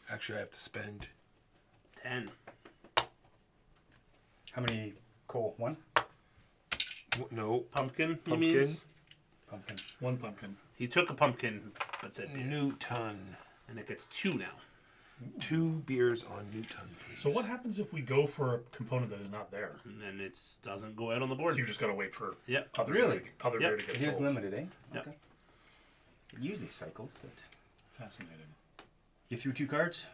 Actually, I have to spend
10.
How many coal? 1?
no
Pumpkin, he
pumpkin.
means?
Pumpkin.
One pumpkin.
He took a pumpkin, but said beer.
Newton.
And it gets 2 now.
2 beers on Newton, please.
So what happens if we go for a component that is not there?
And then it doesn't go out on the board.
So you just gotta wait for
Yep.
other
Really?
beer, other
Yep.
beer to get
It is
sold.
limited, eh?
Yeah.
Okay. It usually cycles, but
Fascinating.
you threw 2 cards.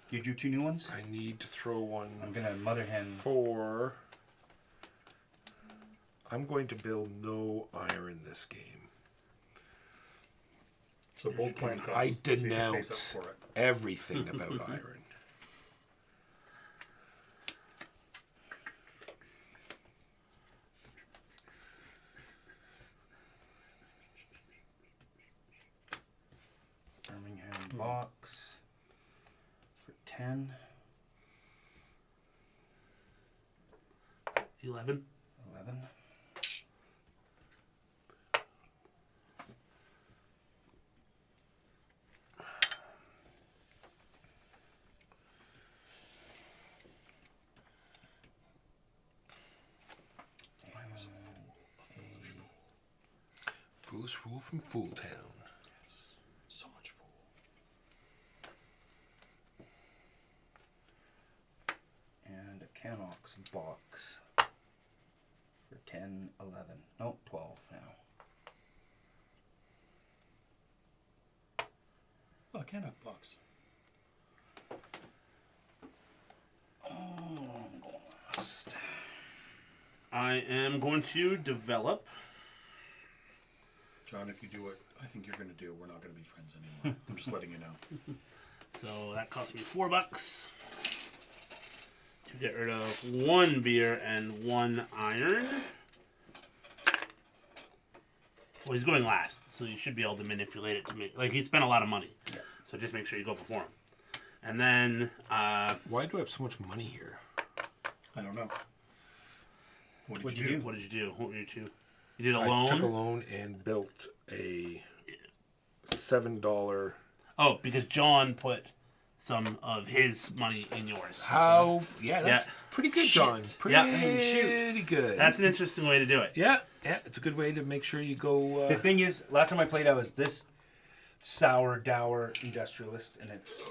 You drew 2 new ones.
I need to throw one
I'm gonna mother hen.
for. I'm going to build no iron this game.
So bold plan comes.
I
see if it pays
denounce
up for it.
everything about iron.
Birmingham box for 10,
11.
11.
Foolish fool from Fool Town.
So much fool.
And a Canox box for 10, 11. No, 12 now.
Oh, a Canuck box.
Oh, I'm going last.
I am going to develop.
John, if you do what I think you're going to do, we're not going to be friends anymore. I'm just letting you know.
So that cost me $4 to get rid of 1 beer and 1 iron. Well, he's going last, so you should be able to manipulate it to make. Like, he spent a lot of money.
Yeah.
So just make sure you go before him. And then,
Why do I have so much money here?
I don't know. What did
What'd
you
you
do?
do?
what did you do? What were you two? You did a
I
loan?
took a loan and built a $7.
Oh, because John put some of his money in yours.
How? Yeah, that's
Yeah.
pretty good, John. Pretty
Yeah.
good.
That's an interesting way to do it.
yeah. It's a good way to make sure you go.
The thing is, last time I played, I was this sour, dour industrialist, and it's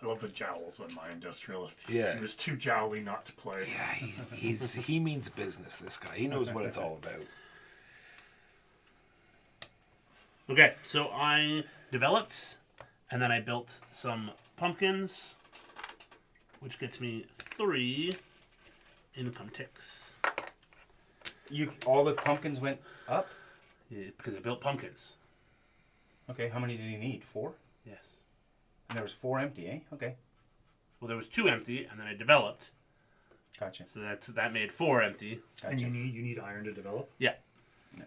I love the jowls on my industrialist.
Yeah.
He was too jowly not to play.
Yeah, he means business. This guy, he knows what it's all about.
Okay, so I developed And then I built some pumpkins, which gets me 3 income ticks.
All the pumpkins went up?
Yeah, because I built pumpkins.
Okay, how many did you need? 4?
Yes.
And there was 4 empty, eh? Okay,
Well, there was 2 empty, and then I developed,
gotcha.
so that made 4 empty.
Gotcha.
And you need iron to develop.
Yeah.
Yeah.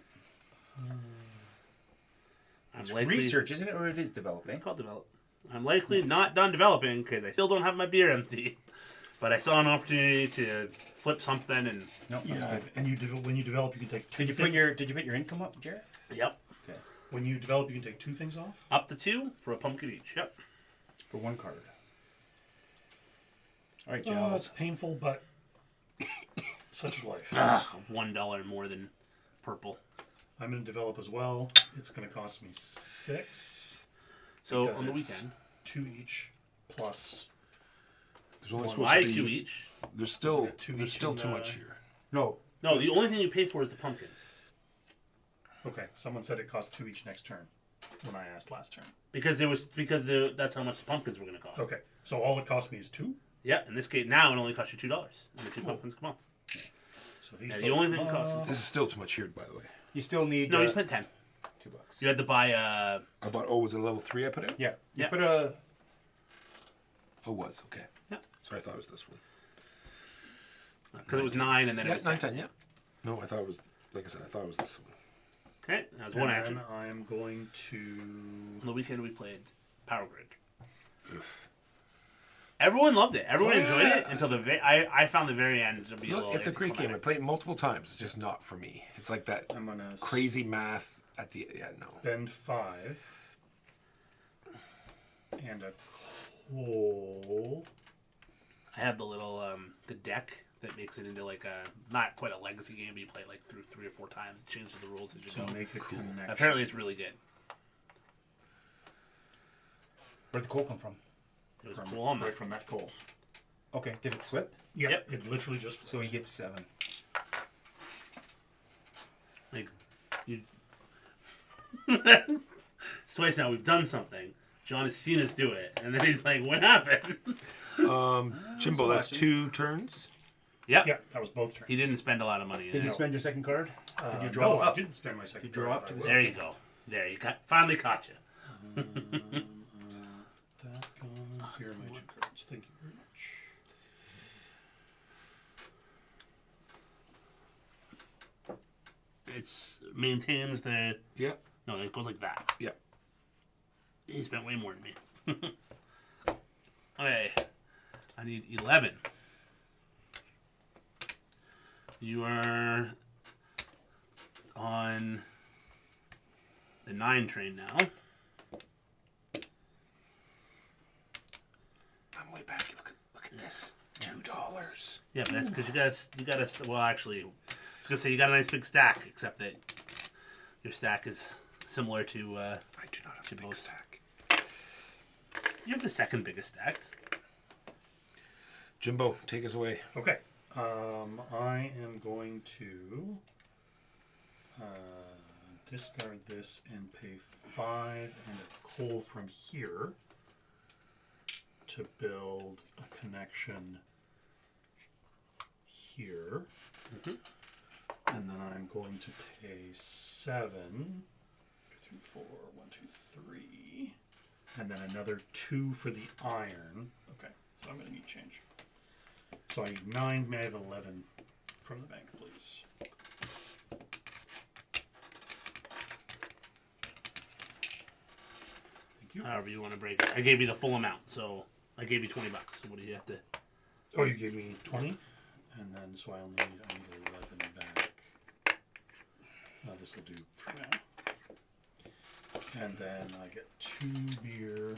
I'm
It's
likely,
research, isn't it? Or it is developing?
It's called develop. I'm likely not done developing because I still don't have my beer empty. But I saw an opportunity to flip something, and
No.
Yeah. And when you develop, you can take 2
Did you
things.
put your income up, Jared?
yep,
Okay.
When you develop, you can take 2 things off.
up to 2 for a pumpkin each. Yep.
For 1 card. All right,
Oh,
Joe.
it's painful, but such is life.
$1 more than purple.
I'm going to develop as well. It's going to cost me 6.
So
because
on the
it's
weekend,
2 each plus.
There's only supposed
why
to be.
2 each?
There's still
Isn't it 2
there's
each
still
in,
too much here.
No.
No, the only thing you pay for is the pumpkins.
Okay, someone said it cost 2 each next turn when I asked last turn.
Because that's how much the pumpkins were going to cost.
Okay, so all it cost me is 2.
Yeah, in this case, now it only costs you $2, and the 2 pumpkins come off.
So these
Yeah, the only thing it costs
both-
is
This is still too much here, by the way.
You still need.
no, you spent 10.
$2.
You had to buy
I bought. Oh, was it level 3 I put in?
Yeah. You
Yeah.
put a.
Oh, it was okay.
Yeah.
Sorry, I thought it was this one.
because it was 9, and then
Yeah,
it was
9, 10. Yeah. No, I thought it was. Like I said, I thought it was this one.
Okay, that was one
and
action.
then I'm going to.
On the weekend, we played Power Grid.
Oof.
Everyone loved it. Everyone
Oh,
enjoyed
yeah.
it until I found the very end to be a
Look,
little.
it's a great game. I
anticlimactic.
played it multiple times. It's just not for me. It's like that
I'm going to
crazy math at the. Yeah, no.
spend 5 and a coal.
I have the little the deck that makes it into like a not quite a legacy game, but you play it like through 3 or 4 times. It changes the rules as you
To
go.
make a connection.
Apparently, it's really good.
Where'd the coal come from?
It was
from,
cool on
right
that.
from that coal.
Okay. Did it flip?
Yeah,
Yep.
it literally just.
So he gets 7.
Like you. It's twice now we've done something. John has seen us do it, and then he's like, "What happened?"
Jimbo, that's
watching.
2 turns.
Yep.
Yeah, that was both turns.
He didn't spend a lot of money.
Did you
there.
spend your second card? Did you
No,
draw
I
up?
didn't spend my second.
You draw
card,
up to
but I
the-
will.
There you go. There you finally caught you.
That gone. Here are my 2 cards. Thank you very much.
It's maintains the.
Yeah.
No, it goes like that.
Yeah.
He spent way more than me. Okay. I need 11. You are on the 9 train now.
I'm way back. Look at this. $2.
Yeah, but that's because you gotta. Well, actually, I was gonna say you got a nice big stack, except that your stack is similar to.
I do not have a big
Jimbo's.
stack.
You have the second biggest stack.
Jimbo, take us away.
Okay. I am going to discard this and pay 5 and a coal from here to build a connection here. And then I'm going to pay 7. 1, 2, 3, 4. 1, 2, 3. And then another 2 for the iron. Okay, so I'm going to need change. So I need 9, may I have 11 from the bank, please? Thank you.
However you want to break it. I gave you the full amount, so I gave you $20. So what do you have to?
Oh, you gave me 20? And then, so I need 11 back. This will do for now. And then I get 2 beer.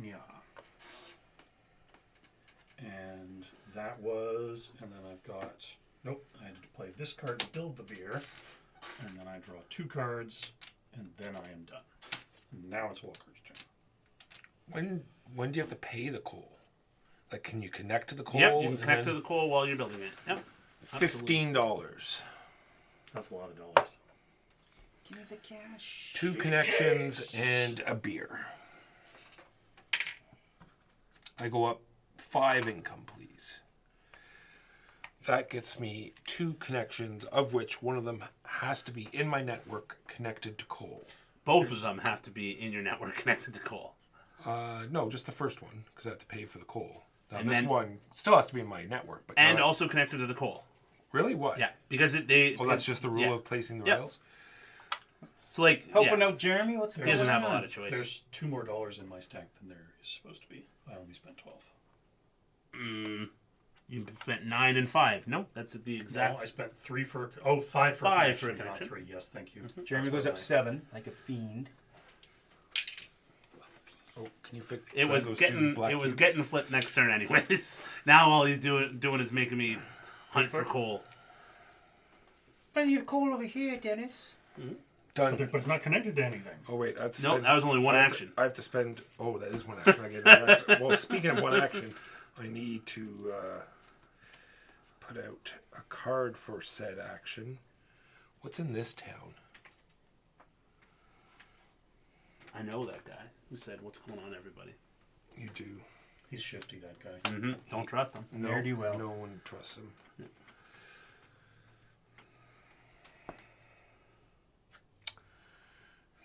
Yeah. And that was, and then I've got, nope, I had to play this card to build the beer. And then I draw 2 cards, and then I am done. And now it's Walker's turn.
When do you have to pay the coal? Like, can you connect to the coal?
Yep, you can
and
connect to
then
the coal while you're building it. Yep. absolutely.
$15.
That's a lot of dollars.
Give me the cash.
2 connections and a beer. I go up 5 income, please. That gets me 2 connections, of which one of them has to be in my network connected to coal.
Both of them have to be in your network connected to coal.
No, just the first one, because I have to pay for the coal. Now,
And
this
then-
one still has to be in my network. But
And
not-
also connected to the coal.
Really? Why?
Yeah, because
Oh, that's just the rule
yeah.
of placing the
Yep.
rails?
So like,
Helping
yeah,
out Jeremy? What's
He
going
he
on?
doesn't have a lot of choice.
There's $2 more in my stack than there is supposed to be. I only spent 12.
You spent 9 and 5. No, that's the exact.
No, I spent 5 for
Five for a
connection,
connection.
not 3. Yes, thank you.
Jeremy
That's
goes
what
up
I-
7 like a fiend.
Oh, can you fix
It was
those 2
getting
black
it was
cubes?
getting flipped next turn anyways. Now all he's doing is making me hunt for coal.
Plenty of coal over here, Dennis.
Done.
But it's not connected to anything.
Oh, wait. I have to
Nope,
spend,
that was only one
I have to-
action.
I have to spend... Oh, that is one action. I get another action. Well, speaking of one action, I need to put out a card for said action. What's in this town?
I know that guy who said, "What's going on, everybody?"
You do.
He's shifty, that guy.
Don't trust him.
No,
Ne'er do well.
no one trusts him.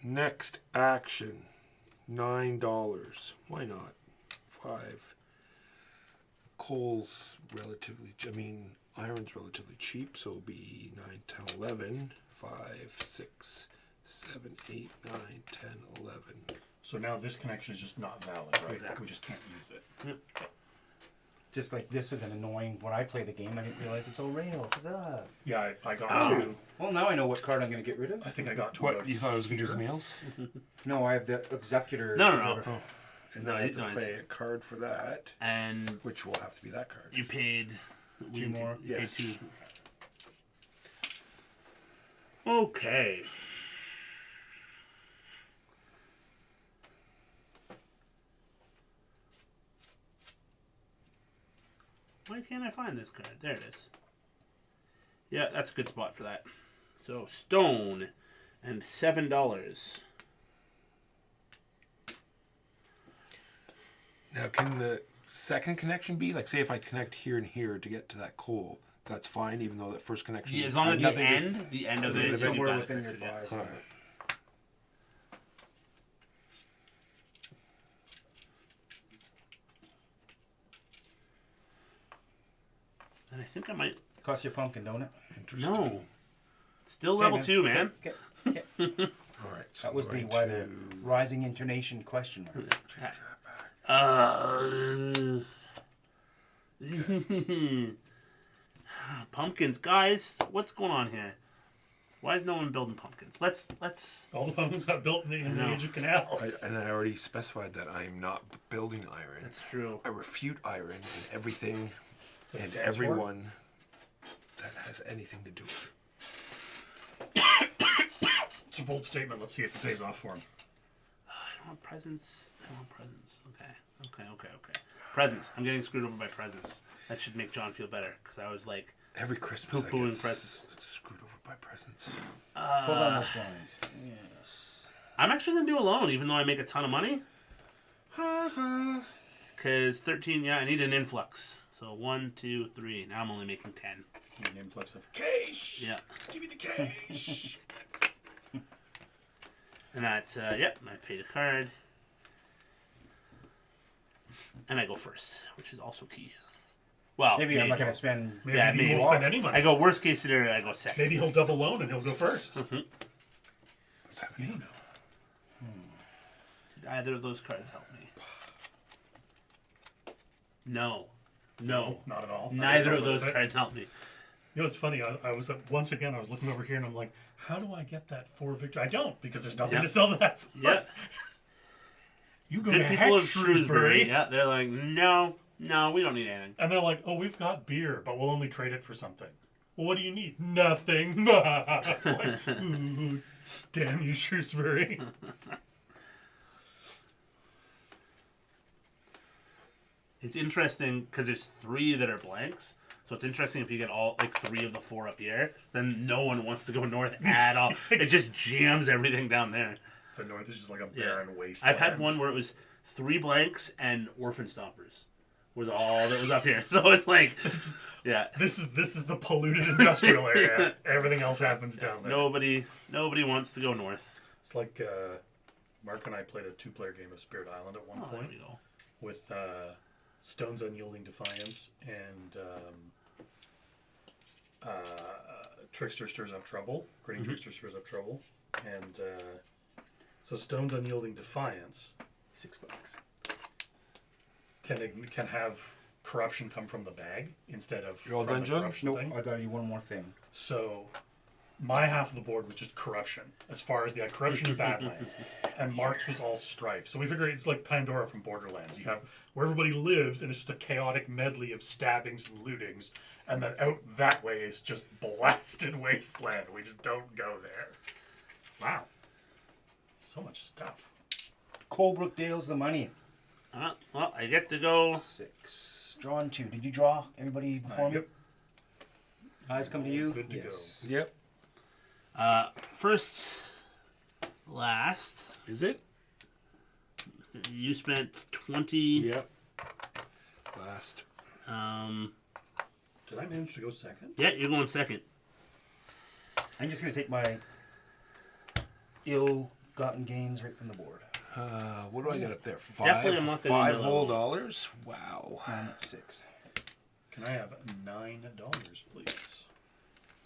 Next action, $9. Why not? 5. Coal's relatively. I mean, iron's relatively cheap, so it'll be 9, 10, 11. 5, 6, 7, 8, 9, 10, 11.
So now this connection is just not valid, right?
Exactly.
We just can't use it.
Just like this is an annoying. When I play the game, I didn't realize it's all rails. Huzzah.
Yeah, I got 2.
Well, now I know what card I'm going to get rid of.
I think I got 2.
What? You thought I was going to do something else?
No, I have the executor.
No.
whatever.
And then I have to
No, it's-
play a card for that,
And
which will have to be that card.
you paid
2 more.
You
Yes.
paid 2. Okay. Why can't I find this card? There it is. Yeah, that's a good spot for that. So stone and $7.
Now, can the second connection be like, say, if I connect here and here to get to that coal, that's fine, even though that first connection.
Yeah, as long as
had
the end of
Nothing
it
to-
is
Somewhere within your
yeah.
buys.
All right.
And I think I might.
Cost you a pumpkin, don't it?
Interesting.
No. Still level
Okay,
2, man.
Okay. Okay.
All right. So
That was
I'm
the
going
why
to
the rising intonation question mark.
change that back.
Pumpkins, guys. What's going on here? Why is no one building pumpkins? Let's.
All the pumpkins got built in the
know.
age of canals.
And I already specified that I am not building iron.
That's true.
I refute iron and everything
That
and
stands for?
everyone that has anything to do with it.
It's a bold statement. Let's see if it pays off for him.
I don't want presents. I want presents. Okay. Presents. I'm getting screwed over by presents. That should make John feel better because I was like,
Every Christmas I
Poo-pooing
get
presents.
screwed over by presents.
Pull down those blinds. Yes.
I'm actually gonna do a loan, even though I make a ton of money. Because 13, yeah, I need an influx. So 1, 2, 3. Now I'm only making 10.
An influx of
Cash!
Yeah.
Give me the cash!
And that's, yep, I paid a card. And I go first, which is also key. Well,
Maybe I'm not going to spend.
maybe
Yeah,
he
maybe.
won't spend any money.
I go worst case scenario, I go second.
Maybe he'll double loan and he'll go first.
70.
Did either of those cards help me? No. No.
Not at all.
Neither of
I
those
don't know.
cards helped me.
You know, it's funny. I was once again. I was looking over here, and I'm like, "How do I get that 4 victory?" I don't, because there's nothing
Yeah.
to sell that for.
Yeah.
You go
Good
to
people
Heck
of Shrewsbury.
Shrewsbury,
Yeah, they're like, no, we don't need anything.
and they're like, "Oh, we've got beer, but we'll only trade it for something." Well, what do you need? Nothing. Like, ooh, damn you, Shrewsbury.
It's interesting because there's 3 that are blanks. So it's interesting if you get all like 3 of the 4 up here, then no one wants to go north at all. It just jams everything down there.
The north is just like a barren waste.
I've had one where it was 3 blanks and orphan stompers was all that was up here. So it's like, yeah,
This is the polluted industrial area. Everything else happens down there.
nobody wants to go north.
It's like Mark and I played a 2-player game of Spirit Island at one
Oh, there
point
we go.
with Stone's Unyielding Defiance and Trickster Stirs Up Trouble. Grinning Trickster Stirs Up Trouble. And so Stone's Unyielding Defiance
$6.
can have corruption come from the bag instead of
You're all
from
done,
the
John?
corruption
Nope,
thing.
I got you one more thing.
So my half of the board was just corruption, as far as the corruption in Badlands, and Mark's was all strife. So we figured it's like Pandora from Borderlands. You have where everybody lives, and it's just a chaotic medley of stabbings and lootings, and then out that way is just blasted wasteland. We just don't go there. Wow, so much stuff.
Colebrook Dale's the money.
Well, I get to go.
6. Drawn 2. Did you draw everybody before me?
Yep.
Eyes come to you.
Good to go.
Yep.
First, last.
Is it?
You spent 20.
Yep. Last.
Did I manage to go second?
Yeah, you're going second.
I'm just going to take my ill-gotten gains right from the board.
What do I got up there?
Definitely I'm not gonna
$5
know.
whole dollars. Wow.
I'm at 6.
Can I have $9, please?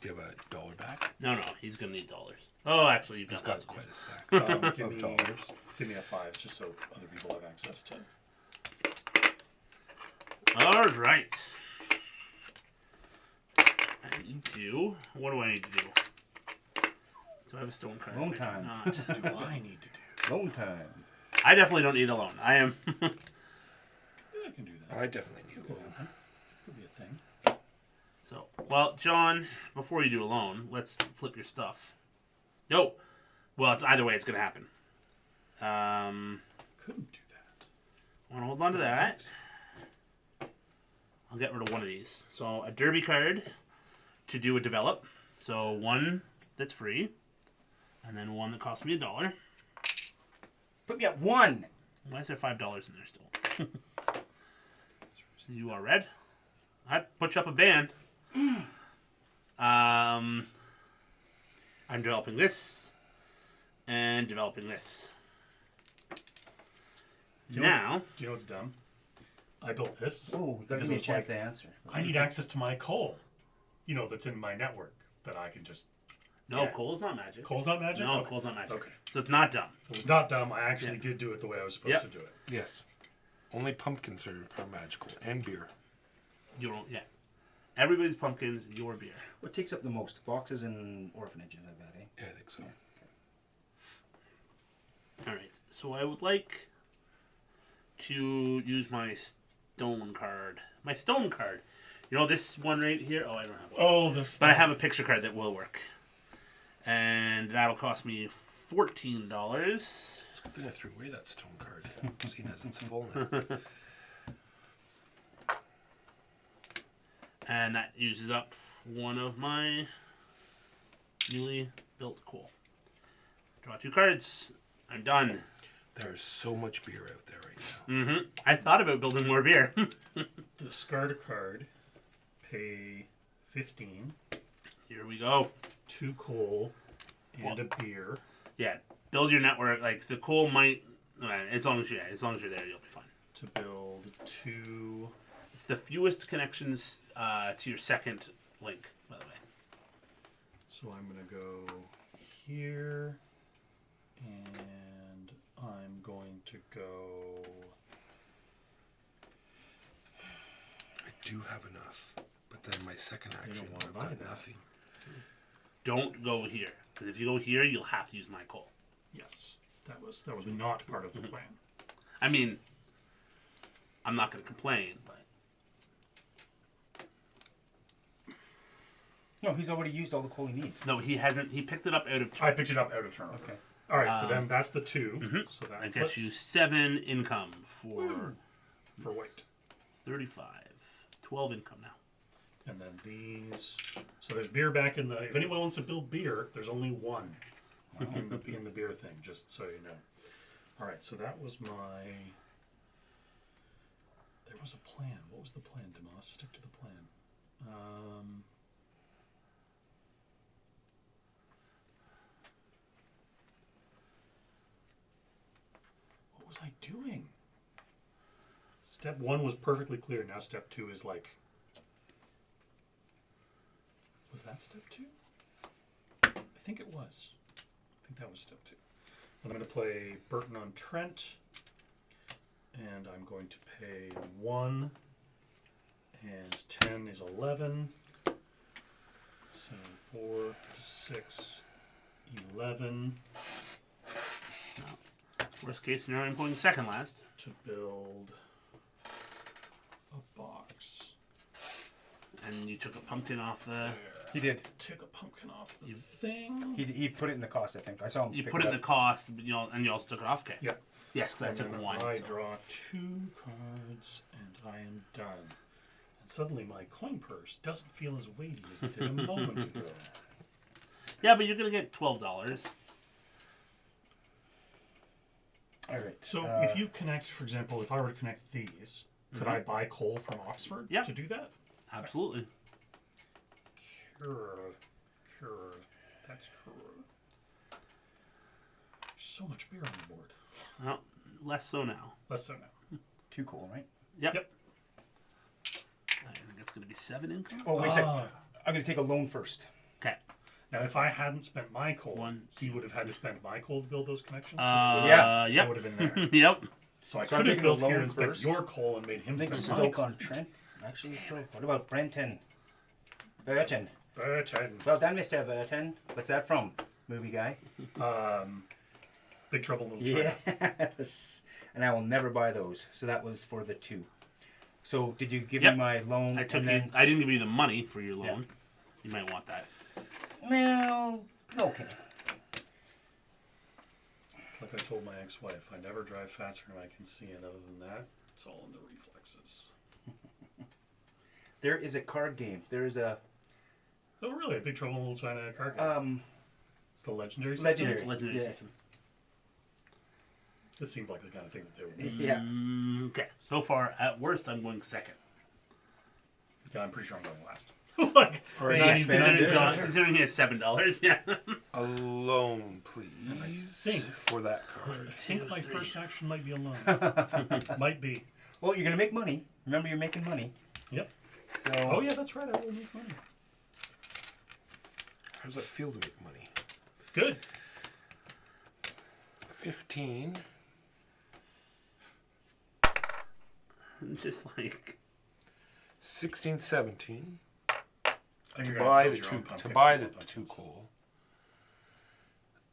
Do you have a dollar back?
No, he's gonna need dollars. Oh, actually, you've
He's
got lots
got
of
quite a stack
Give
of
me,
dollars.
give me a 5, just so other people have access to.
All right. I need to. What do I need to do? Do I have a stone card?
Loan
I do
time.
not.
What do I need to do?
Loan time.
I definitely don't need a loan. I am.
Yeah, I can do that.
I definitely need a loan.
Could be a thing.
So, well, John, before you do a loan, let's flip your stuff. No. Well, it's either way, it's gonna happen.
Couldn't do that.
Want to hold on to that? I'll get rid of one of these. So a derby card to do a develop. So one that's free, and then one that costs me $1.
Put me at 1.
Why is there $5 in there still? So you are red. I'd put you up a band. I'm developing this and developing this.
Do you
Now,
do you know what's dumb? I built this.
Oh, that gives
because
me a
it's
chance
like,
to answer.
I need access to my coal. You know, that's in my network that I can just.
no,
Yeah.
coal's not magic.
Coal's not magic?
No,
Okay.
coal's not magic.
Okay.
So it's not dumb.
It was not dumb. I actually
Yeah.
did do it the way I was supposed
Yep.
to do it.
Yes. Only pumpkins are magical. And beer.
You don't, yeah. Everybody's pumpkins, your beer.
What takes up the most? Boxes and orphanages, I bet, eh?
Yeah, I think so.
Alright, so I would like to use my stone card. My stone card. You know this one right here? Oh, I don't have one.
Oh, this.
But I have a picture card that will work. And that'll cost me $14.
It's a good thing I threw away that stone card. Seeing as it's full now.
And that uses up one of my newly built coal. Draw 2 cards. I'm done.
There's so much beer out there right now.
Mm-hmm. I thought about building more beer.
Discard a card. Pay 15.
Here we go.
2 coal. And a beer.
Yeah, build your network. Like the coal might, as long as you're there, you'll be fine.
To build 2.
It's the fewest connections to your second link, by the way.
So I'm going to go here. And I'm going to go.
I do have enough. But then my second action,
wanna
I've
buy
got
that.
nothing.
Don't go here, because if you go here, you'll have to use my coal.
Yes. That was not part of the plan.
I mean, I'm not going to complain, but
No, he's already used all the coal he needs.
no, he hasn't. He picked it up out of.
I picked it up out of turnover.
Okay.
All right, so then that's the 2. So that
I
flips
get you 7 income for
for white.
35. 12 income now.
And then these. So there's beer back in the. If anyone wants to build beer, there's only one in the beer thing, just so you know. All right, so that was my. There was a plan. What was the plan, Demas? Stick to the plan. What was I doing? Step 1 was perfectly clear. Now step 2 is like. Was that step 2? I think it was. I think that was step 2. I'm going to play Burton on Trent. And I'm going to pay 1. And 10 is 11. So 4, 6, 11.
Worst case scenario, I'm going second last.
To build a box.
And you took a pumpkin off the.
He did.
Take a pumpkin off the thing.
He put it in the cost, I think. I saw him.
You
pick
put it in
up.
the cost, and you also took it off. Okay.
Yeah.
Yes, because I
And
took
then
one.
I
so.
draw 2 cards, and I am done. And suddenly my coin purse doesn't feel as weighty as it did a moment ago.
Yeah, but you're gonna get $12.
All right.
So if you connect, for example, if I were to connect these, could I buy coal from Oxford
Yeah.
to do that?
Absolutely.
Sure. That's cool. So much beer on the board.
Well, less so now.
Less so now.
Too cool, right?
Yep.
Yep.
I think it's gonna be 7 income.
Oh, wait a second.
Ah.
I'm going to take a loan first.
Okay.
Now, if I hadn't spent my coal,
One,
he would have had to spend my coal to build those connections.
Yeah.
I
Yep.
would have been there.
Yep.
So I
So I'm
could have
taking
built
a
here
loan
and spent
first.
your coal and made him
I think
spend my
Stoke
coal.
on Trent. Actually, Stoke. What about Brenton? Burton.
Burton.
Well done, Mr. Burton. What's that from? Movie guy?
Big Trouble in Little China.
Yes. And I will never buy those. So that was for the 2. So did you give
Yep.
me my loan?
I took
and
you.
then...
I didn't give you the money for your loan. You might want that.
Well, okay.
It's like I told my ex-wife, I never drive faster than I can see, and other than that, it's all in the reflexes.
There is a card game. There is a
Oh, really? A Big Trouble in Little China card game? It's the Legendary system?
Legendary.
It's legendary
Yeah.
system.
It seemed like the kind of thing that they would need.
yeah.
Okay. So far, at worst, I'm going second.
Yeah, I'm pretty sure I'm going last. like,
All right,
not
yes,
even-
man.
Considering he has $7. Yeah.
A loan, please,
think-
for that card.
I think my first action might be a loan. Might be.
Well, you're going to make money. Remember, you're making money.
Yep.
So
Oh, yeah, that's right. I will make money.
How does that feel to make money?
Good.
15.
Just like
16, 17.
And
To
you're gonna
buy
build
the
your
two
own pumpkin
to buy the
pumpkins.
2 coal.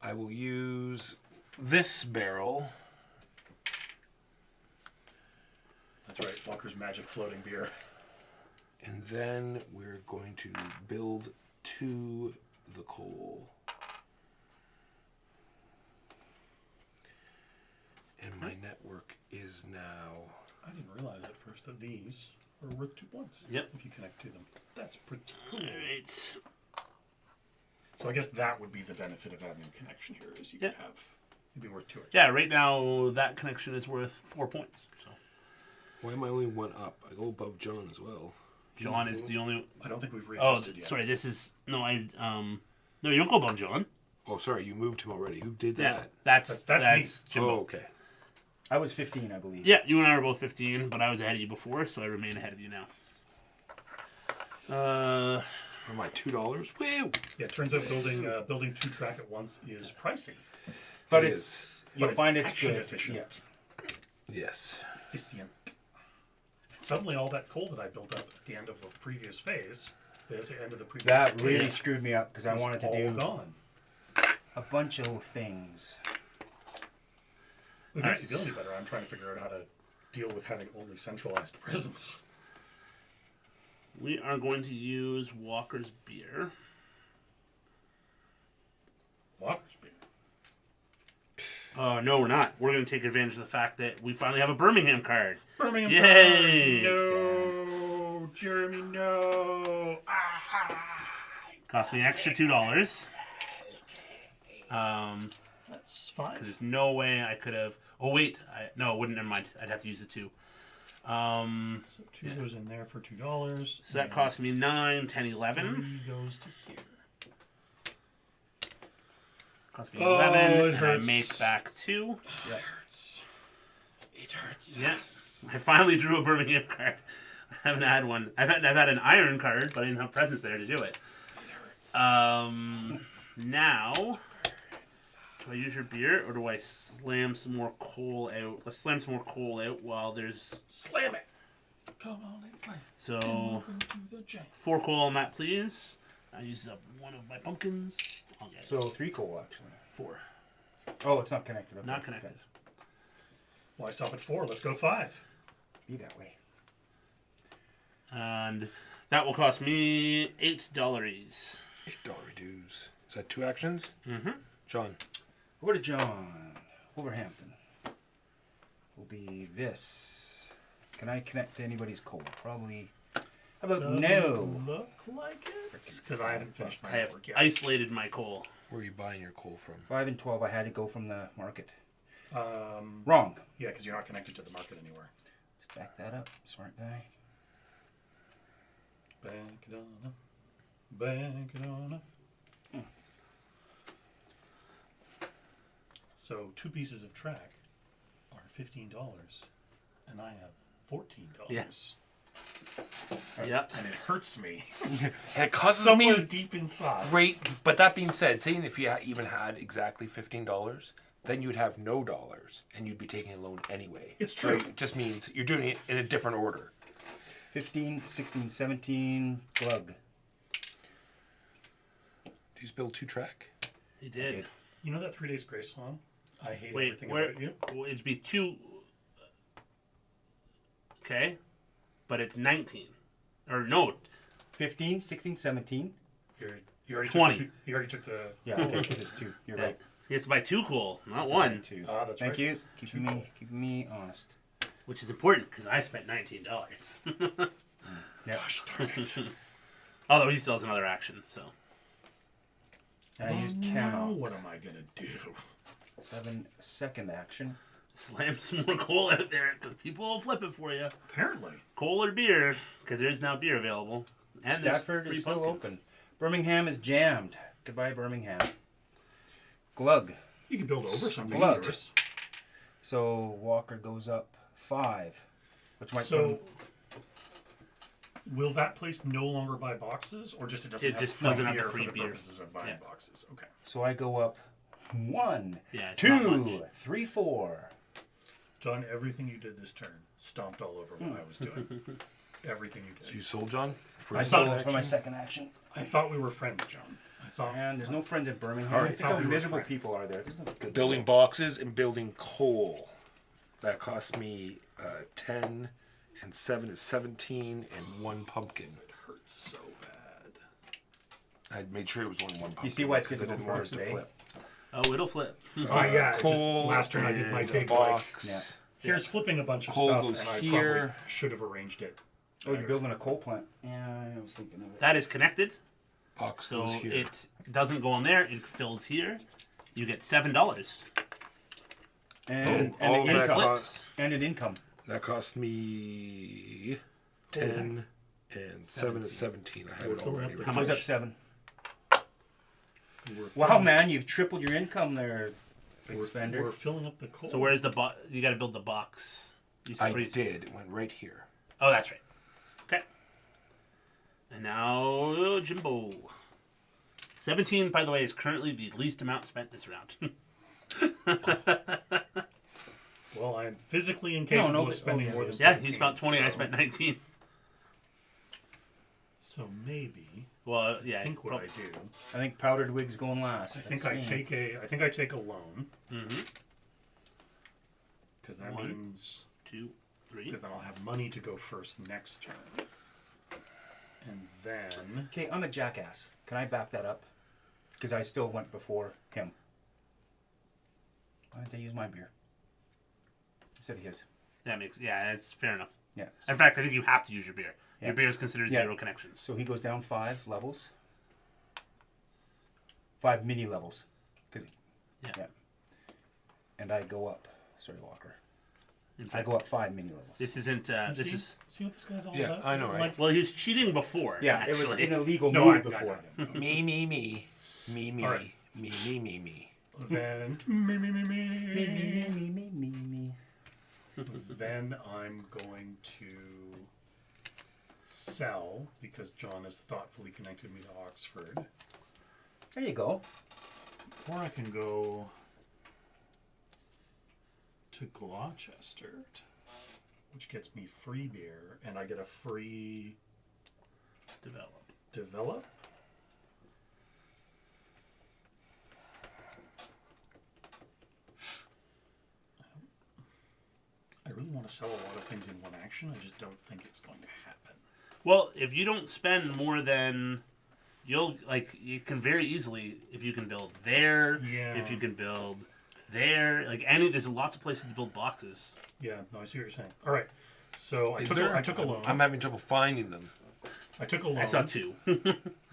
I will use this barrel.
That's right. Walker's Magic Floating Beer.
And then we're going to build to the coal. And my network is now...
I didn't realize at first that these are worth 2 points.
Yep.
If you connect to them. That's pretty cool.
Alright.
So I guess that would be the benefit of having a connection here, is you
Yeah.
could have, it'd be worth 2 extra.
Yeah, right now that connection is worth 4 points. So
Why am I only 1 up? I go above John as well.
John is the only.
I don't think we've
Oh,
readjusted yet.
sorry. This is no. No, you don't go above John.
Oh, sorry, you moved him already. Who did
Yeah,
that?
that's
That's
Jimbo.
Oh, okay.
I was 15, I believe.
Yeah, you and I were both 15, but I was ahead of you before, so I remain ahead of you now.
For my $2? Woo!
Yeah, it turns out building 2 track at once is pricey.
But
It
it's
is.
you'll
But
find
it's
it's
action
good.
efficient.
Yeah.
Yes.
Efficient. Suddenly all that coal that I built up at the end of a previous phase, there's the end of the previous
That really
phase,
screwed me up because I
is
wanted to
all
do
gone.
a bunch of things.
It makes you feel any better. I'm trying to figure out how to deal with having only centralized presence.
We are going to use Walker's beer.
Walker's beer.
No, we're not. We're going to take advantage of the fact that we finally have a Birmingham card.
Birmingham.
Yay!
No. Jeremy, no.
Cost me an extra $2.
That's 5.
There's no way I could have. Oh wait, no, it wouldn't. Never mind. I'd have to use the 2.
So 2 goes in there for $2.
So that cost me 9, 10, 11.
3 goes to here.
Cost me
Oh,
11,
it
and I
hurts.
make back 2.
It hurts. It hurts.
Yes, I finally drew a Birmingham card. I haven't had one. I've had an iron card, but I didn't have presents there to do it. Now, do I use your beer or do I slam some more coal out? Let's slam some more coal out while there's.
Slam it. Come on and slam.
So,
Welcome to the jam.
4 coal on that, please. I used up one of my pumpkins. I'll get it.
So 3 coal actually.
4.
Oh, it's not connected. Okay.
Not connected.
Well, I stop at 4. Let's go 5.
Be that way.
And that will cost me $8.
$8 dues. Is that 2 actions?
Mm-hmm.
John.
Over to John. Wolverhampton. Will be this. Can I connect to anybody's coal? Probably. How about
Doesn't
no?
look like it. Because I haven't finished my
I have
work yet.
isolated my coal.
Where are you buying your coal from?
5 and 12. I had to go from the market.
Yeah,
Wrong.
because you're not connected to the market anywhere.
Let's back that up. Smart guy.
Bank it on up. Bank it on up. So 2 pieces of track are $15, and I have $14.
Yes. Yep.
And it hurts me.
And it causes
Somewhere
me
deep inside.
great. But that being said, saying if you even had exactly $15, then you'd have no dollars, and you'd be taking a loan anyway.
It's
So
true.
it just means you're doing it in a different order.
15, 16, 17. Glug.
Do you just build 2 track?
He did.
did.
You know that 3 Days Grace song? I hate
Wait,
everything
where?
about you.
Well, it'd be 2. Okay, but it's 19, or no,
15, 16, 17.
You already
20.
Took you already took the.
Yeah, okay, it is 2. You're right.
he has to buy 2 coal, not 1,
2.
Ah, that's
Thank
right.
you. Keeping me honest.
which is important because I spent $19.
Yeah.
Gosh darn it.
Although he still has another action, so
And I used
Now
camo.
what am I gonna do?
7 second action.
slam some more coal out there because people will flip it for you.
Apparently.
Coal or beer, because there's now beer available. And there's
Stafford
free
is still
pumpkins.
open. Birmingham is jammed. Goodbye, Birmingham. Glug.
You can build over something.
Glug.
yours.
So Walker goes up 5. Which might
So, will that place no longer buy boxes, or just it doesn't
It
have
just
free
doesn't have the
beer
free
for the
beer.
purposes of buying
Yeah.
boxes? Okay.
So I go up 1,
Yeah, it's not
2,
much.
3, 4.
John, everything you did this turn stomped all over what I was doing. Everything you
So
did.
you sold, John? For
I
your
sold
second
for my
action?
second action.
I thought we were friends, John. I thought.
And there's no friends in Birmingham.
Alright.
Think how
Thought we were
miserable
friends.
people are there. There's no good
Building boxes and building coal. That cost me 10, and 7 is 17, and 1 pumpkin.
It hurts so bad.
I made sure it was only 1 pumpkin.
see why it's
because I
good to
didn't
go
want it
first,
to
eh?
flip.
Oh, it'll flip.
Oh yeah, it just-
Coal
last turn I did my
and a
big like.
box.
Here's flipping a bunch of
Coal
stuff,
goes
and I
here.
probably should have arranged it.
Oh, you're building a coal plant. Yeah, I was thinking of it.
That is connected,
Box
so
goes here.
it doesn't go on there. It fills here. You get $7.
And,
all
an
that
income.
cost-
And an income.
That cost me 10, and 7 is 17. I had it already.
How
How
Goes
much?
up 7.
We're
Wow,
filling-
man, you've tripled your income there, big
We're
spender.
filling up the coal.
So where's the box? You got to build the box. You
I
separate-
did. It went right here.
Oh, that's right. Okay. And now Jimbo. 17, by the way, is currently the least amount spent this round.
Well, I am physically incapable
but-
of spending
oh, yeah,
more than
yeah,
17,
he spent 20. I
so-
spent 19.
So maybe
Well, yeah.
I think what I do.
I think powdered wig's going last.
I think
That's
I
me.
take a loan
Mm-hmm.
because that
1,
means
2, 3.
because then I'll have money to go first next turn, and then
Okay, I'm a jackass. Can I back that up? Because I still went before him. Why didn't I use my beer? Instead of his.
That makes, yeah, that's fair enough.
Yeah.
In fact, I think you have to use your beer.
Yeah.
Your beer is considered
Yeah.
0 connections.
So he goes down 5 levels. 5 mini levels. 'Cause-
Yeah.
And I go up. Sorry, Walker.
In
I
fact,
go up 5 mini levels.
this isn't.
See what this guy's all
Yeah,
about?
I know, right?
Like,
Well, he was cheating before.
Yeah, it was
actually.
in a legal
no,
mood
I
before.
Me, me, me. Me, me.
All right.
Me, me, me, me.
Then
Me.
then I'm going to sell because John has thoughtfully connected me to Oxford.
There you go.
Or I can go to Gloucester, which gets me free beer, and I get a free develop. I really want to sell a lot of things in one action. I just don't think it's going to happen.
Well, if you don't spend more than, you can very easily, if you can build there,
Yeah.
if you can build there, there's lots of places to build boxes.
Yeah, no, I see what you're saying. All right, so
Is
I
there?
took a loan.
I'm having trouble finding them.
I took a loan.
I saw 2,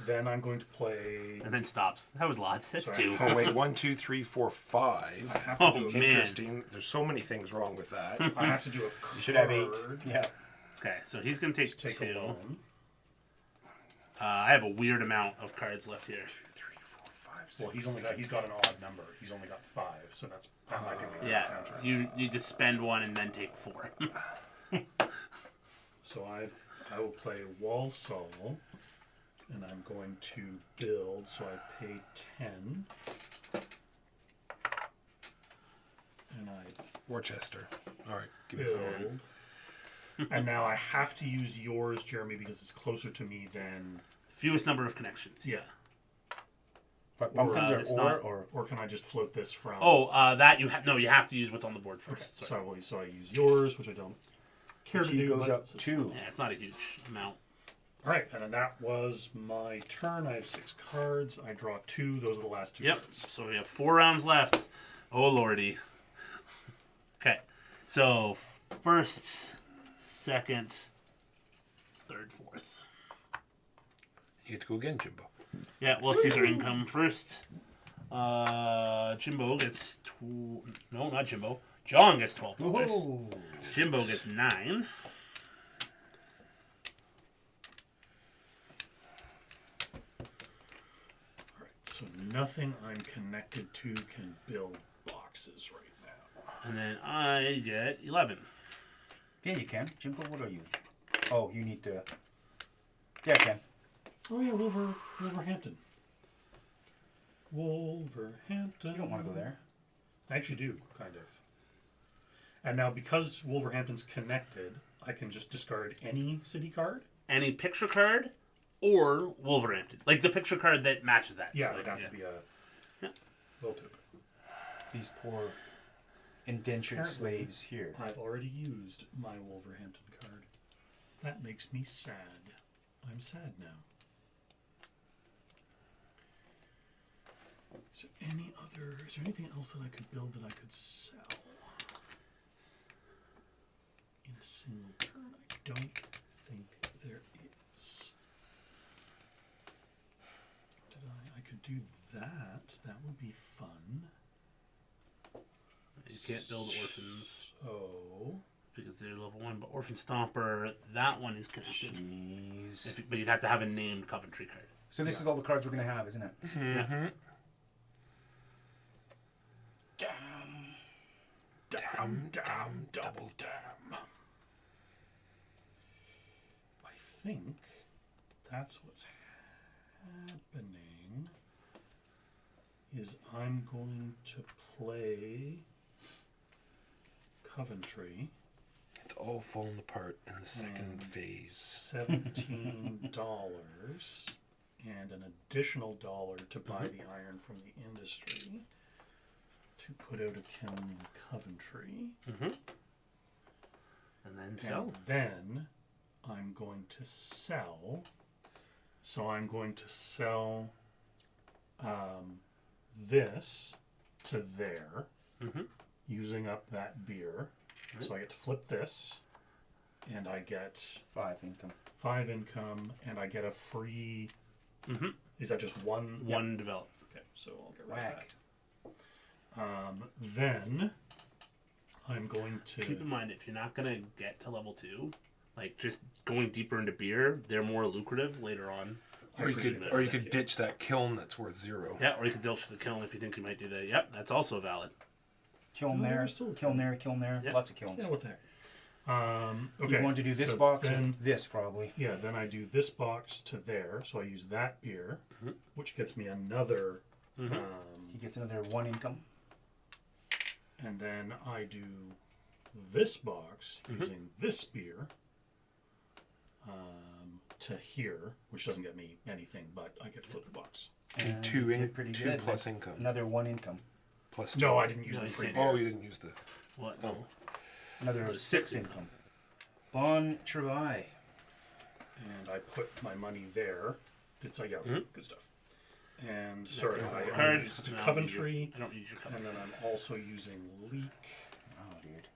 Then I'm going to play.
and then stops. That was lots. That's
Sorry.
2.
Oh wait, 1, 2, 3, 4,
I
5.
have to
Oh,
do.
man.
Interesting. There's so many things wrong with that.
I have to do a card.
You should have 8. Yeah.
Okay, so he's gonna take
Take
2.
a loan.
I have a weird amount of cards left here.
2, 3, 4, 5, 6.
Well, he's got an odd number. He's only got 5, so that might give me a
Yeah,
counter.
you need to spend 1 and then take 4.
So I will play Walsall, and I'm going to build. So I pay 10, and I
Worcester. All right, give me 4.
build. And now I have to use yours, Jeremy, because it's closer to me than.
Fewest number of connections.
Yeah.
But
Or,
pumpkins
it's
are
not-
Or can I just float this from?
That you have to use what's on the board
Okay.
first. Sorry.
So I use yours, which I don't care to
He
do.
goes
but
up
it's-
2.
Yeah, it's not a huge amount.
All right, and then that was my turn. I have 6 cards. I draw 2. Those are the last 2
Yep.
cards.
So we have 4 rounds left. Oh lordy. Okay. So first, second, third, fourth.
You get to go again, Jimbo.
Yeah, well, let's do their income first. Jimbo gets no, not Jimbo. John gets $12.
Whoa.
Simbo gets 9.
All right, so nothing I'm connected to can build boxes right now.
And then I get 11.
Yeah, you can. Jimbo, what are you? Oh, you need to. Yeah, I can.
Oh yeah, Wolverhampton. Wolverhampton.
You don't want to go there.
I actually do, kind of. And now because Wolverhampton's connected, I can just discard any city card.
Any picture card or Wolverhampton. Like the picture card that matches that.
Yeah,
So,
it'd have to be a.
Yeah.
Will do.
These poor indentured
Apparently.
slaves here.
I've already used my Wolverhampton card. That makes me sad. I'm sad now. Is there anything else that I could build that I could sell? In a single turn? I don't think there is. I could do that. That would be fun.
You can't build orphans
So
because they're level 1. But Orphan Stomper, that one is connected.
Jeez.
But you'd have to have a named Coventry card.
So this is all the cards we're gonna have, isn't it?
Mm-hmm.
Damn, double damn. I think that's what's happening. Is I'm going to play Coventry,
It's all falling apart in the second phase.
$17, and an additional $1 to buy the iron from the industry to put out a kiln in Coventry.
Mm-hmm. And then sell.
And then I'm going to sell. So I'm going to sell this to there,
Mm-hmm.
using up that beer. So I get to flip this and I get
5 income.
5 income, and I get a free.
Mhm.
Is that just one?
One develop.
Okay, so I'll get rid
Whack.
of that. Then I'm going to.
Keep in mind, if you're not gonna get to level 2, like just going deeper into beer, they're more lucrative later on.
Or you could ditch that kiln that's worth 0.
Yeah, or you could dilch the kiln if you think you might do that. Yep, that's also valid.
Kiln
No,
there,
we're still-
kiln there, kiln there.
Yeah.
Lots of kilns.
Yeah, what the heck? Okay.
You want to do this
so
box
then,
or this probably.
Yeah, then I do this box to there, so I use that beer, which gets me another.
He gets another 1 income.
And then I do this box using this beer to here, which doesn't get me anything, but I get to flip the box.
And
you
2
did pretty
2
good.
plus income.
Another 1 income.
Plus 2.
No, I didn't use
No,
the
you
free
can't.
beer.
Oh, you didn't use the.
What?
Oh.
Another
Another
6
6
income. Bon travail.
And I put my money there. It's like, yeah, good stuff. And sorry,
That's
I
Card.
used
No, I don't
Coventry,
use your- I don't use your
and
Coventry.
then I'm also using Leak,
Oh, dude.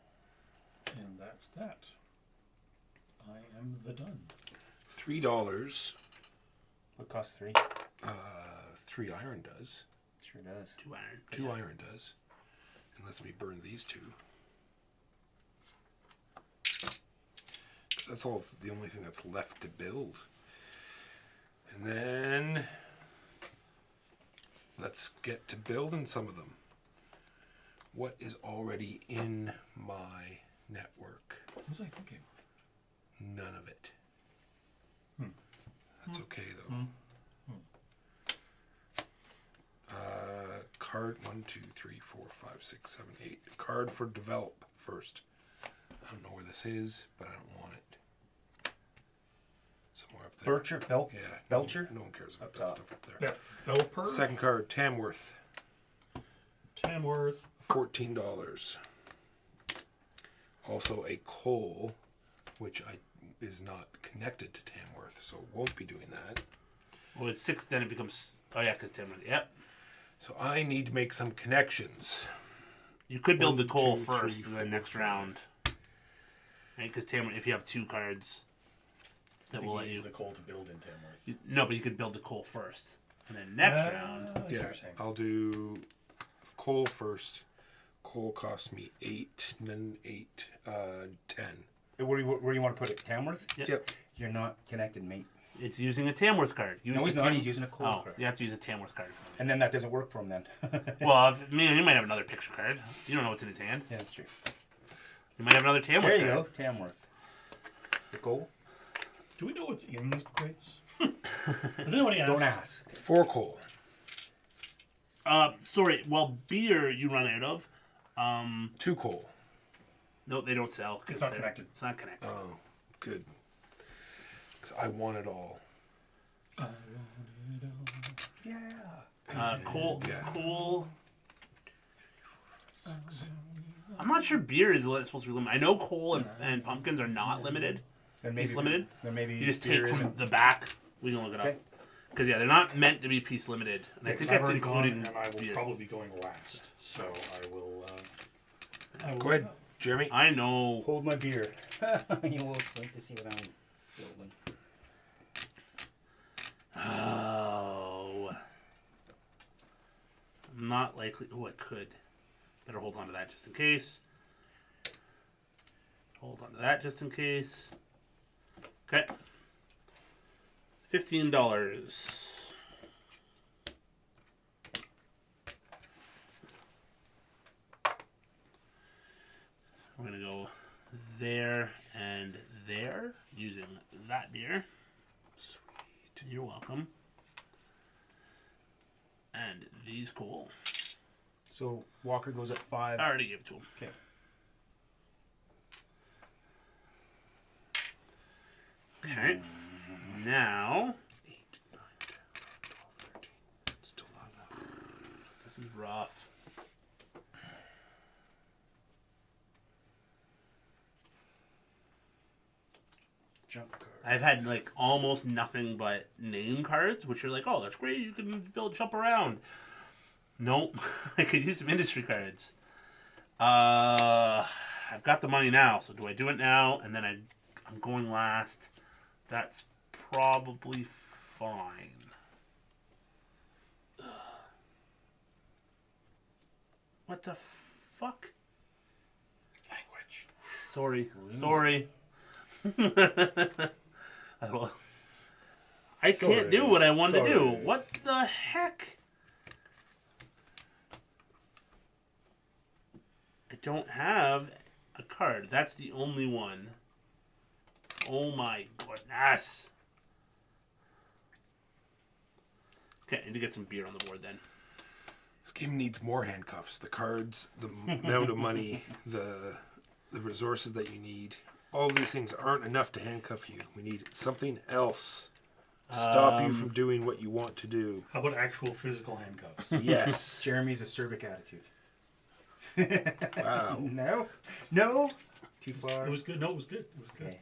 and that's that. I am the done.
$3.
What costs 3?
3 iron does.
Sure does.
2 iron.
2 iron does. And lets me burn these 2. 'Cause that's all. The only thing that's left to build. And then let's get to building some of them. What is already in my network?
What was I thinking?
None of it. That's okay though. Card 1, 2, 3, 4, 5, 6, 7, 8. Card for develop first. I don't know where this is, but I don't want it. Somewhere up there.
Bircher?
Yeah.
Belcher?
No one cares about
Up
that
top.
stuff up there.
Belper,
Second card, Tamworth.
Tamworth,
$14. Also a coal, which is not connected to Tamworth, so won't be doing that.
Well, it's 6, then it becomes. Oh, yeah, because 10 money. Yep.
So I need to make some connections.
You could build the
1,
coal
2,
first
3,
and then
4,
next
5.
round. Right? Because Tamworth, if you have 2 cards,
I
that
think
will
he
let
needs
you.
the coal to build in Tamworth.
No, but you could build the coal first. And then next round.
I see what
Yeah,
you're saying.
I'll do coal first. Coal costs me 8, and then 8, 10.
Where do you want to put it? Tamworth?
Yep.
You're not connected, mate.
It's using a Tamworth card. Use
No, he's
the
not. He's using a coal
Oh,
card.
you have to use a Tamworth card for him.
And then that doesn't work for him then.
Well, he might have another picture card. You don't know what's in his hand.
Yeah, that's true.
You might have another Tamworth
There you
card.
go, Tamworth. The coal?
Do we know what's in these crates? Has anybody asked?
Don't ask.
4 coal.
Sorry. Well, beer you run out of.
2 coal.
No, they don't sell. 'cause
It's not
they're-
connected.
It's not connected.
Oh, good. Because I want it all.
Yeah.
Coal.
Yeah.
Coal. I'm not sure beer is supposed to be limited. I know coal and pumpkins are not limited.
Then
Piece limited?
Then maybe
You just
beer
take from
isn't.
the back. We can look it
Okay.
up. Because yeah, they're not meant to be piece limited, and I
Yeah,
think
'cause I've
that's
already gone,
including
and I will
beer.
probably be going last. So I will.
Go ahead, Jeremy.
I know.
Hold my beer. You will wait to see what I'm building.
Oh, I'm not likely. Oh, I could. Better hold on to that just in case. Hold on to that just in case. Okay. $15. I'm gonna go there and there using that beer. Sweet. You're welcome. And these cool.
So Walker goes at 5.
I already gave it to him.
Okay.
Okay. Now,
8, 9, 10, 11, 12, 13. Still not enough.
this is rough.
Jump card.
I've had like almost nothing but name cards, which are like, oh, that's great. You can build jump around. Nope. I could use some industry cards. I've got the money now, so do I do it now? And then I'm I'm going last. That's probably fine. What the fuck?
Language.
Sorry. I can't do what I want to do.
Sorry.
What the heck? I don't have a card. That's the only one. Oh my goodness. Okay, I need to get some beer on the board then.
This game needs more handcuffs. The cards, the amount of money, the resources that you need. All these things aren't enough to handcuff you. We need something else to stop you from doing what you want to do.
How about actual physical handcuffs?
Yes.
Jeremy's acerbic attitude.
Wow.
No. Too far.
It was good. No, it was good. It was good.
Okay.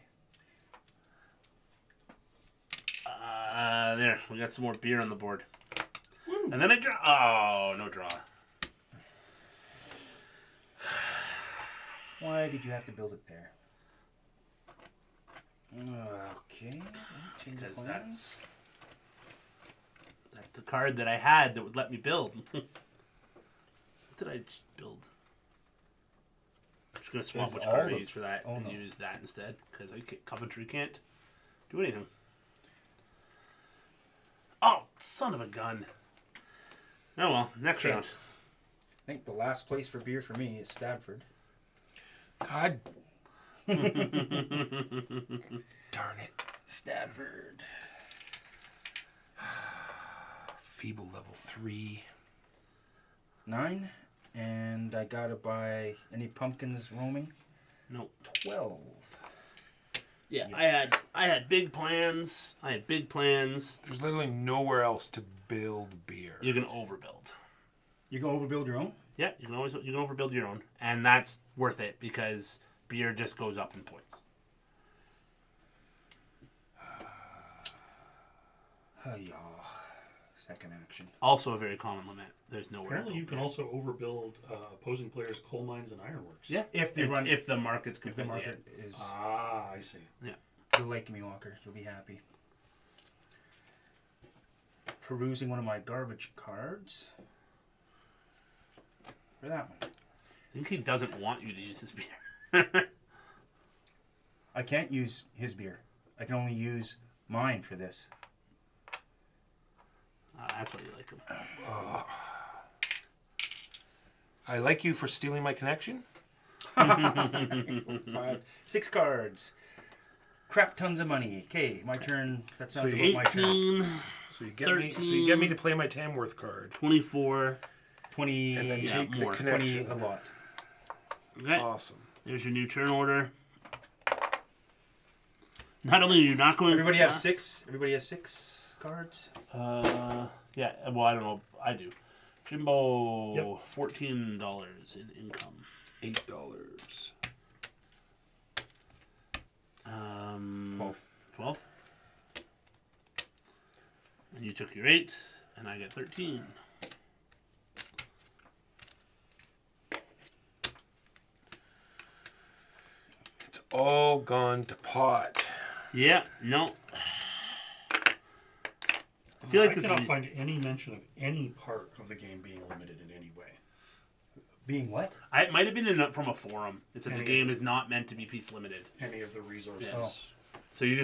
There, we got some more beer on the board. Woo. And then I draw. Oh, no draw.
Why did you have to build it there? Okay. Change the
Because
plans.
that's the card that I had that would let me build. What did I just build? I'm just gonna swap
Is
which
all
card I
the-
use for that
oh,
and
no.
use that instead because Coventry can't do anything. Oh, son of a gun! Oh well, next
Okay.
round.
I think the last place for beer for me is Stadford.
God. Darn it.
Stadford.
Feeble level 3.
9. And I gotta buy any pumpkins roaming.
Nope.
12.
Yeah, I had big plans.
There's literally nowhere else to build beer.
You can overbuild.
You can overbuild your own?
Yeah, you can overbuild your own, and that's worth it because beer just goes up in points.
Y'all. Second action.
Also a very common limit. There's nowhere.
Apparently,
to
you
go
can
beer.
also overbuild opposing players' coal mines and ironworks.
Yeah,
If they run,
if the market's
if the
completely
market is,
Ah, I see.
you'll like me, Walker. You'll be happy. Perusing one of my garbage cards. For that one.
I think he doesn't want you to use his beer.
I can't use his beer. I can only use mine for this.
That's why you like him.
I like you for stealing my connection.
5, 6 cards. Crap tons of money. Okay, my turn. That sounds about my turn.
18,
So you get me to play my Tamworth card.
24.
20.
And then
Yeah,
take the
more.
20
connection.
a lot.
Okay,
Awesome.
there's your new turn order. Not only are you not going
Everybody has
fast-
6. Everybody has 6 cards.
Yeah, well, I don't know. I do. Jimbo,
Yep.
$14 in income.
$8.
12. And you took your 8, and I get 13.
It's all gone to pot.
Yeah, no. I feel like
I
this
cannot
is...
find any mention of any part of the game being limited in any way.
Being what?
It might have been from a forum. It said the game is not meant to be piece limited.
Any of the resources.
Yes. So you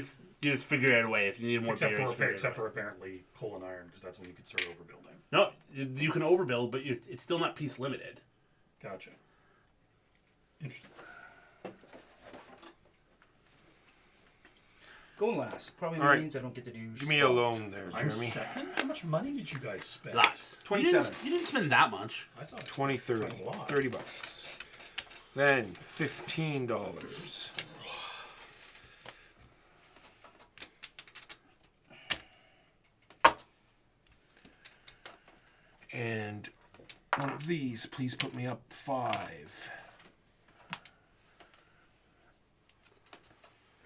just figure out a way. If you need more
Except
beer, you
for,
figure out a
except
way.
for apparently coal and iron, because that's when you could start overbuilding.
No, you can overbuild, but it's still not piece limited.
Gotcha. Interesting.
Going last. Probably
All right.
means I don't get to do.
Give me a loan there,
I'm
Jeremy.
second? How much money did you guys spend?
Lots.
27.
You didn't spend that much.
I thought
20, 30.
Quite a lot.
$30. Then $15. And one of these, please put me up 5.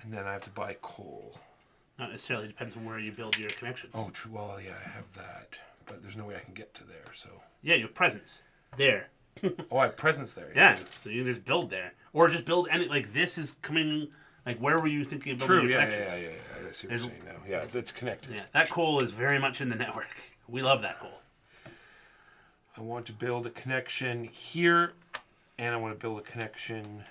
And then I have to buy coal.
Not necessarily. Depends on where you build your connections.
Oh, true. Well, yeah, I have that. But there's no way I can get to there, so.
Yeah, your presence. There.
Oh, I have presents there.
Yeah. So you can just build there. Or just build any... Like, this is coming Like, where were you thinking about
True.
your
Yeah.
connections?
I see what you're saying now. Yeah, it's connected.
Yeah, that coal is very much in the network. We love that coal.
I want to build a connection here, and I want to build a connection.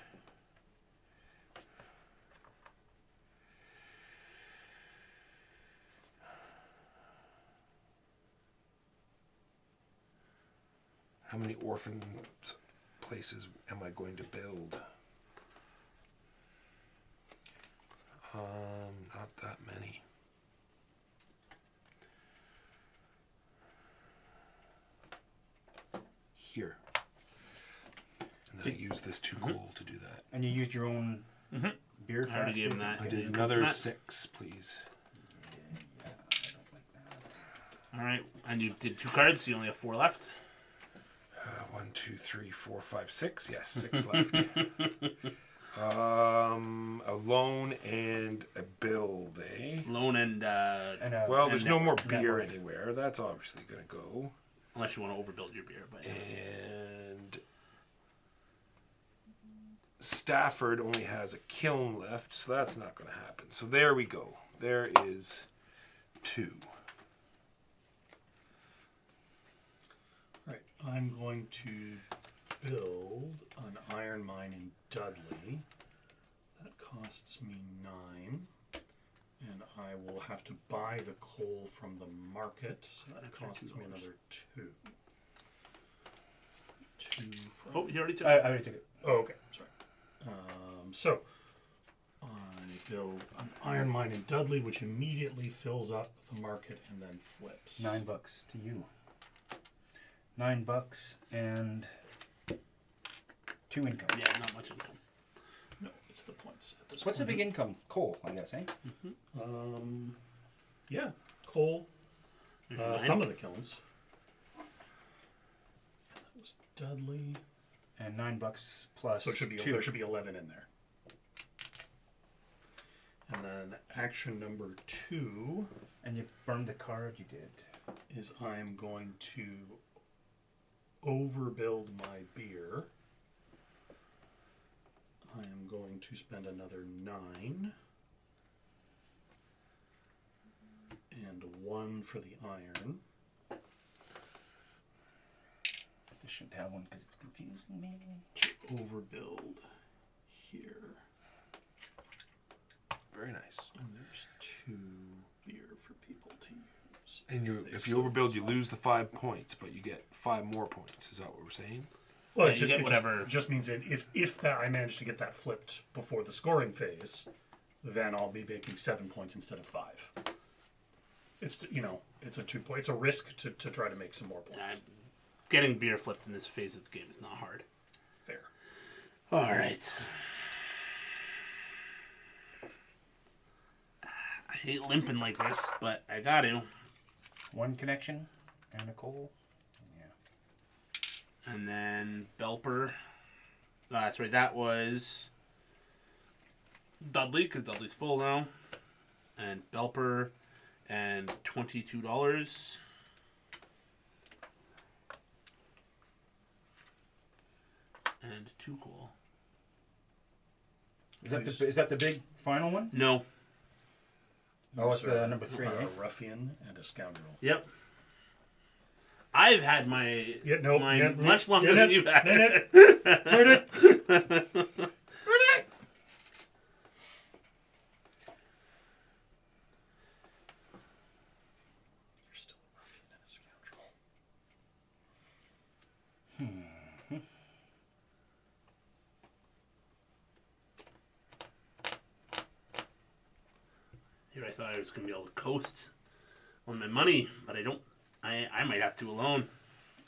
How many orphan places am I going to build? Not that many. Here. And then I use this 2 coal to do that.
And you used your own beer
I already
fat?
gave him that.
I
Did
did
you
another
come from
6, please.
Yeah, I don't like that.
that? All right, and you did 2 cards, so you only have 4 left.
1, 2, 3, 4, 5, 6. Yes, 6 left. A loan and a build, eh?
Loan and
Well, there's no more
network.
beer anywhere. That's obviously going to go.
Unless you want to overbuild your beer, but
And Stafford only has a kiln left, so that's not going to happen. So there we go. There is 2.
Right. I'm going to build an iron mine in Dudley. That costs me 9. And I will have to buy the coal from the market. So that
Extra
costs me
$2.
another 2. 2 from...
oh, you already took
I
it.
already took it.
Oh, okay. Sorry. So, I build an iron mine in Dudley, which immediately fills up the market and then flips.
$9 to you. $9 and 2 income.
Yeah, not much income.
No, it's the points at this
What's the
point.
big income? Coal, I guess, eh?
Yeah, coal.
There's your 9.
Some of the kilns. That was Dudley.
And $9 plus
So it should be
2.
there should be 11 in there. And then action number 2
And you burned the card you did.
is I'm going to overbuild my beer. I am going to spend another 9. And 1 for the iron.
I shouldn't have one because it's confusing me.
To overbuild here.
Very nice.
And there's 2 beer for people to use.
And if you overbuild, you lose the 5 points, but you get 5 more points. Is that what we're saying?
Well,
Yeah, you get whatever.
It just means that if that I manage to get that flipped before the scoring phase, then I'll be making 7 points instead of 5. It's it's a 2 point. It's a risk to try to make some more points.
Getting beer flipped in this phase of the game is not hard.
Fair.
All right. I hate limping like this, but I got to.
1 connection and a coal. Yeah.
And then Belper. That's right. That was Dudley, because Dudley's full now. And Belper, and $22. And 2 cool.
Is that the big final one?
No.
Oh, it's
So,
number 3, eh?
A ruffian and a scoundrel.
Yep. I've had my mine much longer than you've had.
You're still a ruffian and a scoundrel.
Here I thought I was going to be able to coast on my money, but I don't. I might have to alone.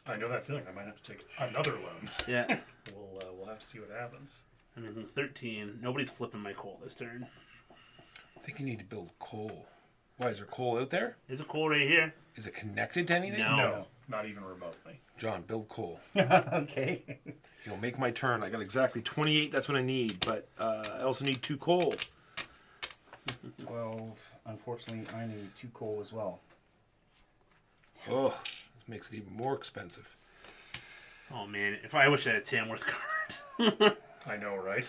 I know that feeling. I might have to take another loan.
Yeah.
We'll have to see what happens.
I'm in 13. Nobody's flipping my coal this turn.
I think you need to build coal. Why, is there coal out there?
There's a coal right here.
Is it connected to anything?
No.
No, not even remotely.
John, build coal.
Okay.
Make my turn. I got exactly 28. That's what I need. But I also need 2 coal.
12. Unfortunately, I need 2 coal as well.
Oh, this makes it even more expensive.
Oh man, if I wish I had a Tamworth card.
I know, right?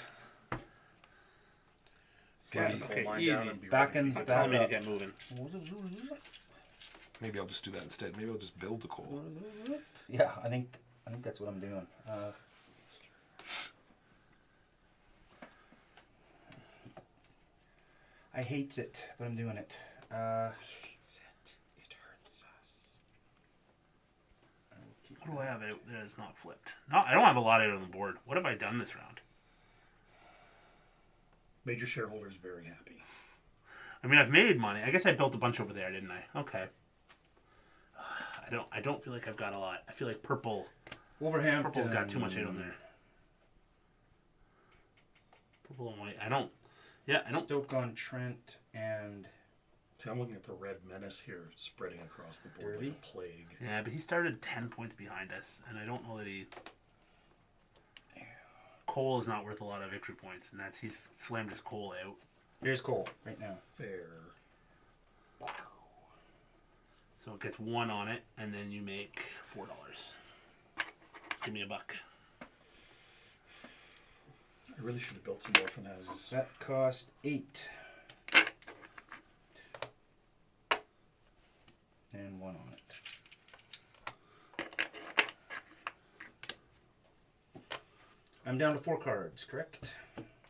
Slide
Maybe-
the
Okay,
coal mine
easy.
down and be
Back
ready
in-
to
I'm
go.
telling me to
up.
get moving.
Maybe I'll just do that instead. Maybe I'll just build the coal.
Yeah, I think that's what I'm doing. I hates it, but I'm doing it. Hates it. It hurts us.
What do I have out there that's not flipped? No, I don't have a lot out on the board. What have I done this round?
Major shareholders very happy.
I mean, I've made money. I guess I built a bunch over there, didn't I? Okay. I don't feel like I've got a lot. I feel like purple's
Wolverhampton.
got too much out on there. Purple and white. I don't.
Stoke-on-Trent and
See, I'm looking at the red menace here spreading across the board
Derby?
like a plague.
Yeah, but he started 10 points behind us, and I don't know that he. Cole is not worth a lot of victory points, and he's slammed his Cole out.
here's Cole right now.
Fair.
So it gets 1 on it, and then you make $4. Give me a buck.
I really should have built some orphan houses.
That cost 8. And 1 on it. I'm down to 4 cards, correct?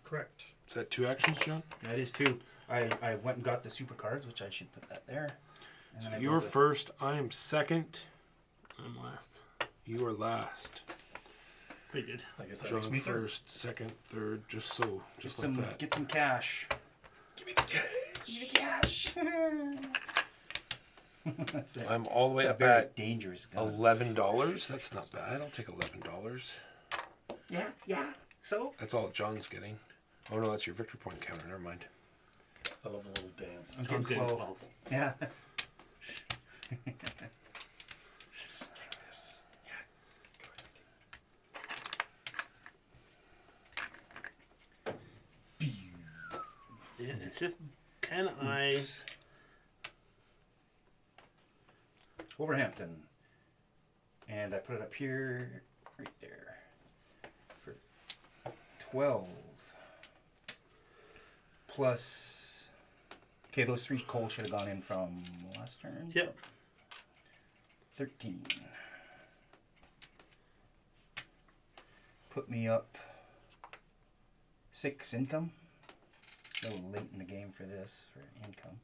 Correct.
Is that 2 actions, John?
That is 2. I went and got the super cards, which I should put that there. And
So
then I
you're
built it.
first. I am second.
I'm last.
You are last.
Figured.
I guess that
John
makes me third.
first, second, third. Just so, just
Get
like
some,
that.
get some cash.
Give me the cash.
Give me the cash. That's it.
I'm all the way
It's a
up
very
at
dangerous gun.
$11. That's not bad. I'll take $11.
Yeah. So?
That's all John's getting. Oh no, that's your victory point counter. Never mind.
I love a little dance.
I'm
John's
getting
getting
12.
12.
Yeah.
Just take this. Yeah.
Yeah, it's just, can I...
Wolverhampton. And I put it up here, right there. For 12. Plus. Okay, those 3 coal should have gone in from last turn.
Yep.
13. Put me up 6 income. A little late in the game for this, for income.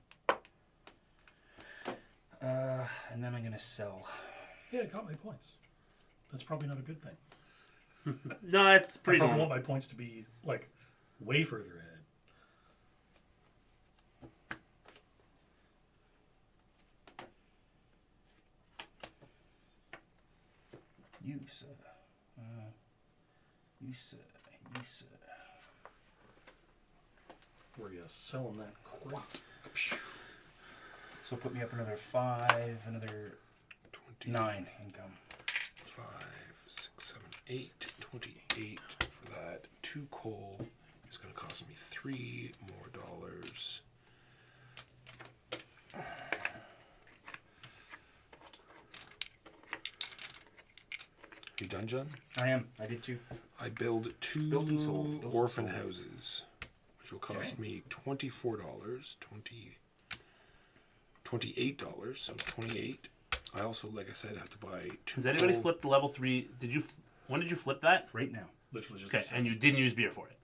And then I'm going to sell.
Yeah, I got my points. That's probably not a good thing.
No, it's
I
pretty
probably
normal.
want my points to be like way further ahead.
Use.
Where you selling that crap?
So put me up another 5, another 9 income.
5, 6, 7, 8. 28 for that. 2 coal is going to cost me $3 more. You done, John?
I am. I did 2.
I build 2
Built and sold. Built and
orphan
sold.
houses, which will cost
Okay.
me $24. $28. So 28. I also, like I said, have to buy 2.
Has anybody
coal.
flipped the level 3? When did you flip that?
Right now.
Literally just
Okay,
the same.
and you didn't use beer for it.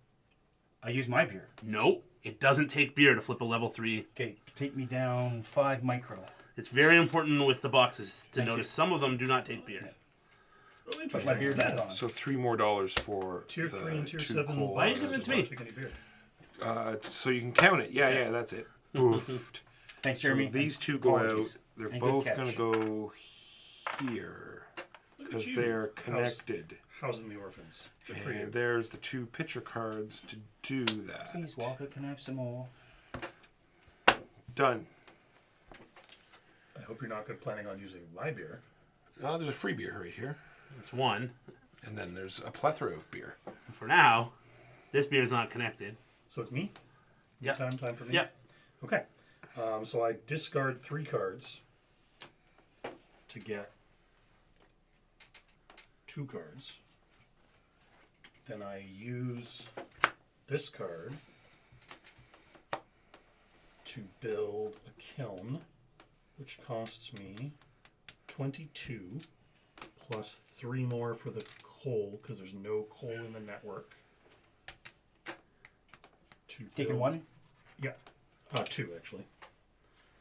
I use my beer.
No, it doesn't take beer to flip a level 3.
Okay, take me down 5 micro.
It's very important with the boxes to
Thank
notice
you.
some of them do not take beer.
Oh,
Put
interesting.
my beer back on.
So $3 more for
Tier
the
3 and Tier
2
7.
coal.
Why you giving it to me?
Don't take any beer.
So you can count it. Yeah, that's it. Boofed.
Thanks,
So
Jeremy.
these 2 go out.
Apologies.
They're
And good
both
catch.
going to go here
Look at
because
you.
they're connected.
Housing the orphans. Good for you.
And there's the 2 picture cards to do that.
Please, Walker, can I have some more?
Done.
I hope you're not good planning on using my beer.
Oh, there's a free beer right here.
It's 1.
And then there's a plethora of beer.
For now, this beer is not connected.
So it's me?
Yep.
Time for me?
Yep.
Okay. So I discard 3 cards to get 2 cards. Then I use this card to build a kiln, which costs me 22 plus 3 more for the coal because there's no coal in the network. To
Taking
build-
one?
Yeah, 2 actually.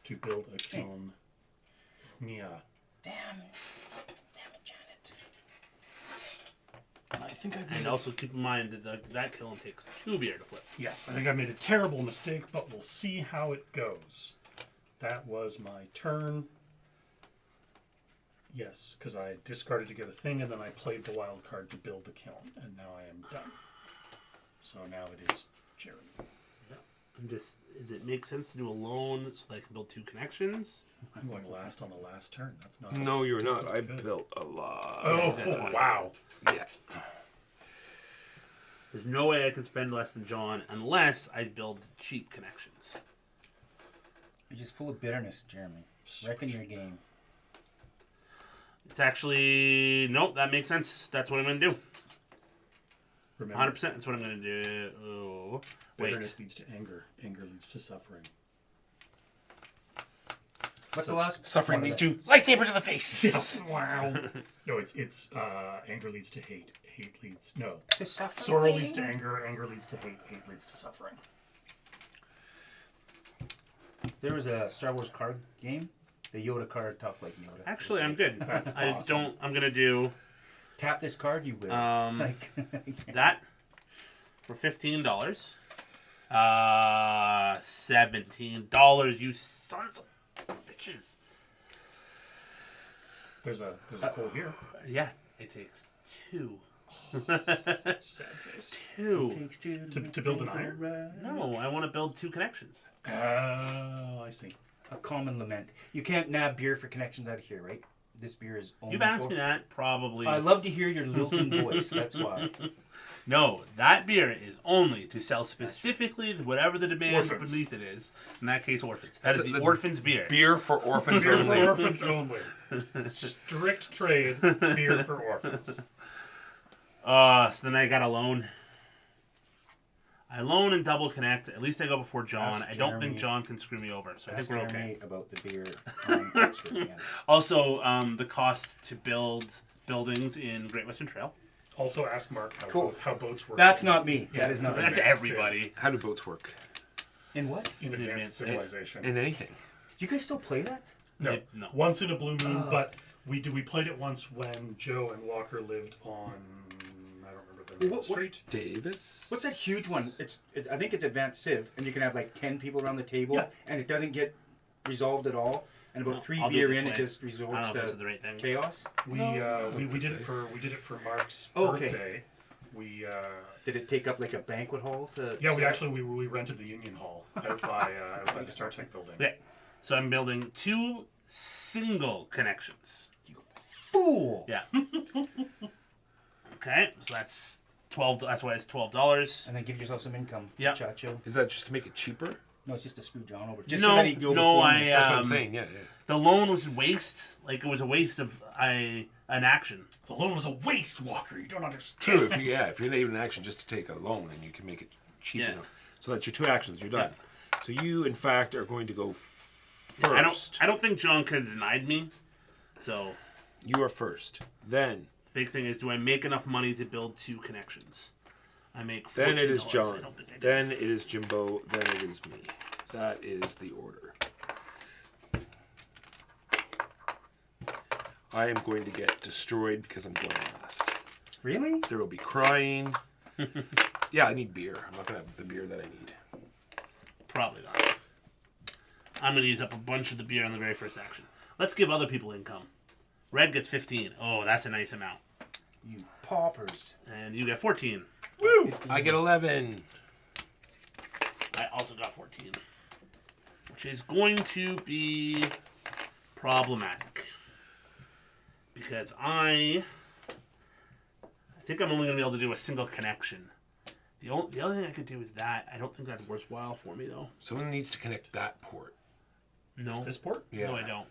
To build a kiln. Yeah.
Damn it, Janet.
And I think I
And
made
also keep in mind that that kiln takes 2 beer to flip.
Yes, I think I made a terrible mistake, but we'll see how it goes. That was my turn. Yes, because I discarded to get a thing, and then I played the wild card to build the kiln, and now I am done. So now it is Jeremy.
Does it make sense to do a loan so that I can build 2 connections?
I'm going last on the last turn. That's not.
No, you're not. I
Good.
built a lot.
Oh, wow.
Yeah.
There's no way I can spend less than John unless I build cheap connections.
You're just full of bitterness, Jeremy. Wrecking your game.
It's actually nope. That makes sense. That's what I'm gonna do.
Remember,
100%. That's what I'm gonna do. Oh, wait.
bitterness leads to anger. Anger leads to suffering.
What's the last?
Suffering
one
leads
of
to lightsaber to the face.
Wow. No, it's anger leeds to hate. Hate leads
that? The suffering?
sorrow leads to anger. Anger leads to hate. Hate leads to suffering.
There was a Star Wars card game. The Yoda card talked like Yoda.
Actually, I'm good.
That's
I
awesome.
don't. I'm gonna do
Tap this card, you will. Like,
that for $15. $17. You sons of bitches.
There's a coal here.
Yeah, it takes 2.
Sad face.
2.
To build an iron?
No, I want to build 2 connections.
Oh, I see.
A common lament. You can't nab beer for connections out of here, right? This beer is only
You've asked
for...
me that probably.
I love to hear your lilting voice. That's why.
No, that beer is only to sell specifically to whatever the demand
Orphans.
beneath it is. In that case, orphans. That is the
That's-
orphans beer.
Beer for orphans
Beer for
only.
orphans only. Strict trade. Beer for orphans.
So then I got a loan. I loan and double connect. At least I go before John.
Ask
I don't think
Jeremy.
John can screw me over, so I think
Ask
we're okay.
Jeremy about the beer on Extra again.
Also, the cost to build buildings in Great Western Trail.
Also, ask Mark
Cool.
how boats work.
That's not me. That is not
That's
me.
everybody.
How do boats work?
In what?
in advanced
advanced
civilization.
In anything.
You guys still play that?
No,
No.
once in a blue moon, but we played it once when Joe and Walker lived on. I don't remember the name of the
What-
street.
Davis?
What's that huge one? I think it's Advanced Civ, and you can have like 10 people around the table,
Yeah.
and it doesn't get resolved at all. And about
No,
3
I'll do
beer
it this
in, it
way.
just
I don't
resorts
know if this is
to
the right thing.
chaos.
We did it for Mark's
Oh, okay.
birthday. We
Did it take up like a banquet hall to?
yeah, we
set up?
actually we rented the Union Hall out by the Star Trek building.
Okay, so I'm building 2 single connections.
Fool.
Yeah. Okay, so that's 12. That's why it's $12.
And then give yourself some income.
Yeah.
Chacho.
Is that just to make it cheaper?
No, it's just to screw John over. Just
No,
so that he'd go
no,
before
I,
me.
That's what I'm
Um,
saying, yeah.
The loan was waste. Like it was a waste of an action.
The loan was a waste, Walker. You don't understand.
True, if you're not even an action just to take a loan and you can make it cheap
Yeah.
enough. So that's your 2 actions, you're done. So you in fact are going to go first.
I don't think John could have denied me. So
You are first. Then
big thing is, do I make enough money to build 2 connections? I make.
then it is
$14. I
John.
don't think I do.
Then it is Jimbo. Then it is me. That is the order. I am going to get destroyed because I'm going last.
Really?
There will be crying. Yeah, I need beer. I'm not going to have the beer that I need.
Probably not. I'm gonna use up a bunch of the beer on the very first action. Let's give other people income. Red gets 15. Oh, that's a nice amount.
You paupers.
And you get 14.
Woo! I get 11.
I also got 14. Which is going to be problematic. Because I think I'm only going to be able to do a single connection. The other thing I could do is that. I don't think that's worthwhile for me, though.
Someone needs to connect that port.
No.
This port?
Yeah.
No, I don't.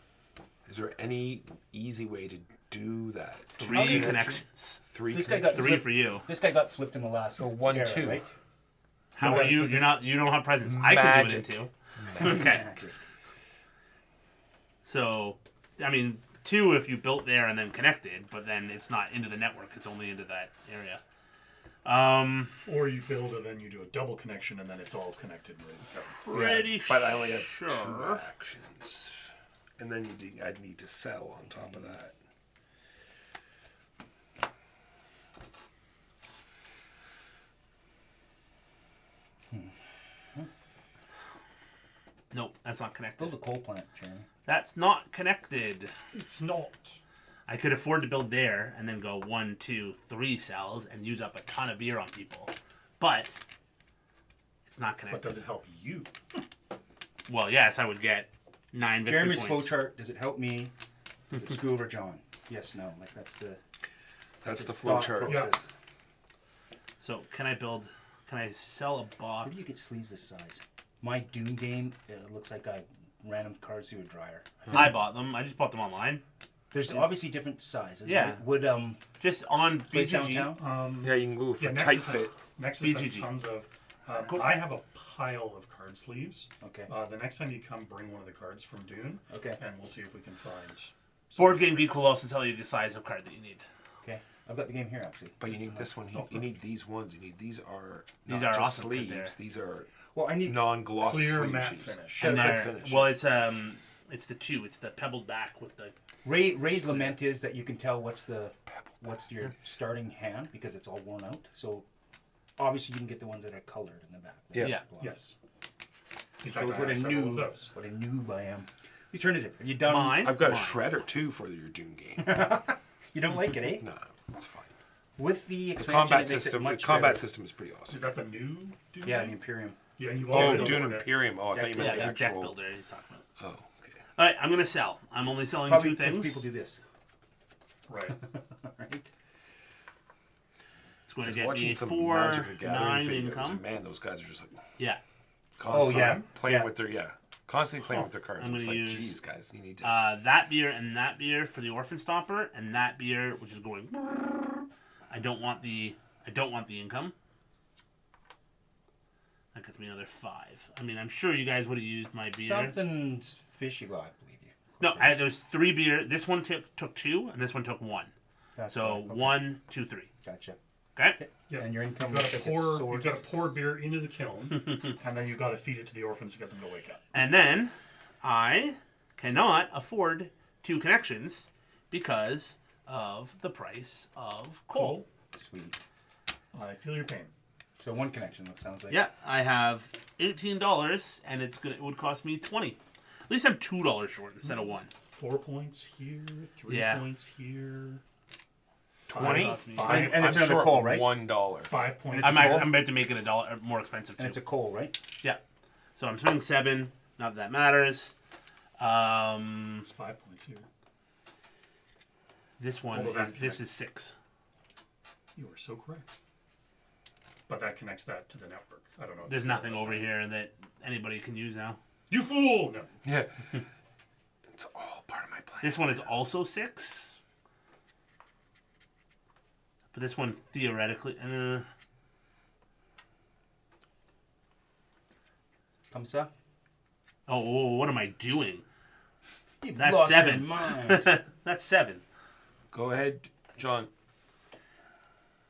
Is there any easy way to do that?
3 connections.
3
This guy got-
connections?
3 for you.
This guy got flipped in the last.
So 1,
era,
2.
Right?
How are you? You don't have presents. I can do it
Magic.
in 2. Okay. So, I mean, 2 if you built there and then connected, but then it's not into the network. It's only into that area.
Or you build and then you do a double connection and then it's all connected with.
Pretty
But I only have
sure.
2 actions. And then I'd need to sell on top of that.
Nope, that's not connected.
Build a coal plant, Jeremy.
That's not connected.
It's not.
I could afford to build there and then go 1, 2, 3 cells and use up a ton of beer on people. But it's not connected.
But does it help you?
Well, yes, I would get 9 victory
Jeremy's
points.
flowchart, does it help me? Does it screw over John? Yes, no. Like
That's the
thought
flow chart.
process.
So can I sell a box?
Where do you get sleeves this size? My Doom game, it looks like I ran them cards through a dryer.
I bought them. I just bought them online.
There's obviously different sizes.
Yeah.
Right? Would
Just on
Place
BGG.
Downtown?
Yeah, you can glue it for
Yeah,
tight
Nexus has,
fit.
Nexus has
BGG.
tons of. I have a pile of card sleeves.
Okay.
The next time you come, bring one of the cards from Dune.
Okay.
And we'll see if we can find.
Board Game Geek will also tell you the size of card that you need.
Okay. I've got the game here actually.
But you need this one. You need these ones. You need these are
These
not
are
just
awesome 'cause
sleeves.
they're-
These are
Well, I need.
non-gloss
Clear
sleeve
matte
sheets.
finish.
And
Matte
they're
finish.
well, it's the 2. It's the pebbled back with the.
Ray's lament is that you can tell what's your starting hand because it's all worn out. So obviously you can get the ones that are colored in the back.
Yeah.
Yeah.
Yes. In
So
fact,
it's
I
what a
have several of
noob.
those.
What a noob I am. Whose turn is it? Are you done?
Mine.
I've got a
Mine.
shredder too for your Doom game.
You don't like it, eh?
No, it's fine.
With the
The
expansion,
combat
it makes
system.
It
The
much
combat
better.
system is pretty awesome.
Is that the new Dune?
Yeah,
game?
the Imperium.
Yeah, you've
Oh,
already
Dune
ordered it.
Imperium. Oh, I thought you meant
Yeah,
the
the deck
actual.
builder he's talking about.
Oh, okay.
All right, I'm gonna sell. I'm only selling
Probably
2
because
things.
people do this.
Right.
Right?
It's going
I
to
was
get
watching
me
some
4,
Magic the
9
Gathering videos,
income.
and man, those guys are just like
Yeah.
constantly
yeah.
playing
Yeah.
with their constantly playing with their cards.
I'm
It's
gonna
like,
use,
geez, guys, you need to.
That beer and that beer for the Orphan Stomper, and that beer which is going. I don't want the income. That gets me another 5. I mean, I'm sure you guys would have used my beer.
Something's fishy. Well, I believe you.
No, there's 3 beer. This one took 2, and this one took 1.
That's
So
fine. Okay.
1, 2, 3.
Gocha.
Okay.
Yeah.
And your income
You've got
will
to
take a
pour.
sword.
You've got to pour beer into the kiln, and then you've got to feed it to the orphans to get them to wake up.
And then I cannot afford 2 connections because of the price of coal.
Sweet.
I feel your pain.
So one connection. That sounds like.
Yeah, I have $18, and it would cost me 20. At least I'm $2 short instead of 1.
4 points here. 3
Yeah.
points here.
20?
Five,
And it's
I'm
another
short
coal, right?
$1.
5 points.
I'm
coal?
about to make it $1 more expensive
And it's
too.
a coal, right?
Yeah, so I'm spending 7. Not that that matters.
It's 5 points here.
This one,
Although that
this
connects.
is 6.
You are so correct. But that connects that to the network. I don't know. if
There's
you know
nothing
about
over
that.
here that anybody can use now.
You fool! No.
Yeah. It's all part of my plan.
This one is also 6. But this one theoretically,
Thumbs up.
oh, what am I doing?
You've
That's
lost your
7.
mind.
That's 7.
Go ahead, John.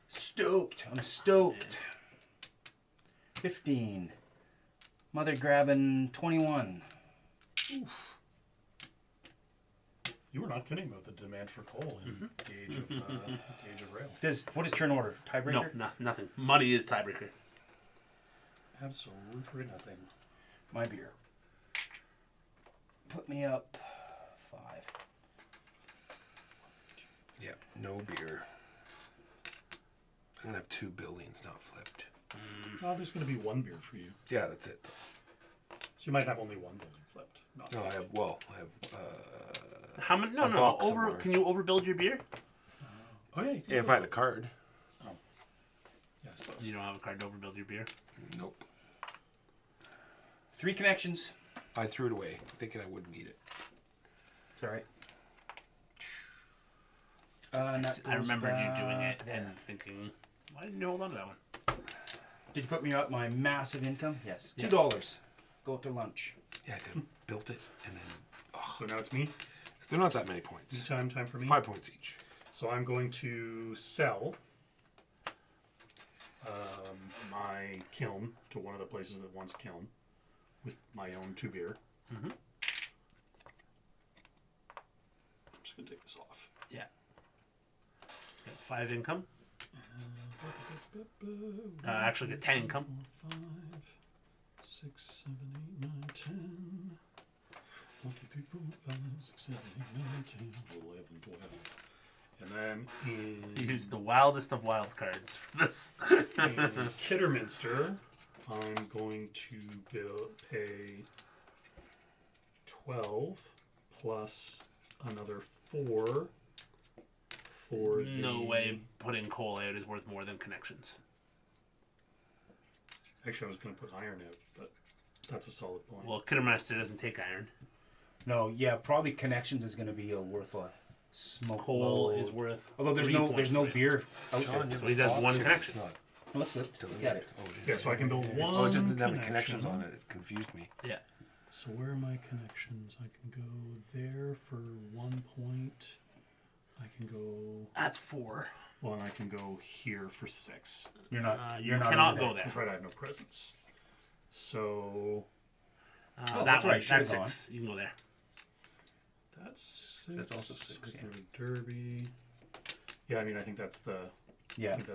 Stoked. I'm stoked. 15. Mother grabbing 21.
You were not kidding about the demand for coal in the age of rail.
What is turn order? Tiebreaker?
No, nothing. Money is tiebreaker.
Absolutely nothing.
My beer. Put me up 5.
Yeah, no beer. I'm gonna have 2 buildings not flipped.
Oh, there's going to be 1 beer for you.
Yeah, that's it.
So you might have only 1 building flipped. Not
No, I have. Well, I have.
How many? No,
A
no.
box
Over.
somewhere.
Can you overbuild your beer?
Oh, yeah. You can
If
go
I had
for
a
it.
card.
Yeah, I suppose.
You don't have a card to overbuild your beer.
Nope.
3 connections.
I threw it away, thinking I wouldn't need it.
It's alright. That
I
goes
remembered you doing
back
it
there.
and thinking, why didn't you hold on to that one?
Did you put me up my massive income? Yes. $2. go to lunch.
Yeah, I built it, and then
So now it's me.
they're not that many points.
Time for me.
5 points each.
So I'm going to sell my kiln to one of the places that wants kiln with my own 2 beer.
Mhm.
I'm just gonna take this off.
Yeah. Got 5 income. Actually, get 10 income.
5, 6, 7, 8, 9, 10. 1, 2, 3, 4, 5, 6, 7, 8, 9, 10, 11, 12. And then in
Use the wildest of wild cards for this.
in Kidderminster, I'm going to pay 12 plus another 4 for
No
the...
way putting coal out is worth more than connections.
Actually, I was going to put iron out, but that's a solid point.
Well, Kidderminster doesn't take iron.
No, yeah, probably connections is going to be a worth a smoke.
Coal
load.
is worth.
Although there's
3
no
points.
there's no beer out
John,
there.
So he does one connection.
It's not
Let's look at it.
Oh, it is.
Yeah, so I can build one
Oh, it just didn't have any
connection.
connections on it. It confused me.
Yeah.
So where are my connections? I can go there for 1 point. I can go...
That's 4.
Well, and I can go here for 6.
You're not.
You
you're not
cannot
over
go
there.
there.
That's right, I have no presence. So
Oh,
that
that's
one,
right, should've
that's
gone.
6. You can go there.
that's 6.
That's also 6,
Go
yeah.
to Derby. Yeah, I mean, I think that's the... I
Yeah.
think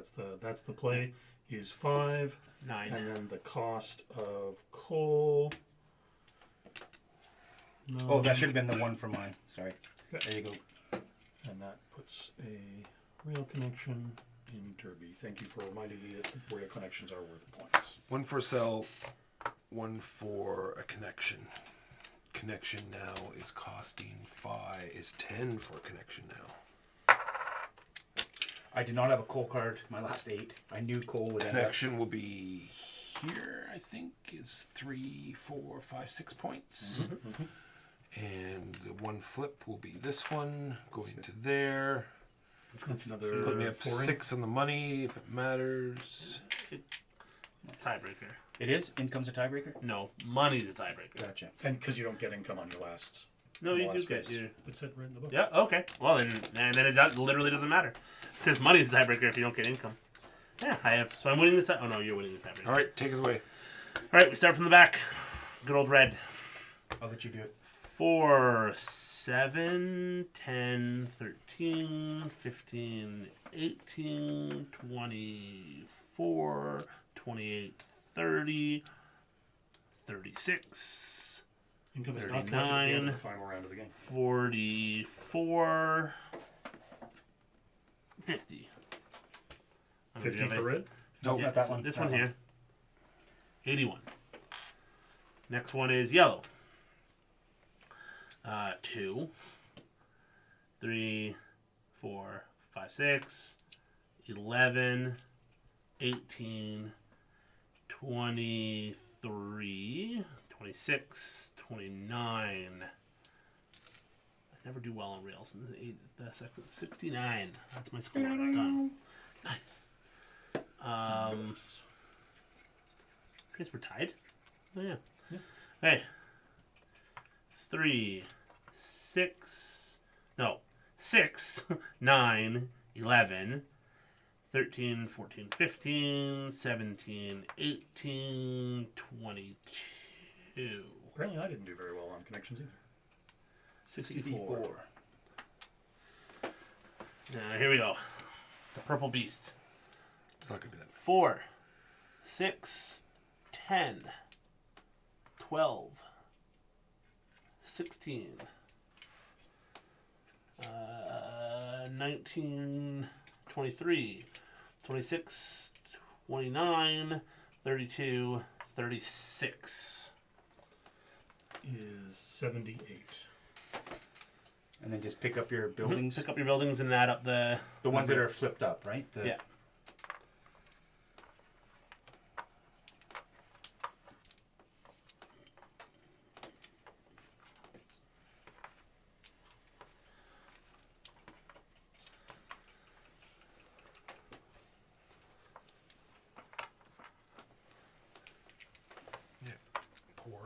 that's the play. Is 5,
9.
and then the cost of coal. No,
Oh, that should have been the one for mine. Sorry.
Okay.
There you go.
And that puts a rail connection in Derby. Thank you for reminding me that rail connections are worth points.
1 for sell, 1 for a connection. Connection now is costing 5. Is 10 for a connection now.
I did not have a coal card. My last 8. I knew coal would end up.
Connection will be here, I think, is 3, 4, 5, 6 points. And the 1 flip will be this one, going to there.
That's another
Put me up
4
6 on the money, if it matters.
Tiebreaker.
It is? Income's a tiebreaker?
No, money's a tiebreaker.
Gotcha.
And because you don't get income on your last.
No, you do
last
get
phase.
your.
It said right in the book.
Yeah, okay. Well, then it literally doesn't matter. Because money's a tiebreaker if you don't get income. Yeah, I have. So I'm winning the tie. Oh, no, you're winning the tiebreaker.
All right, take us away.
All right, we start from the back. Good old red.
I'll let you do it.
4, 7, 10, 13, 15, 18, 24, 28, 30, 36,
Income is not collected at the end
39.
of the final round of the game.
44, 50.
50 for red.
No,
Yeah,
not that one.
This
That
one
one.
here. 81. Next one is yellow. 2, 3, 4, 5, 6, 11, 18, 23, 26, 29. I never do well on rails. And the 69. That's my score. Done. Nice. Guess we're tied. Oh yeah. Hey. 3, 6, 9, 11, 13, 14, 15, 17, 18, 22.
Apparently, I didn't do very well on connections either.
64. Now, here we go. The purple beast.
It's not going to be that.
4, 6, 10, 12, 16, 19, 23, 26, 29, 32, 36.
Is 78.
And then just pick up your buildings.
Pick up your buildings and add up the
The ones that are flipped up, right?
Yeah.
Yeah. Poor.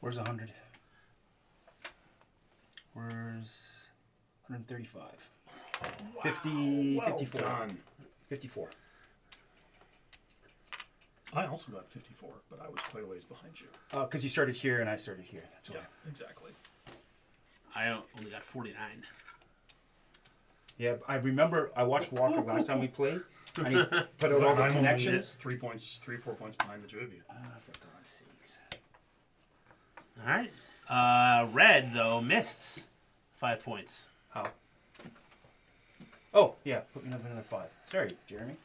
Where's 100? Where's 135? 50,
Well
54.
done.
54.
I also got 54, but I was quite a ways behind you.
Because you started here and I started here. That's why.
Yeah, exactly.
I only got 49.
Yeah, I remember I watched Walker last time we played, and he put out all the
I'm
connections.
only 4 points behind the two of you.
For God's sakes.
All right. Red though missed 5 points.
How? Oh, yeah, put me up another 5. Sorry, Jeremy.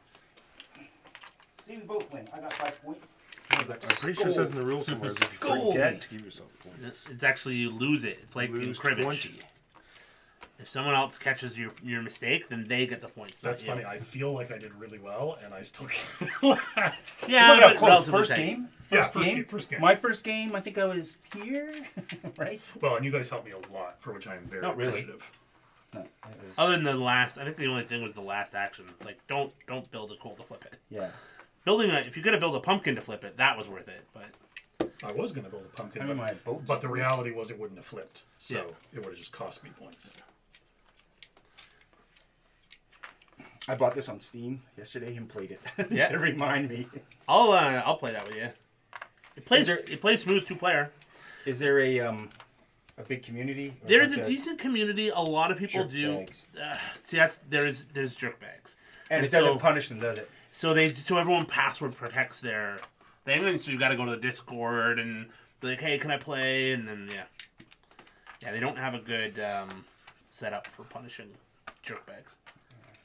See, we both win. I got 5 points.
I'm pretty sure it says in the rules somewhere is if you
Scold
forget
me.
to give yourself points.
It's actually you lose it. It's like in
Lose
cribbage.
20.
If someone else catches your mistake, then they get the points.
That's
not you.
funny. I feel like I did really well, and I still came last.
Yeah,
Look how
but
close.
relatively
First
tight.
game?
Yeah,
First
first
game?
game, first game.
My first game, I think I was here, right?
Well, and you guys helped me a lot, for which I am very
Not really.
appreciative.
No, it was,
Other than the last, I think the only thing was the last action. Like, don't build a coal to flip it.
yeah.
If you're gonna build a pumpkin to flip it, that was worth it. But
I was going to build a pumpkin,
I mean, my boats.
but the reality was it wouldn't have flipped, so
Yeah.
it would have just cost me points.
I bought this on Steam yesterday and played it
Yeah.
to remind me.
I'll play that with you. It plays smooth 2-player.
Is there a big community? Or
There's
like
a decent community. A lot of people
jerk
do.
bags?
See, there's jerk bags.
And it
so-
doesn't punish them, does it?
So everyone password protects their thing. So you got to go to the Discord and be like, hey, can I play? And then yeah, they don't have a good setup for punishing jerk bags.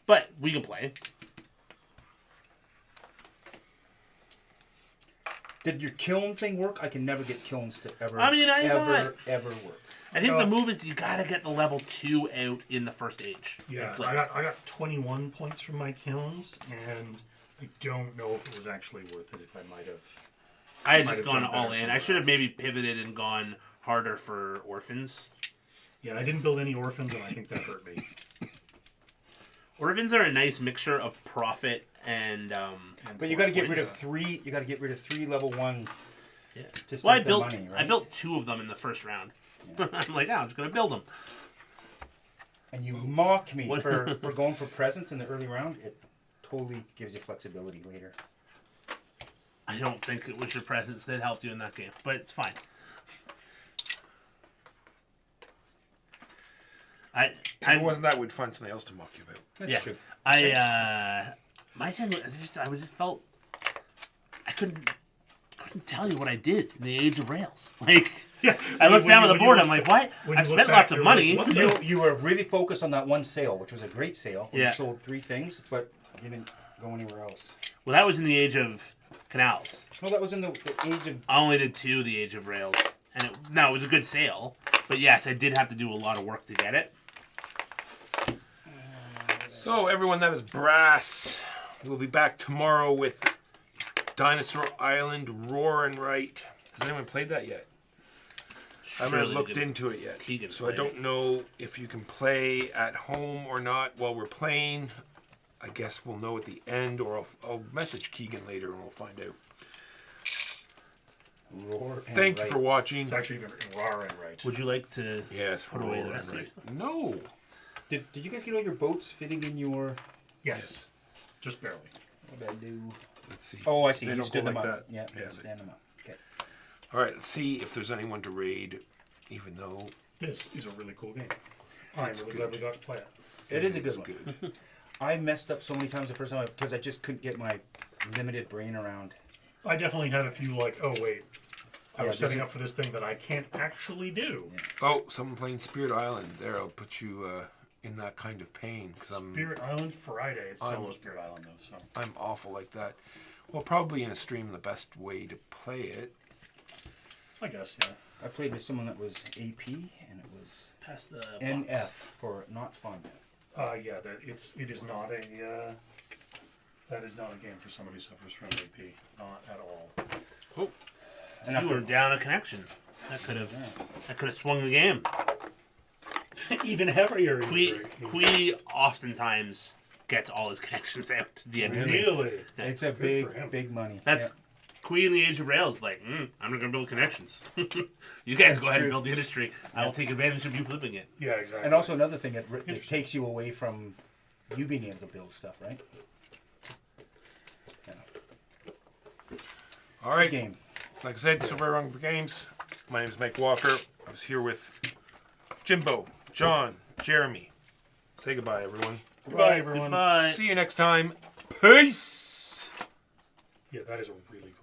But we can play.
Did your kiln thing work? I can never get kilns to ever,
I mean,
ever work.
I think the move is you got to get the level 2 out in the first age.
Yeah,
and flip.
I got 21 points from my kilns, and I don't know if it was actually worth it. If I might have.
I had
might
just
have
gone
done
all
better
in. I
somewhere
should have
else.
maybe pivoted and gone harder for orphans.
Yeah, and I didn't build any orphans, and I think that hurt me.
Orphans are a nice mixture of profit and
But you got to get rid of 3. You got to get rid of 3 level 1.
yeah.
To
Well, I
start the
built
money, right?
I built 2 of them in the first round. I'm like, I'm just gonna build them.
And you mock me
What-
for going for presents in the early round. It totally gives you flexibility later.
I don't think it was your presence that helped you in that game, but it's fine.
If it wasn't that, we'd find something else to mock you about.
That's
Yeah.
true.
My thing was I couldn't tell you what I did in the age of Rails. Like,
Yeah,
I looked
when
down
you-
at the
when
board.
you-
I'm like, what?
when
I
you look
spent
back,
lots of
you're
money.
like, what the-
You were really focused on that one sale, which was a great sale.
Yeah.
You sold 3 things, but you didn't go anywhere else.
Well, that was in the age of canals.
No, that was in the age of.
I only did 2 the age of Rails, and it was a good sale. But yes, I did have to do a lot of work to get it.
So, everyone that is brass, we'll be back tomorrow with Dinosaur Island Roar and Right. Has anyone played that yet? I haven't
Surely
looked
did-
into it yet.
Keegan
So I
played.
don't know if you can play at home or not while we're playing. I guess we'll know at the end, or I'll message Keegan later and we'll find out.
Roar and
Thank you
Right.
for watching.
It's actually even raw and right.
Would you like to?
Yes,
Put away the
Roar
rest
and
of
Right. No.
Did you guys get all your boats fitting in your?
Yes, just barely.
What did I do?
Let's see.
Oh, I see.
They
You
don't
stood
go
them
like
up.
that.
Yeah,
Yeah,
you stand them up. Okay.
All right, let's see if there's anyone to raid, even though
This is a really cool game. I'm
It's
really
good.
glad we got to play it.
It is a good
is
one.
good.
I messed up so many times the first time because I just couldn't get my limited brain around.
I definitely had a few like, oh wait, I
Yeah,
was
this
setting
is-
up for this thing that I can't actually do.
Yeah.
Oh, someone playing Spirit Island. There, I'll put you in that kind of pain because
Spirit Island Friday. It's
I'm-
solo Spirit Island though, so
I'm awful like that. Well, probably in a stream, the best way to play it.
I guess yeah.
I played with someone that was AP and it was
Pass the
NF
box.
for not fun.
Yeah, it is not a that is not a game for somebody who suffers from AP, not at all.
Oh,
And
You were
after,
down a connection. That could have swung the game.
Even heavier.
Qui oftentimes gets all his connections out at the end of the game.
Really?
it's a
Good for him.
big money.
That's Queen in the Age of Rails, like, I'm not gonna build connections. You guys go ahead
true.
and build the industry. I will take advantage of you flipping it.
Yeah, exactly.
And also another thing, it
Interesting.
takes you away from you being able to build stuff, right? Yeah.
All right.
Game.
Like I said, Super Rung Games. My name is Mike Walker. I was here with Jimbo, John, Jeremy. Say goodbye, everyone.
Goodbye, everyone.
Goodbye.
See you next time. Peace.
Yeah, that is a really cool.